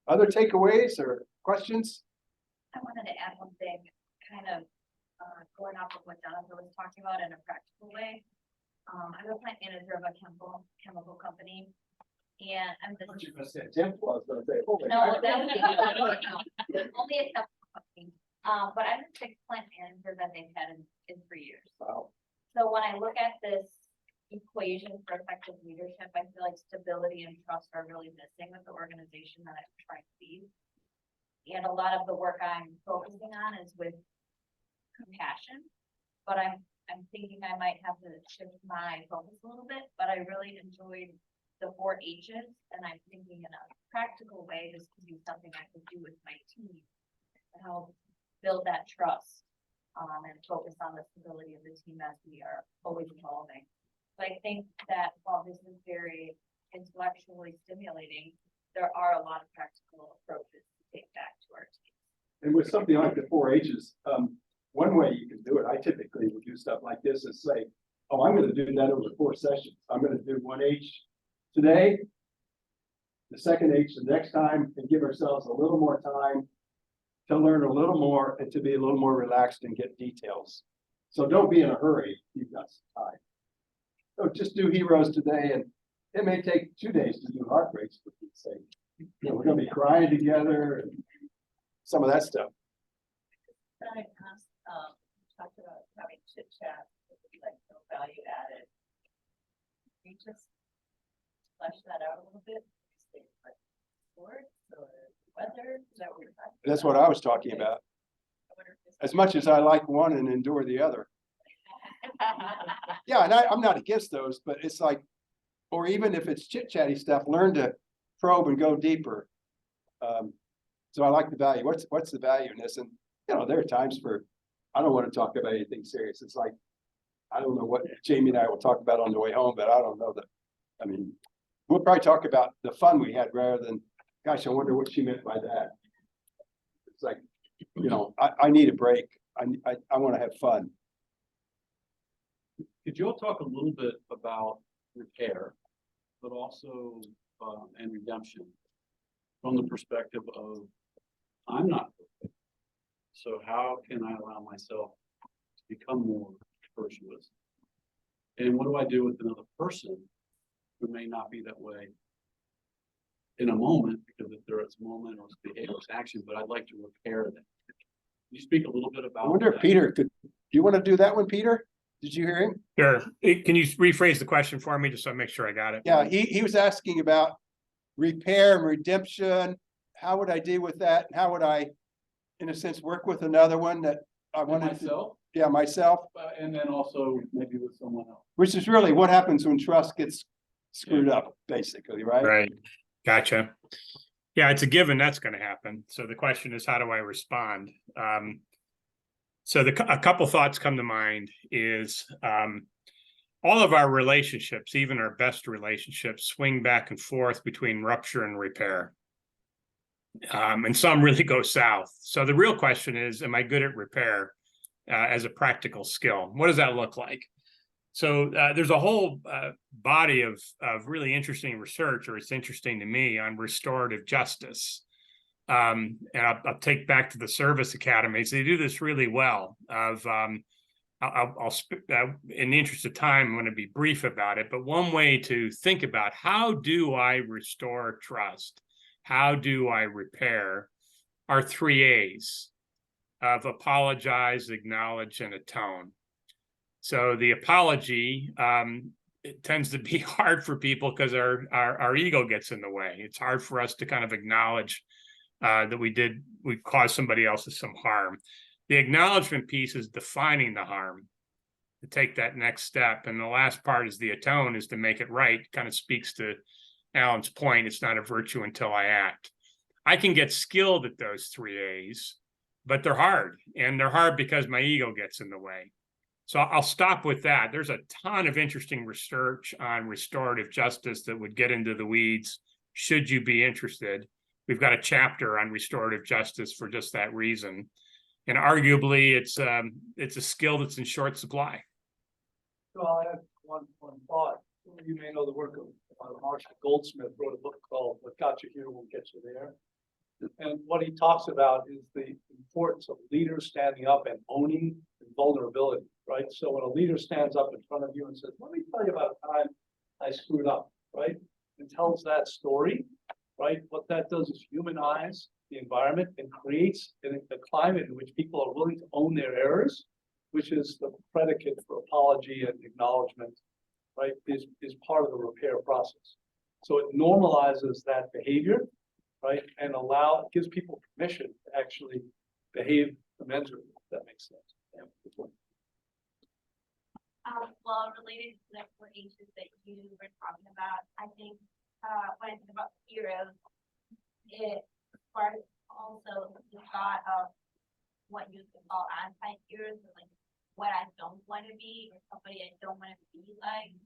Other takeaways or questions? I wanted to add one thing, kind of going off of what Jonathan was talking about in a practical way. I'm a plant manager of a chemical company, and I'm the You must say temple. I was going to say, oh, no, that would be only a chemical company. But I'm the 6th plant manager that they've had in 3 years. wow. So when I look at this equation for effective leadership, I feel like stability and trust are really missing with the organization that I'm trying to lead. And a lot of the work I'm focusing on is with compassion, but I'm thinking I might have to shift my focus a little bit, but I really enjoyed the 4 H's, and I'm thinking in a practical way, this could be something I could do with my team to help build that trust, and focus on the stability of the team as we are always evolving. So I think that while this is very intellectually stimulating, there are a lot of practical approaches to take back to our team. And with something like the 4 H's, one way you can do it, I typically would do stuff like this is say, oh, I'm going to do that over 4 sessions. I'm going to do 1 H today, the 2nd H the next time, and give ourselves a little more time to learn a little more and to be a little more relaxed and get details. So don't be in a hurry. You've got some time. So just do heroes today, and it may take 2 days to do heartbreaks, for Pete's sake. You know, we're going to be crying together and some of that stuff. I asked, talked about having chit chat, like no value added. Can you just flesh that out a little bit? Like sports or weather? Is that what you're talking about? That's what I was talking about. As much as I like one and endure the other. Yeah, and I'm not against those, but it's like, or even if it's chit chatty stuff, learn to probe and go deeper. So I like the value. What's the value in this? And you know, there are times for, I don't want to talk about anything serious. It's like, I don't know what Jamie and I will talk about on the way home, but I don't know that. I mean, we'll probably talk about the fun we had rather than, gosh, I wonder what she meant by that. It's like, you know, I need a break. I want to have fun. Could you all talk a little bit about repair, but also, and redemption from the perspective of, I'm not perfect. So how can I allow myself to become more virtuous? And what do I do with another person who may not be that way in a moment, because if there is a moment or it's behavior, it's action, but I'd like to repair that. Can you speak a little bit about I wonder if that? Peter could, do you want to do that one, Peter? Did you hear him? Sure. Can you rephrase the question for me just so I make sure I got it? Yeah, he was asking about repair and redemption. How would I deal with that? And how would I, in a sense, work with another one that I wanted to? Myself, Yeah, myself, and then also maybe with someone else. which is really what happens when trust gets screwed up, basically, right? Right. Gotcha. Yeah, it's a given that's going to happen. So the question is, how do I respond? So a couple thoughts come to mind is all of our relationships, even our best relationships, swing back and forth between rupture and repair. And some really go south. So the real question is, am I good at repair as a practical skill? What does that look like? So there's a whole body of really interesting research, or it's interesting to me, on restorative justice. And I'll take back to the service academies. They do this really well. In the interest of time, I'm going to be brief about it. But one way to think about how do I restore trust? How do I repair? Are 3 A's of apologize, acknowledge, and atone. So the apology, it tends to be hard for people because our ego gets in the way. It's hard for us to kind of acknowledge that we caused somebody else some harm. The acknowledgement piece is defining the harm, to take that next step. And the last part is the atone, is to make it right. Kind of speaks to Alan's point, it's not a virtue until I act. I can get skilled at those 3 A's, but they're hard. And they're hard because my ego gets in the way. So I'll stop with that. There's a ton of interesting research on restorative justice that would get into the weeds, should you be interested. We've got a chapter on restorative justice for just that reason. And arguably, it's a skill that's in short supply. So I have one thought. You may know the work of Marshall Goldsmith, wrote a book called What Got You Here Will Get You There. And what he talks about is the importance of leaders standing up and owning vulnerability, right? So when a leader stands up in front of you and says, let me tell you about a time I screwed up, right? And tells that story, right? What that does is humanize the environment and creates a climate in which people are willing to own their errors, which is the predicate for apology and acknowledgement, right? Is part of the repair process. So it normalizes that behavior, right? And gives people permission to actually behave commensurately, if that makes sense. Yeah, good point. Well, related to the 4 H's that you were talking about, I think when I think about heroes, it sparks also the thought of what you could call anti-heroes, like what I don't want to be or somebody I don't want to be like.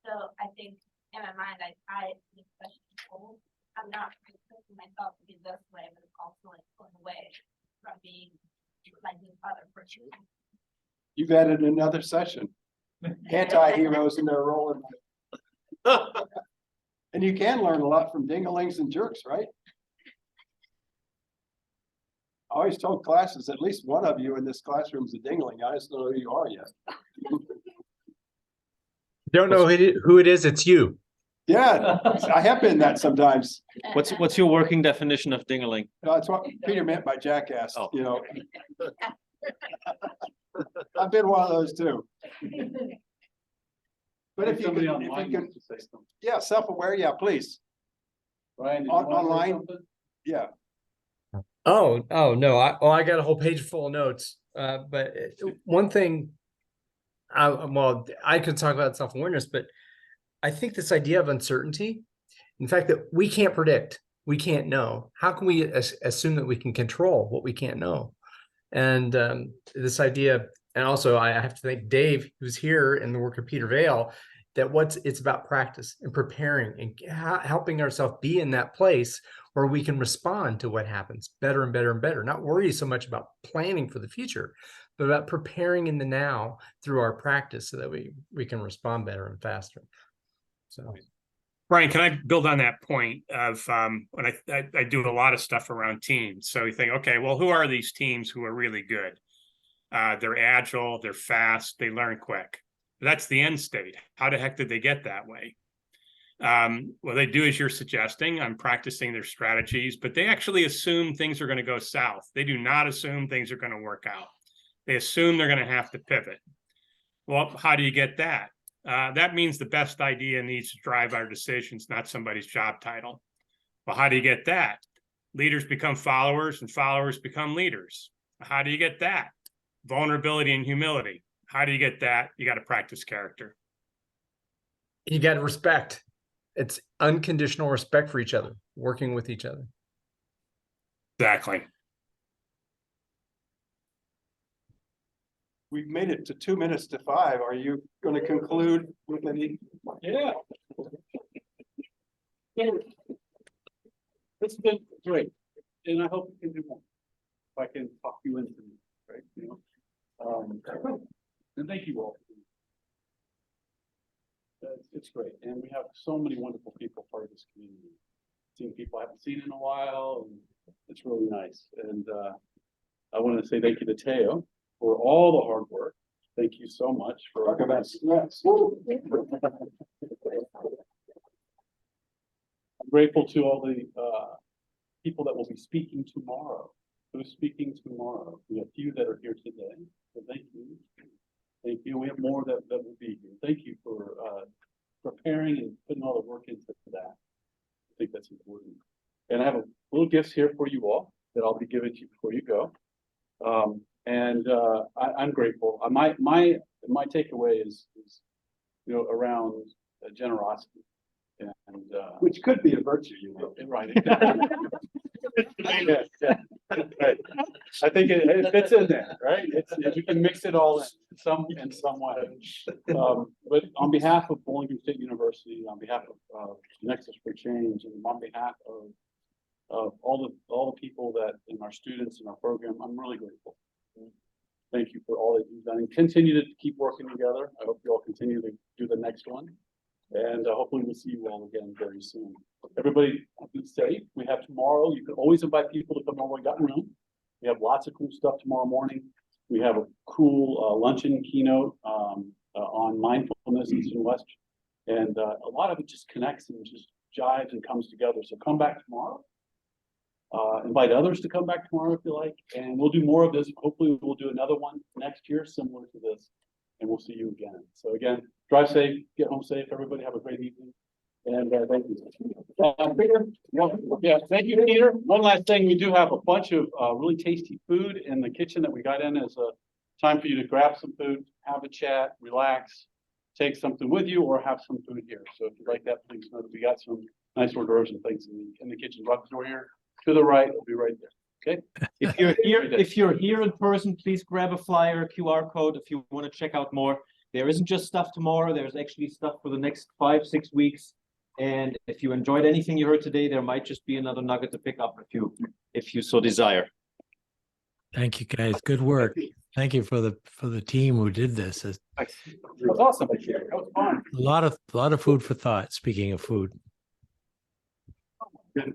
So I think in my mind, I especially people, I'm not pushing myself to be this way, but it's also like pulling away from being like this other person. You've added another session. Anti-heroes and their role in life. And you can learn a lot from dinglings and jerks, right? I always told classes, at least one of you in this classroom is a dingling. I just don't know who you are yet. Don't know who it is, it's you. Yeah, I have been that sometimes. What's your working definition of dingling? That's what Peter meant by jackass, Oh. you know. I've been one of those too. But if you Somebody can, online wants to say something. yeah, self-aware, yeah, please. Brian, did you want to say Online? something? Yeah. Oh no, I got a whole page full of notes. But one thing, I could talk about self-awareness, but I think this idea of uncertainty, in fact, that we can't predict, we can't know. How can we assume that we can control what we can't know? And this idea, and also I have to thank Dave, who's here in the work of Peter Vale, that it's about practice and preparing and helping ourselves be in that place where we can respond to what happens better and better and better. Not worry so much about planning for the future, but about preparing in the now through our practice so that we can respond better and faster. So, Brian, can I build on that point of when I do a lot of stuff around teams. So you think, okay, well, who are these teams who are really good? They're agile, they're fast, they learn quick. That's the end state. How the heck did they get that way? Well, they do as you're suggesting. I'm practicing their strategies, but they actually assume things are going to go south. They do not assume things are going to work out. They assume they're going to have to pivot. Well, how do you get that? That means the best idea needs to drive our decisions, not somebody's job title. Well, how do you get that? Leaders become followers and followers become leaders. How do you get that? Vulnerability and humility. How do you get that? You got to practice character. you got to respect. It's unconditional respect for each other, working with each other. Exactly. we've made it to 2 minutes to 5. Are you going to conclude with any? Yeah. It's been great, and I hope we can do more. If I can talk you into it, right, you know? And thank you all. It's great, and we have so many wonderful people part of this community. Seeing people I haven't seen in a while, and it's really nice. And I want to say thank you to Teo for all the hard work. Thank you so much for. Talk about stress. I'm grateful to all the people that will be speaking tomorrow. Who's speaking tomorrow? We have a few that are here today, so thank you. Thank you. We have more that will be here. Thank you for preparing and putting all the work into that. I think that's important. And I have a little gifts here for you all that I'll be giving to you before you go. I'm grateful. My takeaway is you know, around generosity. And Which could be a virtue, you know. right. Yeah, right. I think it fits in there, right? You can mix it all in some way. But on behalf of Bowling Green State University, on behalf of Nexus for Change, and on behalf of all the people that in our students in our program, I'm really grateful. Thank you for all that you've done, and continue to keep working together. I hope you all continue to do the next one. And hopefully we'll see you all again very soon. Everybody be safe. We have tomorrow. You can always invite people to come over. We got room. We have lots of cool stuff tomorrow morning. We have a cool luncheon keynote on mindfulness East and West. And a lot of it just connects and just jives and comes together. So come back tomorrow. Invite others to come back tomorrow if you like. And we'll do more of this. Hopefully we'll do another one next year similar to this. And we'll see you again. So again, drive safe, get home safe. Everybody have a great evening. And thank you. Peter, yeah, thank you, Peter. One last thing, we do have a bunch of really tasty food in the kitchen that we got in as a time for you to grab some food, have a chat, relax, take something with you, or have some food here. So if you like that, please know that we got some nice hors d'oeuvres and things in the kitchen. Right door here to the right, it'll be right there. Okay. If you're here in person, please grab a flyer, QR code if you want to check out more. There isn't just stuff tomorrow, there's actually stuff for the next 5-6 weeks. And if you enjoyed anything you heard today, there might just be another nugget to pick up if you so desire. Thank you, guys. Good work. Thank you for the team who did this. It's That was awesome. That was fun. a lot of food for thought. Speaking of food. Thank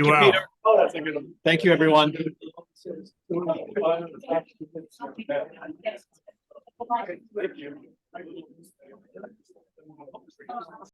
you, well. Peter. Oh, that's a good one. Thank you, everyone. Thank you.